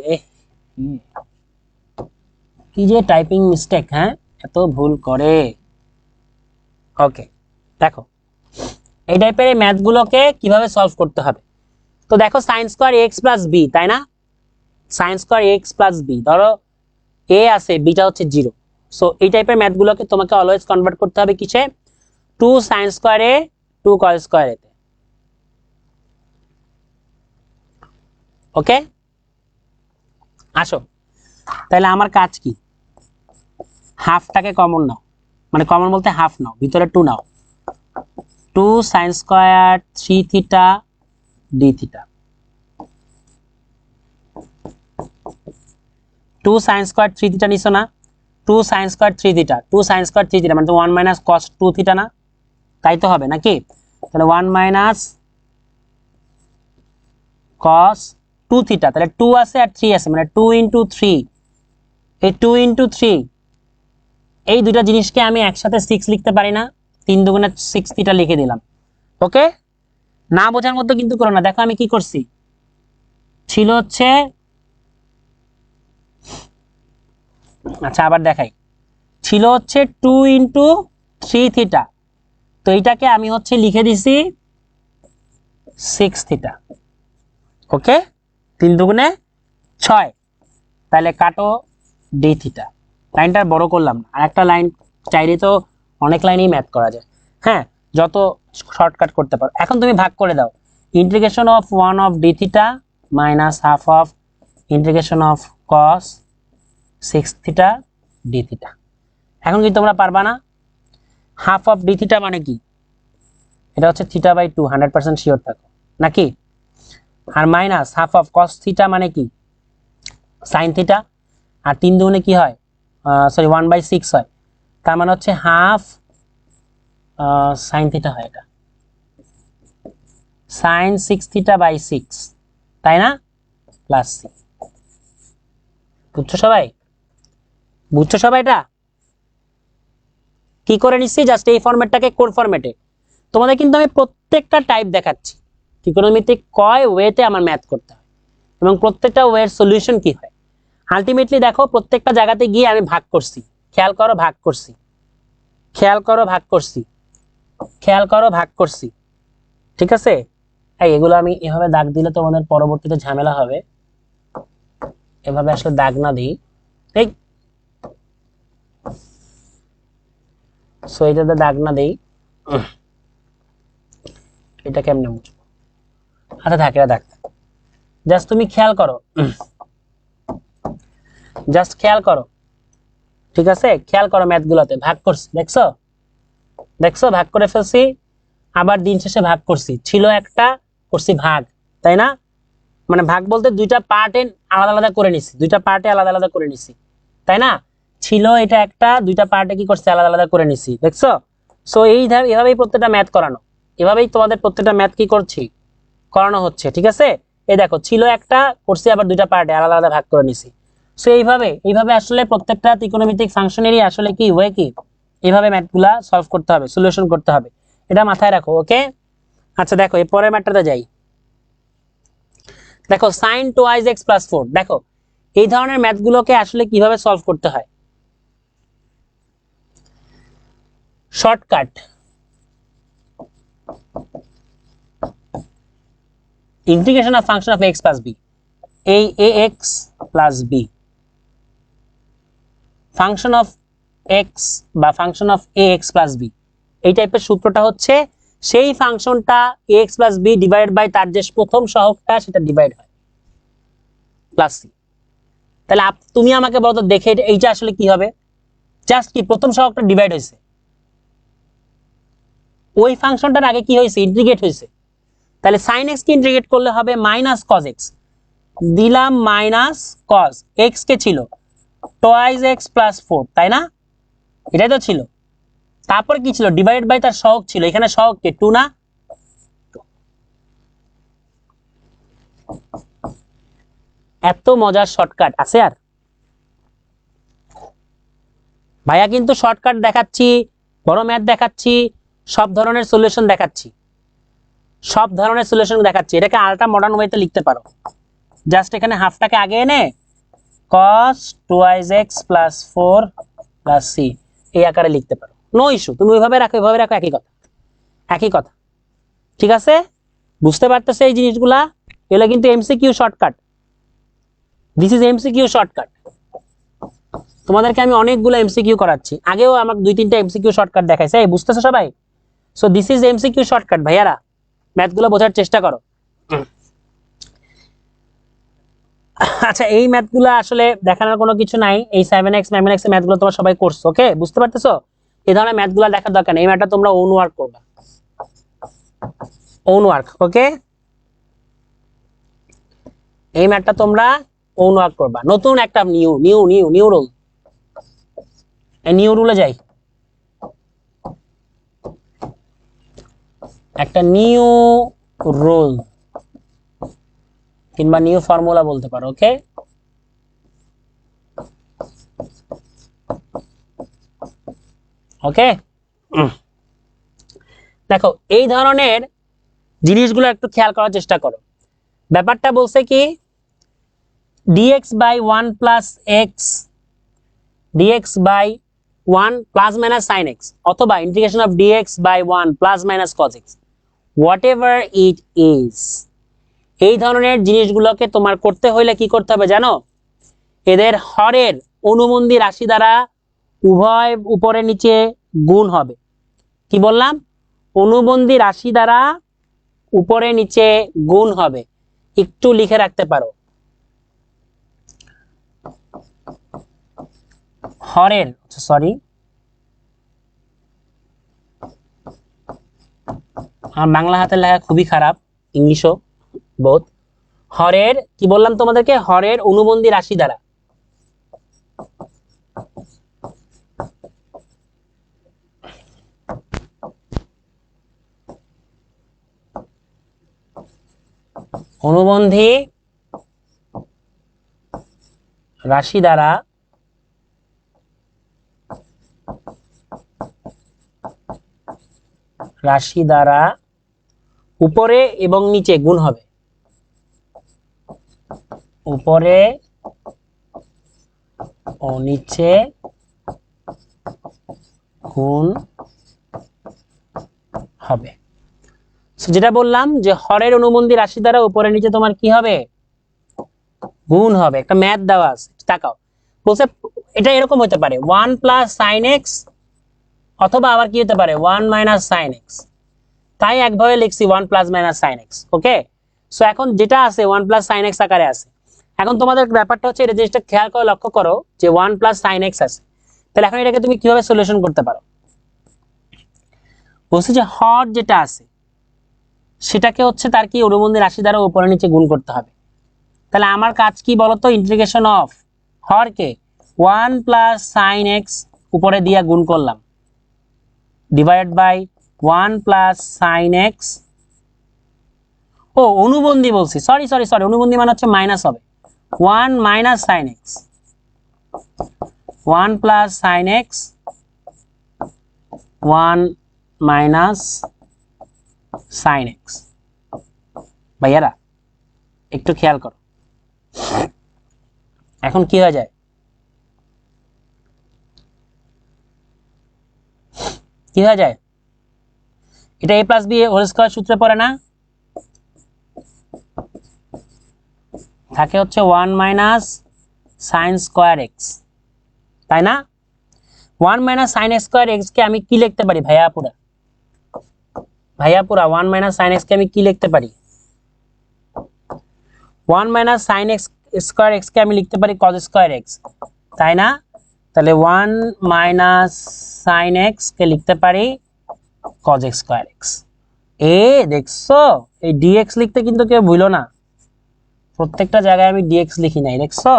S1: কি যে টাইপিং মিস্টেক, হ্যাঁ এত ভুল করে। ওকে, দেখো এই টাইপের এই ম্যাথ গুলোকে কিভাবে সলভ করতে হবে। তো দেখো sine square x plus b, তাই না? Sine square x plus b, ধরো এ আছে, বিটা হচ্ছে 0, সো এই টাইপের ম্যাথ গুলোকে তোমাকে অলওয়েজ কনভার্ট করতে হবে কিসে? 2 sin স্কয়ার এ 2 cos স্কয়ার এ। ওকে, আসো তাহলে আমার কাজ কি? হাফটাকে কমন নাও, মানে কমন বলতে হাফ নাও, ভিতরে 2 নাও, 2 sin square 3 theta D theta, 2 sin square 3 theta নিছো না? 2 sin square 3 theta, 2 sin square 3 theta মানে তো 1 minus cos 2 থিটা না? তাই তো হবে নাকি? তাহলে 1 minus cos 2 থিটা, তাহলে 2 আছে আর 3 আছে, মানে 2 into 3, এই 2 into 3, এই দুটো জিনিসকে আমি একসাথে 6 লিখতে পারি না? 3 দুগুণে 6 থিটা লিখে দিলাম। ওকে, না বোঝার মতো কিন্তু করো না, দেখো আমি কি করছি, ছিল হচ্ছে, আচ্ছা আবার দেখাই, ছিল হচ্ছে 2 into 3 থিটা, তো এইটাকে আমি হচ্ছে লিখে দিছি 6 থিটা। ওকে, 3 দুগুণে 6, তাহলে কাটো ডি থিটা, লাইনটা বড় করলাম না, আর একটা লাইন চাইলে তো অনেক লাইনেই ম্যাথ করা যায়, হ্যাঁ যত শর্টকাট করতে পারো। এখন তুমি ভাগ করে দাও, integration of 1 of D theta minus half of integration of cos 6 theta D theta. এখন কি তোমরা পারবা না? হাফ অফ ডি থিটা মানে কি? এটা হচ্ছে থিটা বাই 2, 100% শিওর থাকো নাকি? আর minus half of cos theta মানে কি? সাইন থিটা, আর 3 দুগুণে কি হয়? সরি 1/6 হয়, তার মানে হচ্ছে হাফ সাইন থিটা হয়, এটা সাইন 6 থিটা বাই 6, তাই না? Plus c. বুঝছো সবাই? বুঝছো সবাই? এটা কি করে নিচ্ছি, জাস্ট এই ফরম্যাটটাকে কোন ফরম্যাটে, তোমাদের কিন্তু আমি প্রত্যেকটা টাইপ দেখাচ্ছি, ত্রিকোণমিতিক কয় ওয়েতে আমার ম্যাথ করতে হয় এবং প্রত্যেকটা ওয়ের সলিউশন কি হয়। আলটিমেটলি দেখো প্রত্যেকটা জায়গাতে গিয়ে আমি ভাগ করছি, খেয়াল করো ভাগ করছি, খেয়াল করো ভাগ করছি, খেয়াল করো ভাগ করছি, ঠিক আছে? এই এগুলো আমি এভাবে দাগ দিলে তোমাদের পরবর্তীতে ঝামেলা হবে, এভাবে আসলে দাগ না দিই, এই সো এটাতে দাগ না দেই, এটা কেমনে মুছবো? আচ্ছা থাক, এটা দেখ, জাস্ট তুমি খেয়াল করো, জাস্ট খেয়াল করো, ঠিক আছে? খেয়াল করো ম্যাথগুলোতে ভাগ করছি, দেখছো? দেখছো ভাগ করে ফেলছি, আবার দিন শেষে ভাগ করছি, ছিল একটা, করছি ভাগ, তাই না? মানে ভাগ বলতে দুইটা পার্টে আলাদা আলাদা করে নিছি, দুইটা পার্টে আলাদা আলাদা করে নিছি, তাই না? ছিল এটা একটা, দুইটা পার্টে কি করছে, আলাদা আলাদা করে নিছি, দেখছো? সো এভাবেই প্রত্যেকটা ম্যাথ করানো, এভাবেই তোমাদের প্রত্যেকটা ম্যাথ কি করছি, করানো হচ্ছে, ঠিক আছে? এই দেখো ছিল একটা, করছি আবার দুইটা পার্টে আলাদা আলাদা ভাগ করে নিছি। সো এইভাবে আসলে প্রত্যেকটা ত্রিকোণমিতিক ফাংশনেরই আসলে কি ওয়ে কি, এইভাবে ম্যাথগুলা সলভ করতে হবে, সলিউশন করতে হবে, এটা মাথায় রাখো, ওকে? আচ্ছা দেখো এই পরের ম্যাথটাতে যাই। দেখো sin 2x + 4, দেখো এই ধরনের ম্যাথগুলোকে আসলে কিভাবে সলভ করতে হয়। Shortcut, integration of function of x + b, এই ax + b function of x বা ফাংশন অফ ax + b, এই টাইপের সূত্রটা হচ্ছে সেই ফাংশনটা ax + b ডিভাইড বাই তার যে প্রথম সহগটা সেটা ডিভাইড হয় প্লাস c। তাহলে তুমি আমাকে বলো তো দেখে এইটা আসলে কি হবে, জাস্ট কি প্রথম সহগটা ডিভাইড হয়েছে, ওই ফাংশনটার আগে কি হয়েছে, ইন্টিগ্রেট হয়েছে, তাহলে sin x কে ইন্টিগ্রেট করলে হবে -cos x, দিলাম -cos x কে ছিল 2x + 4, তাই না? এটাই তো ছিল, তারপর কি ছিল, ডিভাইড বাই তার সহগ ছিল, এখানে সহগ কে 2 না? এত মজার শর্টকাট আছে আর? ভাইয়া কিন্তু শর্টকাট দেখাচ্ছি, বড় ম্যাথ দেখাচ্ছি, সব ধরনের সলিউশন দেখাচ্ছি, সব ধরনের সলিউশন দেখাচ্ছি, এটাকে আলট্রা মডার্ন ওয়েতে লিখতে পারো, জাস্ট এখানে হাফটাকে আগে এনে cos 2x + 4 + c এই আকারে লিখতে পারো, নো ইস্যু, তুমি ওইভাবে রাখো, এভাবে রাখো, একই কথা, একই কথা, ঠিক আছে? বুঝতে পারতেছো এই জিনিসগুলা? এগুলো কিন্তু MCQ shortcut, this is MCQ shortcut. তোমাদেরকে আমি অনেকগুলো এমসিকিউ করাচ্ছি, আগেও আমাকে 2-3টা এমসিকিউ শর্টকাট দেখাইছে, এই বুঝতেছো সবাই? So this is MCQ shortcut ভাইয়ারা, ম্যাথগুলো বোঝার চেষ্টা করো। আচ্ছা এই ম্যাথগুলো আসলে দেখানোর কোনো কিছু নাই, এই 7x 9x এর ম্যাথগুলো তোমরা সবাই করছো, ওকে? বুঝতে পারতেছো? এই ধরনের ম্যাথগুলো দেখার দরকার নেই, এই ম্যাথটা তোমরা ওন ওয়ার্ক করবা, ওন ওয়ার্ক, ওকে? এই ম্যাথটা তোমরা ওন ওয়ার্ক করবা, নতুন একটা নিউ রুল, নিউ রুলে যাই, একটা নিউ রুল কিংবা নিউ ফর্মুলা বলতে পারো, ওকে? ওকে দেখো এই ধরনের জিনিসগুলো একটু খেয়াল করার চেষ্টা করো। ব্যাপারটা বলছে কি dx by 1 plus x, dx by 1 plus minus sin x, অথবা integration of dx by 1 plus minus cos x, whatever it is, এই ধরনের জিনিসগুলোকে তোমার করতে হইলে কি করতে হবে জানো? এদের হরের অনুবন্ধী রাশি দ্বারা উভয় উপরে নিচে গুণ হবে। কি বললাম? অনুবন্ধী রাশি দ্বারা উপরে নিচে গুণ হবে, একটু লিখে রাখতে পারো, হরের, সরি আমার বাংলা হাতের লেখা খুবই খারাপ, ইংলিশও বোধ। হরের কি বললাম তোমাদেরকে, হরের অনুবন্ধী রাশি দ্বারা, অনুবন্ধী রাশি দ্বারা উপরে এবং নিচে গুণ হবে, উপরে ও নিচে গুণ হবে। যেটা বললাম যে হরের অনুবন্ধী রাশি দ্বারা উপরে নিচে তোমার কি হবে, গুণ হবে। একটা ম্যাথ দেওয়া আছে, তাকাও, বলছে এটা এরকম হতে পারে 1 প্লাস সাইন এক্স, অথবা আবার কি হতে পারে 1 মাইনাস সাইন এক্স, তাই একভাবে লিখছি 1 প্লাস মাইনাস সাইন এক্স, ওকে? সো এখন যেটা আছে 1 প্লাস সাইন এক্স আকারে আছে। এখন তোমাদের ব্যাপারটা হচ্ছে এটা জিনিসটা খেয়াল করে লক্ষ্য করো যে 1 প্লাস সাইন এক্স আছে, তাহলে এখন এটাকে তুমি কিভাবে সলিউশন করতে পারো? বলছি যে হর যেটা আছে সেটাকে হচ্ছে তার কি অনুবন্ধী রাশি দ্বারা উপরে নিচে গুণ করতে হবে। তাহলে আমার কাজ কি বলতো, ইন্টিগ্রেশন অফ হরকে 1 প্লাস সাইন এক্স উপরে দিয়া গুণ করলাম, divided by 1 plus sine x, ও অনুবন্ধী বলছি, সরি সরি সরি, অনুবন্ধী মানে হচ্ছে মাইনাস হবে, 1 minus sine x, 1 plus sine x, 1 minus sine x. ভাইয়ারা একটু খেয়াল করো, এখন কি হয়ে যায়, কি হয়ে যায়, এটা a plus b whole square সূত্রে পড়ে না, থাকে হচ্ছে 1 মাইনাস সাইন স্কয়ার এক্স, তাই না? 1 মাইনাস সাইন স্কয়ার এক্স কে আমি কি লিখতে পারি ভাইয়া পুরা, ভাইয়া পুরা 1 মাইনাস সাইন এক্স কে আমি কি লিখতে পারি, 1 minus sine x square x কে আমি লিখতে পারি কজ স্কয়ার এক্স, তাই না? তাহলে 1 মাইনাস সাইন এক্স কে লিখতে পারি কজ এক্স স্কয়ার এক্স। এ দেখছো, এই ডিএক্স লিখতে কিন্তু কেউ ভুলো না, প্রত্যেকটা জায়গায় আমি ডিএক্স লিখি নাই, দেখছো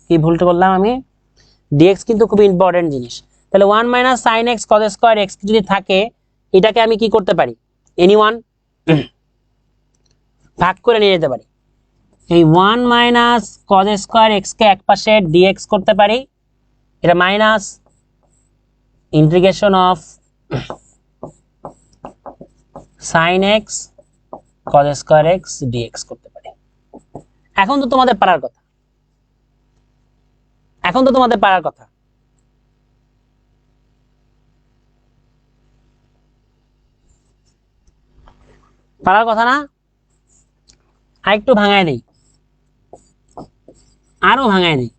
S1: কি ভুলটা করলাম আমি, ডিএক্স কিন্তু খুব ইম্পর্টেন্ট জিনিস। তাহলে 1 minus sine x cos square x যদি থাকে, এটাকে আমি কি করতে পারি, এনিওয়ান ভাগ করে নিয়ে যেতে পারি, এই 1 মাইনাস কজ স্কয়ার এক্স কে একপাশে ডিএক্স করতে পারি, এটা minus integration of sine x cos square x dx করতে পারি। এখন তো তোমাদের পারার কথা, এখন তো তোমাদের পারার কথা, পারার কথা না? আরেকটু ভাঙায় দেই, আরো ভাঙায় দেই,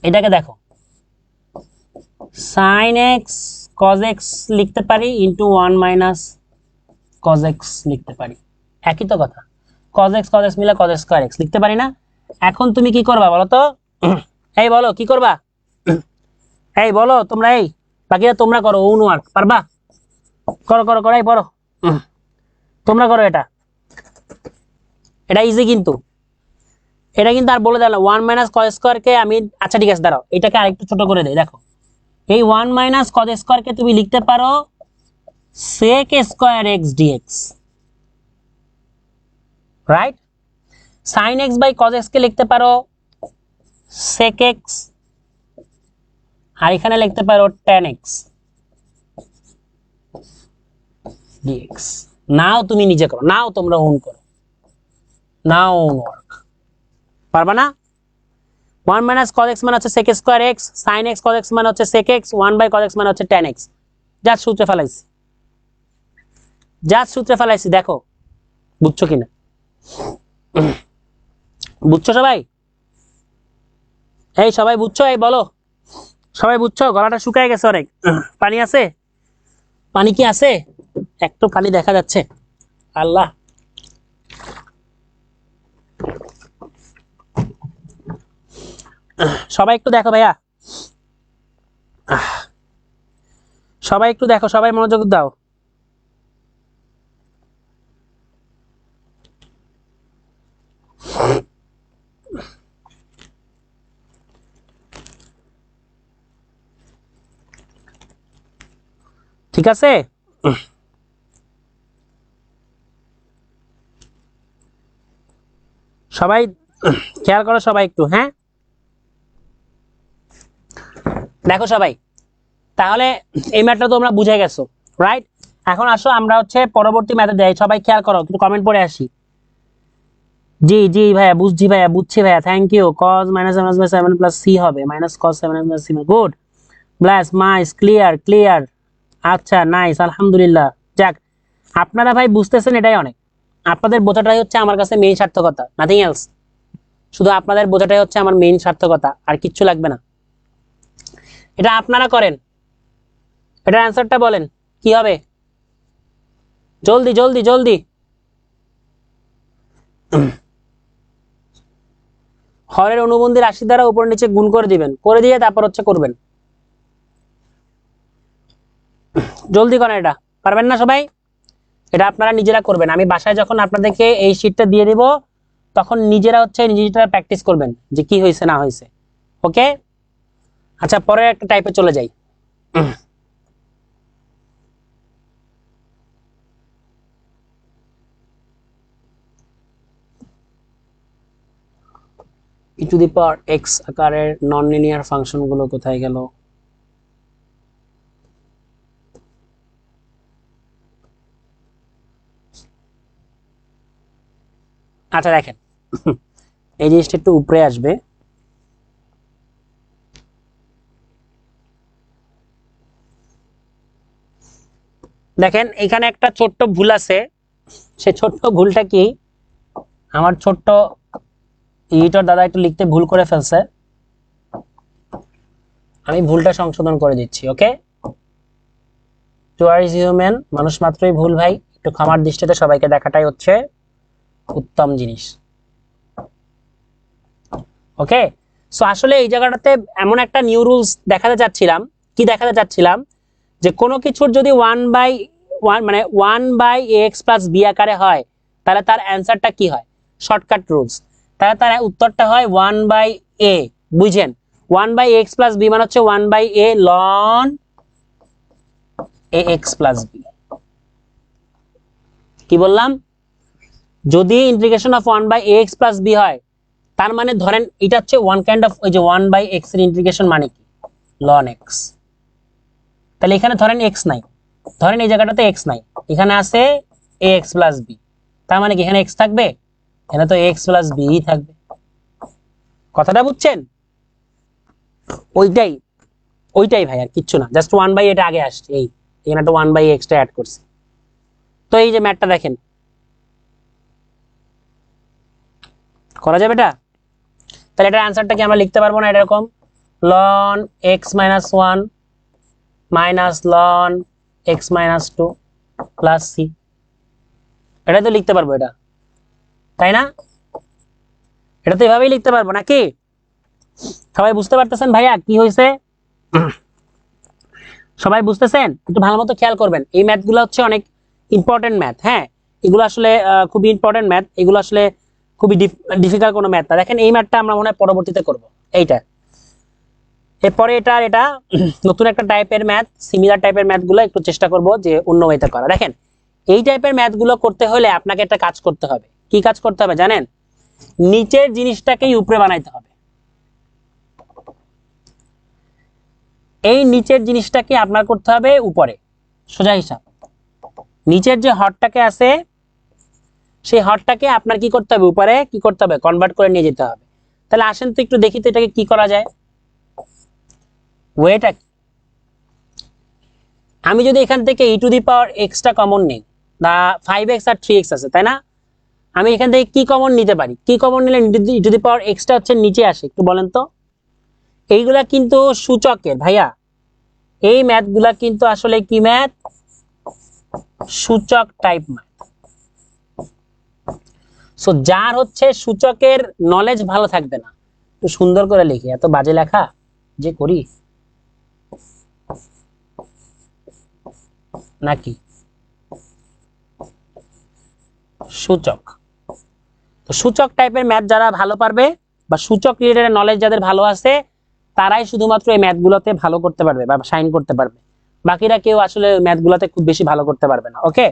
S1: এটাকে দেখো, সাইন এক্স কজ এক্স লিখতে পারি ইন্টু 1 মাইনাস কজ এক্স লিখতে পারি, একই তো কথা, কজ এক্স মিলে কজ স্কয়ার এক্স লিখতে পারি না? এখন তুমি কি করবা বলো তো, এই বলো কি করবা, এই বলো তোমরা, এই বাকিরা তোমরা করো ওন ওয়ার্ক, পারবা? করো করো করো, এই পড়ো, তোমরা করো, এটা এটা ইজি কিন্তু, এটা কিন্তু আর বলে দিলাম 1 মাইনাস কজ স্কয়ার কে আমি, আচ্ছা ঠিক আছে দাঁড়াও, এটাকে আরেকটু ছোট করে দেই, দেখো এই 1 মাইনাস কজ স্কয়ার কে তুমি লিখতে পারো sec square x dx, right? sin x by cos x কে লিখতে পারো sec x, আর এখানে লিখতে পারো tan x dx। নাও তুমি নিজে করো, নাও তোমরা ওন করো, নাও ওন ওয়ার্ক, পারবা না? 1 মাইনাস cos x মানে হচ্ছে sec square x, sin x cos x মানে হচ্ছে sec x, 1 by cos x মানে হচ্ছে tan x। জাস্ট সূত্রে ফেলাইছি, জাস্ট সূত্রে ফেলাইছি, দেখো বুঝছো কিনা, বুঝছো সবাই, এই সবাই বুঝছো, এই বলো সবাই বুঝছো? গলাটা শুকায় গেছে অনেক, পানি আছে, পানি কি আছে, একটু পানি দেখা যাচ্ছে, আল্লাহ সবাই একটু দেখো ভাইয়া, সবাই একটু দেখো, সবাই মনোযোগ দাও, ঠিক আছে? সবাই খেয়াল করো, সবাই একটু, হ্যাঁ দেখো সবাই, তাহলে এই ম্যাথটা তোমরা বুঝে গেছো, রাইট? এখন আসো আমরা হচ্ছে পরবর্তী ম্যাথে যাই, সবাই খেয়াল করো, একটু কমেন্ট পড়ে আসি। জি জি ভাইয়া বুঝছি, ভাইয়া বুঝছি ভাইয়া, thank you. cos minus m বাই 7 প্লাস c হবে, minus cos 7 plus c, good, ব্লাস মাইস, ক্লিয়ার ক্লিয়ার, আচ্ছা নাইস, আলহামদুলিল্লাহ। যাক, আপনারা ভাই বুঝতেছেন, এটাই অনেক, আপনাদের বোঝাটাই হচ্ছে আমার কাছে মেইন সার্থকতা, নাথিং এলস, শুধু আপনাদের বোঝাটাই হচ্ছে আমার মেইন সার্থকতা, আর কিচ্ছু লাগবে না। এটা আপনারা করেন, এটার অ্যান্সারটা বলেন কি হবে? জলদি জলদি জলদি। হরের অনুবন্ধী রাশি দ্বারা উপর নিচে গুণ করে দিবেন, করে দিয়ে তারপর হচ্ছে করবেন। জলদি করেন, এটা পারবেন না সবাই? এটা আপনারা নিজেরা করবেন, আমি বাসায় যখন আপনাদেরকে এই শীটটা দিয়ে দিব তখন নিজেরা হচ্ছে নিজেরা প্র্যাকটিস করবেন যে কি হয়েছে না হয়েছে। ওকে, আচ্ছা পরের একটা টাইপে চলে যাই। ই টু দি পাওয়ার এক্স আকারের নন লিনিয়ার ফাংশন গুলো কোথায় গেল? আচ্ছা দেখেন, এই জিনিসটা একটু উপরে আসবে। দেখেন এখানে একটা ছোট্ট ভুল আছে, সে ছোট্ট ভুলটা কি, আমার ছোট্ট এডিটর দাদা একটু লিখতে ভুল করে ফেলছে, আমি ভুলটা সংশোধন করে দিচ্ছি। ওকে, টু আর ইজ হিউম্যান, মানুষ মাত্রই ভুল ভাই, একটু ক্ষমার দৃষ্টিতে সবাইকে দেখাটাই হচ্ছে উত্তম জিনিস। ওকে, সো আসলে এই জায়গাটাতে এমন একটা নিউ রুলস দেখাতে চাচ্ছিলাম, কি দেখাতে চাচ্ছিলাম, যে কোনো কিছুর যদি 1/1 মানে 1/ax প্লাস বি আকারে হয় তাহলে তার অ্যান্সারটা কি হয়, শর্টকাট রুলস, তাহলে তার উত্তরটা হয় 1/a। বুঝেন, 1/ax প্লাস বি মানে হচ্ছে 1/a loan ax plus B. কি বললাম, যদি integration of 1/ax plus B হয় তার মানে ধরেন এটা হচ্ছে ওয়ান কাইন্ড অফ, ওই যে 1/x এর ইন্টিগ্রেশন মানে কি, লন এক্স। তাহলে এখানে ধরেন এক্স নাই, ধরেন এই জায়গাটাতে এক্স নাই, এখানে আছে ax প্লাস বি, তার মানে কি এখানে এক্স থাকবে, এখানে তো এক্স প্লাস বি থাকবে। কথাটা বুঝছেন? ওইটাই ওইটাই ভাই, আর কিচ্ছু না, জাস্ট 1/, এটা আগে আসছে, এই এখানে একটা 1/x টা অ্যাড করছি। তো এই যে ম্যাথটা দেখেন, করা যাবে এটা? তাহলে এটার অ্যান্সারটা কি আমরা লিখতে পারবো না এরকম, ln x minus one minus ln x minus two plus c, এটা তো লিখতে পারবো এটা, তাই না? এটা তো এভাবেই লিখতে পারবো নাকি? সবাই বুঝতে পারতেছেন ভাইয়া কি হয়েছে? সবাই বুঝতেছেন? একটু ভালো মতো খেয়াল করবেন, এই ম্যাথগুলো হচ্ছে অনেক ইম্পর্টেন্ট ম্যাথ। হ্যাঁ, এগুলো আসলে খুবই ইম্পর্টেন্ট ম্যাথ, এগুলো আসলে খুবই ডিফিকাল্ট কোনো ম্যাথ না। দেখেন এই ম্যাথটা আমরা মনে হয় পরবর্তীতে করব, এইটা এরপরে এটা আর এটা নতুন একটা টাইপের ম্যাথ, সিমিলার টাইপের ম্যাথগুলো একটু চেষ্টা করব যে অন্য ওয়েতে করা। দেখেন এই টাইপের ম্যাথগুলো করতে হলে আপনাকে একটা কাজ করতে হবে। কি কাজ করতে হবে জানেন? নিচের জিনিসটাকেই উপরে বানাইতে হবে। এই নিচের জিনিসটাকে আপনার করতে হবে উপরে, সোজা হিসাব। নিচের যে হরটাকে আছে সেই হরটাকে আপনার কি করতে হবে, উপরে কি করতে হবে, কনভার্ট করে নিয়ে যেতে হবে। তাহলে আসেন তো একটু দেখি তো এটাকে কি করা যায়। ওয়েটা আমি যদি এখান থেকে ই টু দি পাওয়ার এক্সটা কমন নেই, না 5x আর 3x আছে তাই না, আমি এখান থেকে কি কমন নিতে পারি, কি কমন নিলে ই টু দি পাওয়ার এক্সটা হচ্ছে নিচে আসে, একটু বলেন তো? এইগুলা কিন্তু সূচকের ভাইয়া, এই ম্যাথগুলা কিন্তু আসলে কি ম্যাথ, সূচক টাইপ ম্যাথ। সো যার হচ্ছে সূচকের নলেজ ভালো থাকবে না, একটু সুন্দর করে লিখি, এত বাজে লেখা যে করি নাকি। সূচক, তো সূচক টাইপের ম্যাথ যারা ভালো পারবে বা সূচক রিলেটেড নলেজ যাদের ভালো আছে তারাই শুধুমাত্র এই ম্যাথগুলোতে ভালো করতে পারবে বা সাইন করতে পারবে, বাকিরা কেউ আসলে ম্যাথগুলোতে খুব বেশি ভালো করতে পারবে না। ওকে,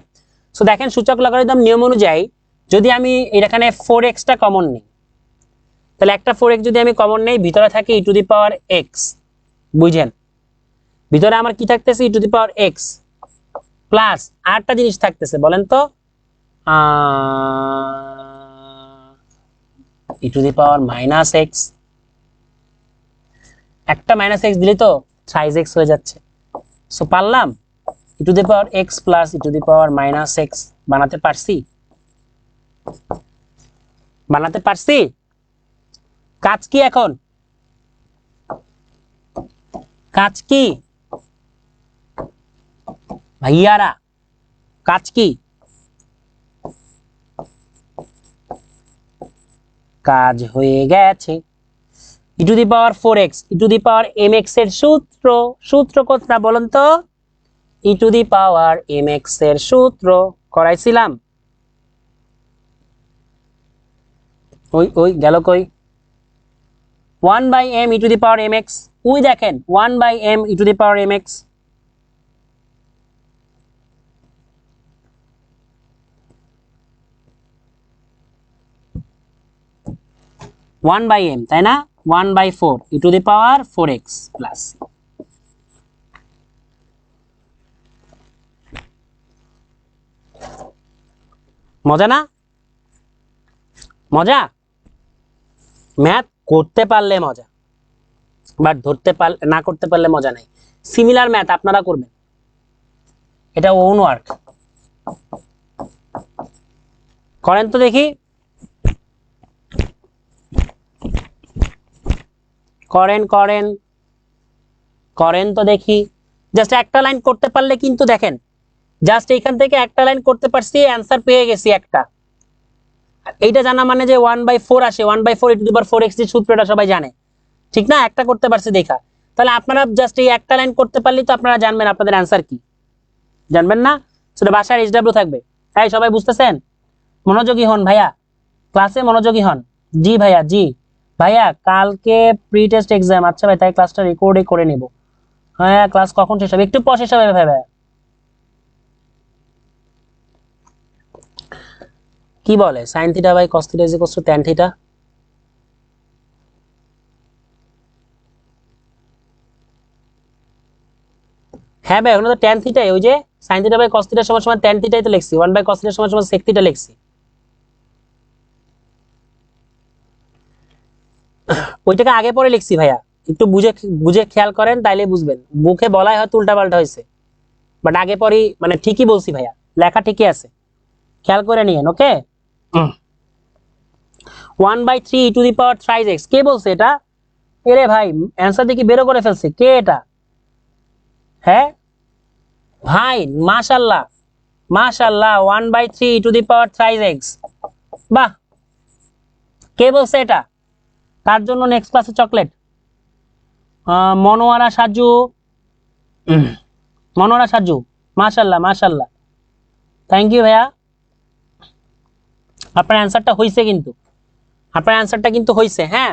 S1: সো দেখেন সূচক লগারিদম নিয়ম অনুযায়ী যদি আমি এখানে 4x টা কমন নিই, তাহলে একটা 4x যদি আমি কমন নেই, ভিতরে থাকে e to the power x. বুঝেন, ভিতরে আমার কি থাকতেছে, e to the power x plus আরেকটা জিনিস থাকতেছে, বলেন তো, e to the power minus x. একটা মাইনাস এক্স দিলে তো সাইজ এক্স হয়ে যাচ্ছে। সো পারলাম e to the power x plus e to the power minus x বানাতে পারছি, বানাতে পারছি। কাজ কি এখন, কাজ কি ভাইয়ারা, কাজ কি? কাজ হয়ে গেছে। E to the power 4x e to the power mx এর সূত্র কোনটা বলুন তো? E to the power mx এর সূত্র করাইছিলাম। ওই গেল কই? 1/m E to the power mx। ওই দেখেন 1/m E to the power mx। 1/m, তাই না? 1/4 ই to the power 4x plus. মজা না? মজা? ম্যাথ করতে পারলে মজা, বাট ধরতে পারলে না করতে পারলে মজা নাই। সিমিলার ম্যাথ আপনারা করবেন, এটা ওন ওয়ার্ক। করেন তো দেখি, করেন করেন করেন তো দেখি। জাস্ট একটা লাইন করতে পারলে কিন্তু দেখেন, জাস্ট এইখান থেকে একটা লাইন করতে পারছি, অ্যান্সার পেয়ে গেছি একটা। এইটা জানা মানে যে 1/4 আসে, 1/4 ই টু দি পাওয়ার 4x যে সূত্রটা সবাই জানে, ঠিক না? একটা করতে পারছে দেখা। তাহলে আপনারা জাস্ট এই একটা লাইন করতে পারলেই তো আপনারা জানবেন আপনাদের অ্যান্সার কি। জানবেন না? সেটা বাসায় HW থাকবে। তাই সবাই বুঝতেছেন? মনোযোগী হন ভাইয়া, ক্লাসে মনোযোগী হন। জি ভাইয়া, জি ভাইয়া, কালকে প্রি টেস্ট এক্সাম। আচ্ছা ভাই, তাই ক্লাসটা রেকর্ডে করে নেব। হ্যাঁ, ক্লাস কখন শেষ হবে? একটু পর শেষ হবে ভাই। কি বলে sin theta by cos theta is equal to tan theta? হ্যাঁ ভাই, ওখানে তো tan থিটাই, ওই যে sin theta by cos theta সমান সমান tan থিটাই তো লিখছি, 1/cos থিটা সমান সমান sec থিটা লিখছি। ওইটাকে আগে পরে লিখছি ভাইয়া, একটু বুঝে বুঝে খেয়াল করেন, তাইলে বুঝবেন। মুখে বলাই হয়তো উল্টাপাল্টা হয়েছে, বাট আগে পরে মানে ঠিকই বলছি ভাইয়া, লেখা ঠিকই আছে, খেয়াল করে নিয়েন। Okay, 1/3 e to the power thrice x। কে বলছে এটা? এরে ভাই, অ্যান্সার দেখি বেরো করে ফেলছে। কে এটা? হ্যাঁ ভাই, মাশাআল্লাহ মাশাআল্লাহ, 1/3 e to the power thrice x। বাহ, কে বলছে এটা? তার জন্য নেক্সট ক্লাসে চকলেট। মনোয়ারা সাজু, মনোয়ারা সাজু, মাশাআল্লাহ মাশাআল্লাহ, থ্যাংক ইউ ভাইয়া। আপনার অ্যান্সারটা হইছে, কিন্তু আপনার অ্যান্সারটা কিন্তু হইছে। হ্যাঁ,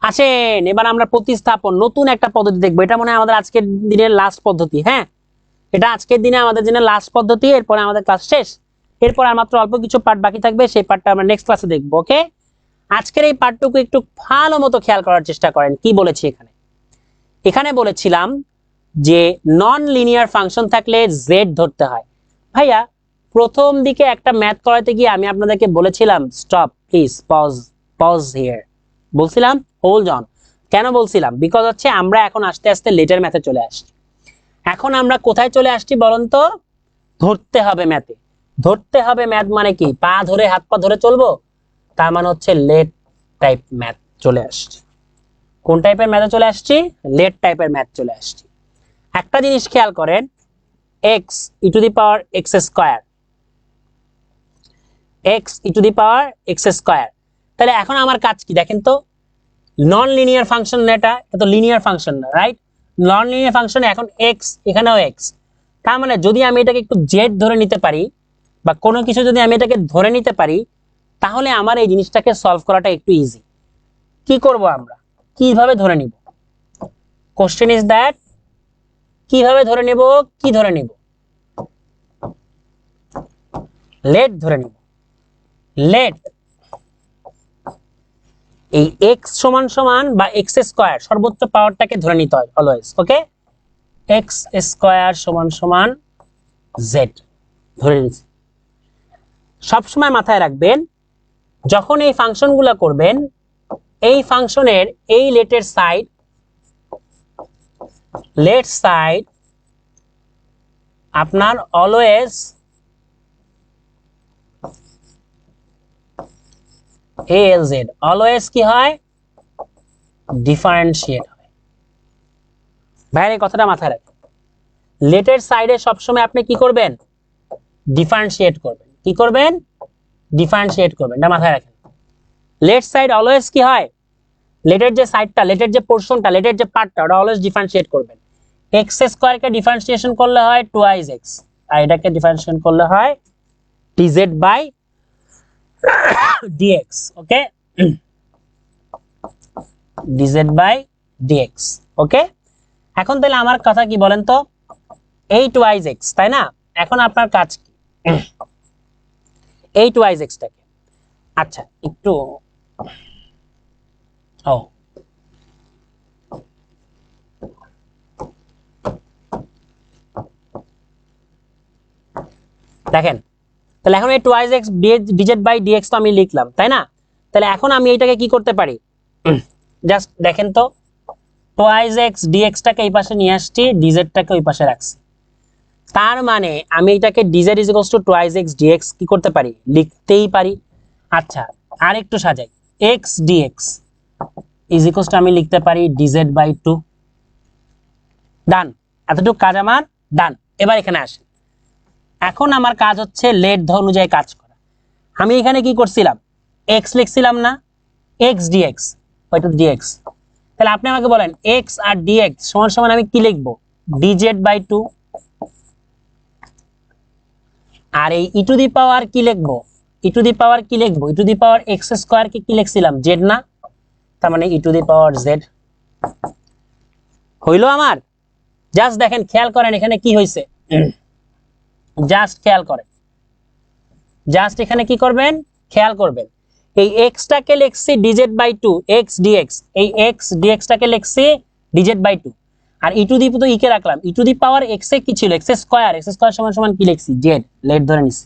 S1: আসেন এবার আমরা প্রতিস্থাপন, নতুন একটা পদ্ধতি দেখবো। এটা মনে হয় আমাদের আজকের দিনের লাস্ট পদ্ধতি। হ্যাঁ, এটা আজকের দিনে আমাদের জন্য লাস্ট পদ্ধতি, এরপরে আমাদের ক্লাস শেষ। এরপর আর মাত্র অল্প কিছু পার্ট বাকি থাকবে, সেই পার্টটা আমরা নেক্সট ক্লাসে দেখবো। ওকে, আজকের এই পার্টটুকু একটু ভালো মতো খেয়াল করার চেষ্টা করেন। কি বলেছি এখানে? এখানে বলেছিলাম যে নন লিনিয়ার ফাংশন থাকলে জেড ধরতে হয়। ভাইয়া, প্রথম দিকে একটা ম্যাথ করাতে গিয়ে আমি আপনাদেরকে বলেছিলাম স্টপ প্লিজ, পজ হিয়ার, বলছিলাম হোল্ড অন। কেন বলছিলাম? বিকজ হচ্ছে আমরা এখন আস্তে আস্তে লেটের ম্যাথে চলে আসছি। এখন আমরা কোথায় চলে আসছি বলুন তো? ধরতে হবে ম্যাথে। ধরতে হবে ম্যাথ মানে কি? পা ধরে হাত পা ধরে চলবো? তার মানে হচ্ছে লেট টাইপ ম্যাথ চলে আসছে। কোন টাইপের ম্যাথে চলে আসছি? লেট টাইপের ম্যাথ চলে আসছি। একটা জিনিস খেয়াল করেন, x E to the power x square, x E to the power x square. তাহলে এখন আমার কাজ কি দেখেন তো? নন লিনিয়ার ফাংশন না, এটা তো লিনিয়ার ফাংশন না, রাইট? নন লিনিয়ার ফাংশন, এখন x, এখানেও x। তার মানে যদি আমি এটাকে একটু জেড ধরে নিতে পারি, বা কোনো কিছু যদি আমি এটাকে ধরে নিতে পারি, তাহলে আমার এই জিনিসটাকে সলভ করাটা একটু ইজি। কি করব আমরা? কিভাবে ধরে নিব? কোশ্চেন ইজ দ্যাট, কিভাবে ধরে নেব? কি ধরে নিব? লেট ধরে নিব। লেট এই x সমান সমান বা x স্কয়ার সর্বোচ্চ পাওয়ারটাকে ধরে নিতে হয় অলওয়েজ। ওকে, x স্কয়ার সমান সমান z ধরে নিচ্ছি। সবসময় মাথায় রাখবেন, যখন এই ফাংশনগুলো করবেন, এই ফাংশনের এই লেটের সাইড, লেট সাইড আপনার অলওয়েজ ALZ, অলওয়েজ কি হয়? ডিফারেন্সিয়েট হয়। ভাইয়ের এই কথাটা মাথায় রাখবেন। লেটের সাইডে সবসময় আপনি কি করবেন? ডিফারেন্সিয়েট করবেন। কি করবেন? ডিফারেন্সিয়েট করবেন, এটা মাথায় রাখেন। লেট সাইড অলওয়েজ কি হয়, লেটের যে সাইডটা, লেটের যে পোর্শনটা, লেটের যে পার্টটা, ওটা অলওয়েজ ডিফারেন্সিয়েট করবেন। এক্স স্কোয়ারকে ডিফারেন্সিয়েশন করলে হয় টুয়াইজ এক্স, আর এটাকে ডিফারেন্সিয়েশন করলে হয় dz by dx. Okay, dz by dx. Okay, এখন তাহলে আমার কথা কি বলেন তো, এই টুয়াইজ এক্স, তাই না? এখন আপনার কাজ কি এই টুয়াইজ এক্সটাকে, আচ্ছা একটু ও দেখেন, তাহলে এখন এই twice x dz by dx তো আমি লিখলাম, তাই না? তাহলে এখন আমি এইটাকে কি করতে পারি, জাস্ট দেখেন তো, টুয়াইজ এক্স ডিএক্সটাকে এই পাশে নিয়ে আসছি, ডিজেডটাকে ওই পাশে রাখছি। তার মানে আমি এটাকে dz is equals to twice x dx কি করতে পারি, লিখতেই পারি। আচ্ছা আর একটু সাজাই, x dx is equals to আমি লিখতে পারি ডিজেড বাই 2। ডান, এতটুকু কাজ আমার ডান। এবার এখানে আসেন, এখন আমার কাজ হচ্ছে লেট অনুযায়ী কাজ করা। আমি এখানে কি করছিলাম, এক্স লিখছিলাম না, এক্স ডিএক্স, ওইটা ডিএক্স। তাহলে আপনি আমাকে বলেন এক্স আর ডিএক্স সমান সমান আমি কি লিখবো, ডিজেড বাই 2। আর এই ই টু দি পাওয়ার কি লিখবো, ই টু দি পাওয়ার কি লিখবো, e to the power x square কে কি লিখছিলাম, জেড না, তার মানে ই টু দি পাওয়ার জেড। হইলো আমার? জাস্ট দেখেন, খেয়াল করেন এখানে কি হয়েছে, জাস্ট খেয়াল করেন, জাস্ট এখানে কি করবেন, খেয়াল করবেন, এই এক্সটাকে লিখছি ডিজেড বাই 2 এক্স ডিএক্স, এই এক্স ডিএক্সটাকে লিখছি ডিজেড বাই 2, আর ই টু দি তো ই কে রাখলাম, ই টু দি পাওয়ার এক্স এ কি ছিল, এক্স স্কয়ার, এক্স স্কয়ার সমান সমান কি লিখছি, জেড, লেট ধরে নিছি।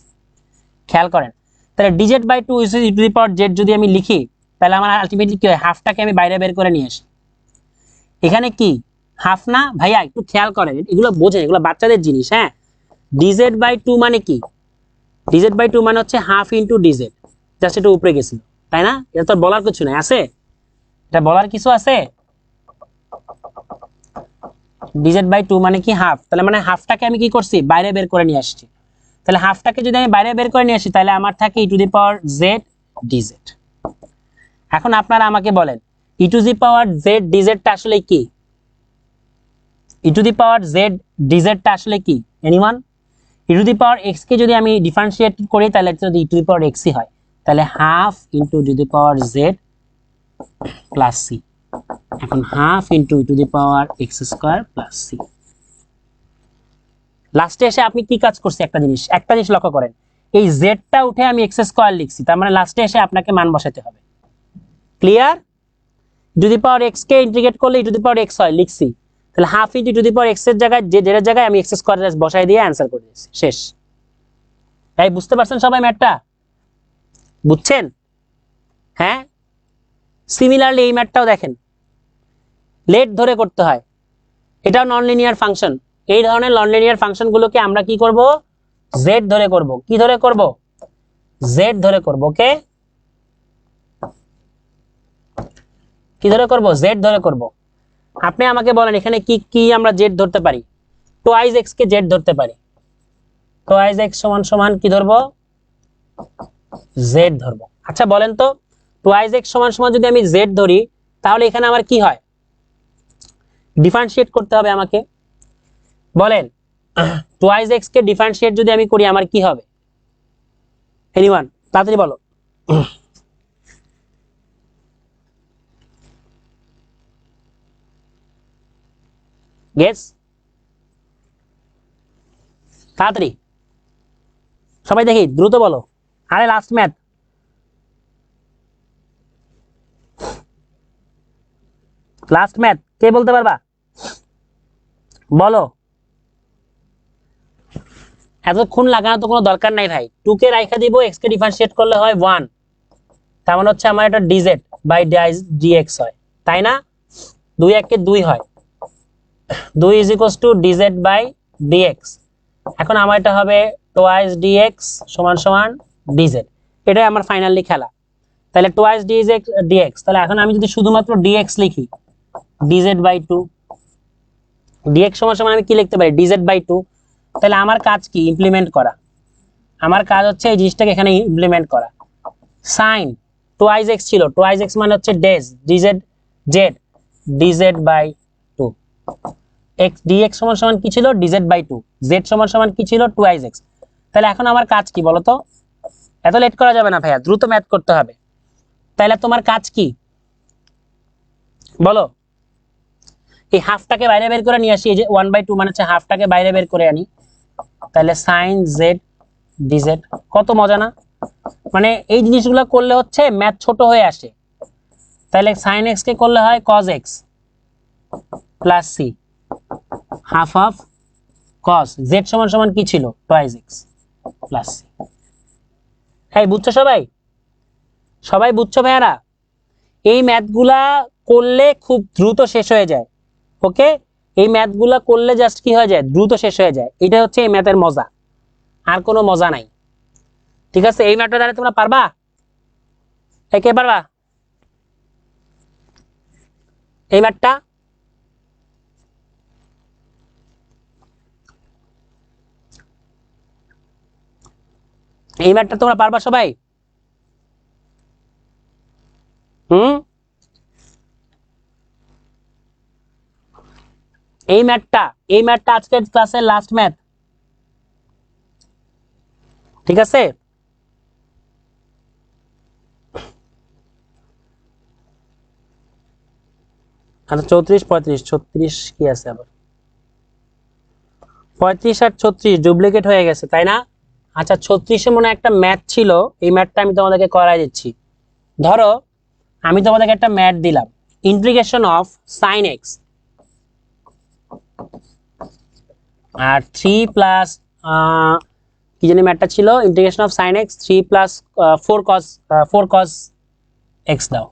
S1: খেয়াল করেন, তাহলে dz by 2 is e to the power z যদি আমি লিখি, তাহলে আমার আলটিমেটলি কি হয়, হাফটাকে আমি বাইরে বের করে নিয়ে আসি। এখানে কি হাফ না ভাইয়া, একটু খেয়াল করেন, এগুলো বোঝেন, এগুলো বাচ্চাদের জিনিস। হ্যাঁ, ডিজেড বাই 2 মানে কি, ডিজেড বাই 2 মানে হচ্ছে হাফ ইন্টু ডিজেড, জাস্ট এটা উপরে গেছিল, তাই না? এটা তো বলার কিছু নাই, আছে এটা বলার কিছু আছে, ডিজেড বাই 2 মানে কি হাফ, তাহলে মানে হাফটাকে আমি কি করছি, বাইরে বের করে নিয়ে আসছি। তাহলে হাফটাকে যদি আমি বাইরে বের করে নিয়ে আসি, তাহলে আমার থাকে e to the power z dz. এখন আপনারা আমাকে বলেন ই টু দি পাওয়ার জেড ডিজেডটা আসলে কি, ই টু দি পাওয়ার জেড ডিজেডটা আসলে কি, anyone? E to the power x কে যদি আমি ডিফারেন্সিয়েট করি, তাহলে যদি ই টু দি পাওয়ার এক্সই হয়, তাহলে half into e to the power z plus c. এখন half into e to the power x square plus c. লাস্টে এসে আপনি কি কাজ করছেন, একটা জিনিস লক্ষ্য করেন, এই জেডটা উঠে আমি এক্স স্কোয়ার লিখছি, তার মানে লাস্টে এসে আপনাকে মান বসাতে হবে। Clear? E to the power x K integrate করলে ই টু দি পাওয়ার এক্স হয়, লিখছি, তাহলে half into e to the power x এর জায়গায় জেডের জায়গায় আমি এক্স স্কোয়ার বসাই দিয়ে অ্যান্সার করে দিয়েছি, শেষ। তাই বুঝতে পারছেন সবাই ম্যাথটা? বুঝছেন? হ্যাঁ, সিমিলারলি এই ম্যাথটাও দেখেন, লেট ধরে করতে হয়, এটাও নন লিনিয়ার ফাংশন। এই ধরনের নন লিনিয়ার ফাংশন গুলোকে আমরা কি করব, জেড ধরে করব। কি ধরে করব, জেড ধরে করব। ওকে, কি ধরে করব, জেড ধরে করব। আপনি আমাকে বলেন এখানে কি কি আমরা জেড ধরতে পারি, টুয়াইজ এক্স কে জেড ধরতে পারি, টুয়াইজ এক্স সমান সমান কি ধরবো, জেড ধরবো। আচ্ছা বলেন তো, টুয়াইজ এক্স সমান সমান যদি আমি জেড ধরি, তাহলে এখানে আমার কি হয়, ডিফারেন্সিয়েট করতে হবে আমাকে। বলেন টুয়াইজ এক্স কে ডিফারেন্সিয়েট যদি আমি করি, আমার কি হবে, এনিওয়ান তাড়াতাড়ি বলো। গেস, তাড়াতাড়ি সবাই দেখি, দ্রুত বলো। আরে লাস্ট ম্যাথ, লাস্ট ম্যাথ কে বলতে পারবা, বলো। এতক্ষণ লাগানো তো কোনো দরকার নাই ভাই, 2 কে রাইখা দিব, x কে ডিফারেন্সিয়েট করলে হয় 1, তার মানে হচ্ছে আমার এটা dz বাই dx হয়, তাই না? 2 1 কে 2 হয়, 2 is equals to dz by dx। এখন আমার এটা হবে টুয়াইস dx সমান সমান dz, এটাই আমার ফাইনালি খেলা। তাহলে টুয়াইস dx, তাহলে এখন আমি যদি শুধুমাত্র dx লিখি, dz বাই 2, dx সমান সমান আমি কি লিখতে পারি, dz বাই 2। তাহলে আমার কাজ কি, ইমপ্লিমেন্ট করা। আমার কাজ হচ্ছে এই জিনিসটাকে এখানে ইমপ্লিমেন্ট করা। সাইন টোয়াইজ এক্স ছিল, টোয়াইজ এক্স মানে হচ্ছে dz, dz z, dz by 2, x dx সমান সমান কি ছিল, ডিজেড বাই 2, জেড সমান সমান কি ছিল, টোয়াইজ এক্স। তাহলে এখন আমার কাজ কি বলো তো, এত লেট করা যাবে না ভাইয়া, দ্রুত ম্যাথ করতে হবে। তাহলে তোমার কাজ কি বলো, এই হাফটাকে বাইরে বের করে নিয়ে আসি, এই যে 1/2 মানে হচ্ছে হাফটাকে বাইরে বের করে আনি, তাহলে সাইন জেড ডিজেড, কত মজা না, মানে এই জিনিসগুলো করলে হচ্ছে ম্যাথ ছোট হয়ে আসে। তাহলে সাইন এক্স কে করলে হয় cos x plus c, half of cos z সমান সমান কি ছিল, টুয়াইজ এক্স প্লাস সি। হ্যাঁ বুঝছো সবাই, সবাই বুঝছো ভাইয়ারা? এই ম্যাথগুলা করলে খুব দ্রুত শেষ হয়ে যায়। ওকে, এই ম্যাথগুলা করলে জাস্ট কি হয়ে যায়, দ্রুত শেষ হয়ে যায়। এটা হচ্ছে এই ম্যাথের মজা, আর কোনো মজা নাই। ঠিক আছে, এই ম্যাথটা দ্বারা তোমরা পারবা, কে পারবা এই ম্যাথটা? এই ম্যাথটা তোমরা পারবা সবাই? এই ম্যাথটা আজকের ক্লাসের লাস্ট ম্যাথ। ঠিক আছে, আচ্ছা 34 35 36 কি আছে আবার, 35 আর 36 ডুপ্লিকেট হয়ে গেছে তাই না? আচ্ছা 36-এ মনে একটা ম্যাথ ছিল, এই ম্যাথটা আমি তোমাদেরকে করাই দিচ্ছি। ধরো আমি তোমাদেরকে একটা ম্যাথ দিলাম, ইন্টিগ্রেশন অফ সাইন এক্স আর 3 প্লাস কি জানি ম্যাথটা ছিল, integration of sine x 3 plus 4 cos x দাও,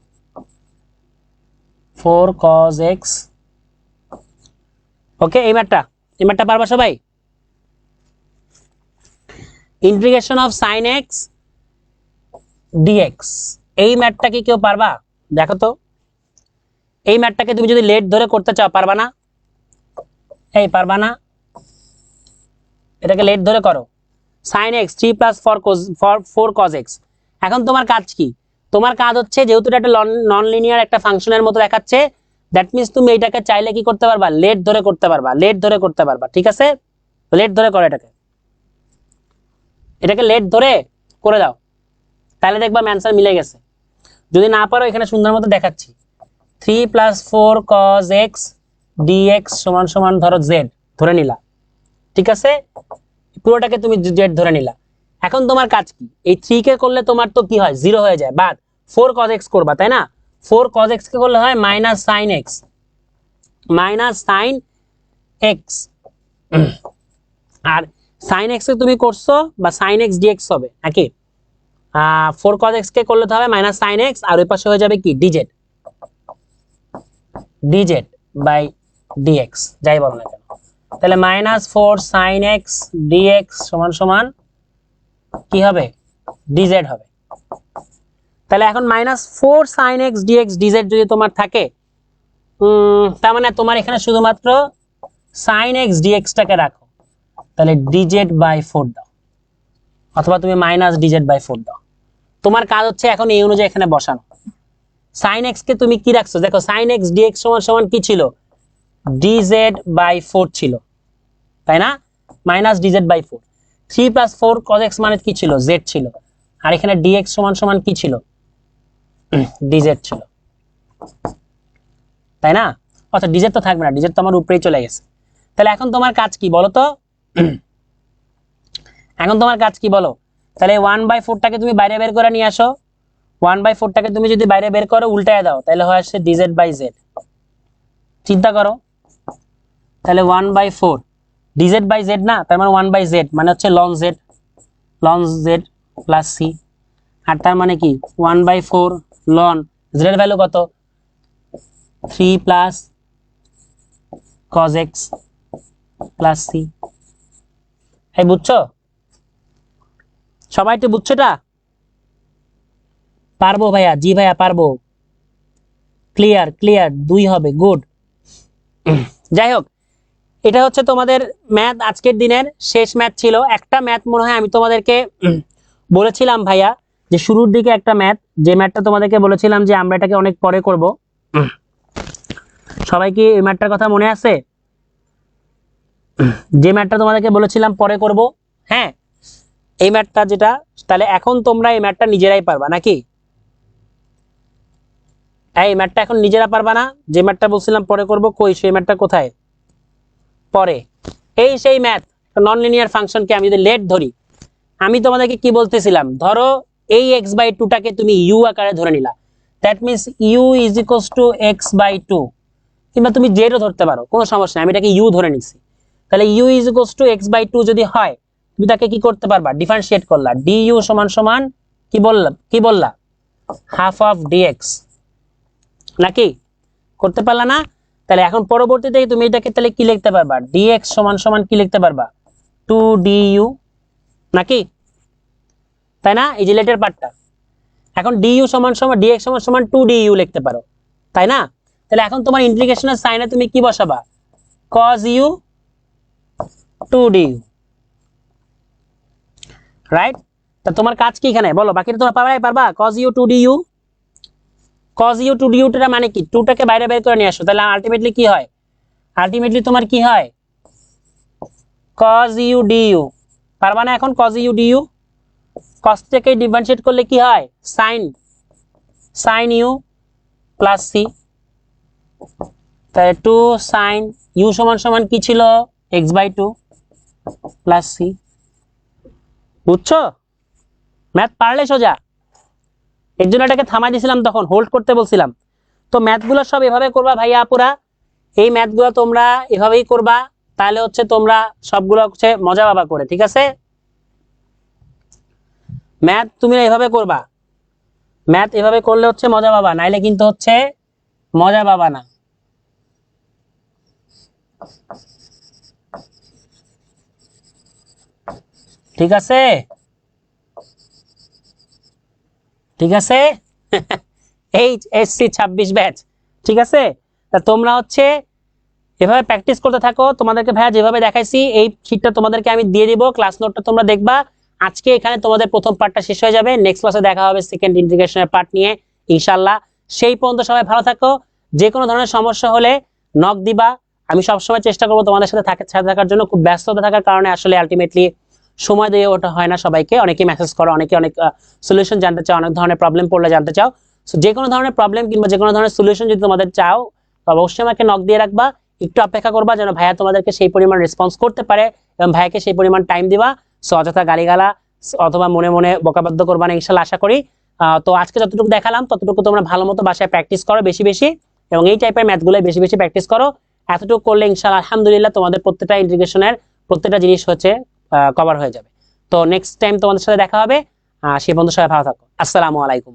S1: 4 cos x। ওকে, এই ম্যাথটা পারবা সবাই? Integration of sine x dx, এই ম্যাথটা কি কেউ পারবা? দেখো তো, এই ম্যাথটাকে তুমি যদি লেট ধরে করতে চাও পারবা না? এই পারবা না? এটাকে লেট ধরে করো, sine x 3 plus 4 cos x। এখন তোমার কাজ কি? তোমার কাজ হচ্ছে, যেহেতু এটা একটা নন লিনিয়ার একটা ফাংশনের মতো দেখাচ্ছে, দ্যাট মিন্স তুমি এটাকে চাইলে কি করতে পারবা, লেট ধরে করতে পারবা, লেট ধরে করতে পারবা। ঠিক আছে, লেট ধরে করো, এটাকে লেট ধরে করে দাও, তাহলে দেখবা অ্যান্সার মিলে গেছে। যদি না পারো এখানে সুন্দর মতো দেখাচ্ছি, 3 প্লাস 4 cos x dx সমান সমান ধরো z ধরে নিলা। ঠিক আছে, পুরোটাকে তুমি z ধরে নিলা। এখন তোমার কাজ কি, এই 3 কে করলে তোমার তো কি হয়, 0 হয়ে যায়, বাদ 4 cos x করবা তাই না, 4 cos x কে করলে হয় minus sine x, minus sine x। আর সাইন x কে তুমি করছো বা সাইন x dx হবে নাকি, 4 cos x কে করলে তো হবে মাইনাস সাইন x, আর ওই পাশে হয়ে যাবে কি dz, dz বাই dx যাই বলো না কেন। তাহলে মাইনাস 4 sin x dx সমান সমান কি হবে, dz হবে। তাহলে এখন minus 4 sin x dx dz যদি তোমার থাকে, তার মানে তোমার এখানে শুধুমাত্র sin x dx টাকে রাখো, তাহলে dz বাই 4 দাও, অথবা তুমি মাইনাস dz বাই 4 দাও। তোমার কাজ হচ্ছে এখন এই অনুযায়ী এখানে বসানো। sin x কে তুমি কি রাখছো, দেখো sin x dx সমান সমান কি ছিল, dz বাই 4 ছিল তাই না, minus dz by 4। 3 plus 4 cos x মানে কি ছিল, z ছিল, আর এখানে dx সমান সমান কি ছিল, dz ছিল তাই না। অর্থাৎ dz তো থাকবে না, dz তো আমার উপরেই চলে গেছে। তাহলে এখন তোমার কাজ কি বলো তো, এখন তোমার কাজ কি বলো, তাহলে 1/4 টাকে তুমি বাইরে বের করে নিয়ে আসো, 1/4 টাকে তুমি যদি বাইরে বের করো উল্টায় দাও, তাহলে হয় আসছে dz বাই z। চিন্তা করো, তাহলে 1/4 dz বাই z না, তার মানে 1/z মানে হচ্ছে লন z প্লাস c, আর তার মানে কি 1/4 লন z এর ভ্যালু কত, 3 plus cos x plus c। এই বুঝছো সবাই, তো বুঝছো এটা? পারবো ভাইয়া, জি ভাইয়া পারবো, ক্লিয়ার ক্লিয়ার, 2 হবে, গুড। যাই হোক, এটা হচ্ছে তোমাদের ম্যাথ, আজকের দিনের শেষ ম্যাথ ছিল। একটা ম্যাথ মনে হয় আমি তোমাদেরকে বলেছিলাম ভাইয়া, যে শুরুর দিকে একটা ম্যাথ, যে ম্যাথটা তোমাদেরকে বলেছিলাম যে আমরা এটাকে অনেক পরে করব। সবাই কি এই ম্যাথটার কথা মনে আছে? যে ম্যাথটা তোমাদেরকে বলেছিলাম পরে করব, হ্যাঁ এই ম্যাথটা যেটা, তাহলে এখন তোমরা এই ম্যাথটা নিজেরাই পারবা নাকি? এই ম্যাথটা এখন নিজেরা পারবা না? যে ম্যাথটা বলছিলাম পরে করব, কই সেই ম্যাথটা কোথায়? পরে। এই সেই ম্যাথ, নন লিনিয়ার ফাংশনকে আমি যদি লেট ধরি, আমি তোমাদেরকে কি বলতেছিলাম, ধরো এই x/2টাকে তুমি u আকারে ধরে নিলা, that means u is equals two x/2, কিংবা তুমি জেডও ধরতে পারো, কোনো সমস্যা নেই, আমি এটাকে u ধরে নিছি। তাহলে u is equals two x/2 যদি হয়, তুমি তাকে কি করতে পারবা, ডিফারেন্সিয়েট করলা, du সমান সমান কি বললা হাফ অফ dx, নাকি? করতে পারলা না? তাহলে এখন পরবর্তীতে তুমি এটাকে তাহলে কি লিখতে পারবা, dx সমান সমান কি লিখতে পারবা, 2du, নাকি? তাই না? এই যে লেটের পার্টটা, এখন du সমান সমান dx সমান সমান 2du লিখতে পারো, তাই না? তাহলে এখন তোমার ইন্টিগ্রেশনের সাইনে তুমি কি বসাবা, cos u 2du, রাইট? তা তোমার কাজ কি এখানে বলো, বাকিটা তোমরা পারবা? cos u 2du, cos u 2du টা মানে কি, 2 টাকে বাইরে বের করে নিয়ে আসো, তাহলে আলটিমেটলি কি হয়, আলটিমেটলি তোমার কি হয়, cos u du, পারবা না এখন cos u du? cos থেকে ডিফারেন্সিয়েট করলে কি হয়, sin u প্লাস c, তাহলে 2 sin u সমান সমান কি ছিল, x/2 প্লাস c। বুঝছো? ম্যাথ পারলে সোজা, এর জন্য এটাকে থামাই দিয়েছিলাম, তখন হোল্ড করতে বলছিলাম। তো ম্যাথগুলো সব এভাবে করবা ভাইয়া আপুরা, এই ম্যাথগুলো তোমরা এভাবেই করবা, তাহলে হচ্ছে তোমরা সবগুলো হচ্ছে মজা পাবা করে, ঠিক আছে? ম্যাথ তুমি এভাবে করবা, ম্যাথ এভাবে করলে হচ্ছে মজা পাবা, নাইলে কিন্তু হচ্ছে মজা পাবা না। ঠিক আছে? ঠিক আছে? HSC 26 ব্যাচ, ঠিক আছে? তা তোমরা হচ্ছে এভাবে প্র্যাকটিস করতে থাকো, তোমাদেরকে ভাইয়া যেভাবে দেখাইছি এই শীটটা তোমাদেরকে আমি দিয়ে দিব, ক্লাস নোটটা তোমরা দেখবা। আজকে এখানে তোমাদের প্রথম পার্টটা শেষ হয়ে যাবে, নেক্সট ক্লাসে দেখা হবে সেকেন্ড ইন্টিগ্রেশনের পার্ট নিয়ে ইনশাআল্লাহ। সেই পর্যন্ত সবাই ভালো থাকো, যে কোনো ধরনের সমস্যা হলে নক দিবা, আমি সবসময় চেষ্টা করবো তোমাদের সাথে থাকার জন্য। খুব ব্যস্ততা থাকার কারণে আসলে আলটিমেটলি সময় দিয়ে ওটা হয় না সবাইকে, অনেকে মেসেজ করো, অনেকে অনেক সলিউশন জানতে চাও, অনেক ধরনের প্রবলেম পড়লে জানতে চাও। সো যে কোনো ধরনের প্রবলেম কিংবা যে কোনো ধরনের সলিউশন যদি তোমাদের চাও, অবশ্যই আমাকে নক দিয়ে রাখবা, একটু অপেক্ষা করবা যেন ভাইয়া তোমাদেরকে সেই পরিমাণ রেসপন্স করতে পারে এবং ভাইয়াকে সেই পরিমাণ টাইম দিবা। সো অযথা গালিগালা অথবা মনে মনে বকাবাদ্য করবা না ইনশাআল্লাহ, আশা করি। তো আজকে যতটুকু দেখালাম ততটুকু তোমরা ভালো মতো বাসায় প্র্যাকটিস করো বেশি বেশি, এবং এই টাইপের ম্যাথগুলো বেশি বেশি প্র্যাকটিস করো। এতটুকু করলে ইনশাআল্লাহ আলহামদুলিল্লাহ তোমাদের প্রত্যেকটা ইন্টিগ্রেশনের প্রত্যেকটা জিনিস হচ্ছে কভার হয়ে যাবে। তো নেক্সট টাইম তোমাদের সাথে দেখা হবে, সে পর্যন্ত সবাই ভালো থাকো, আসসালামু আলাইকুম।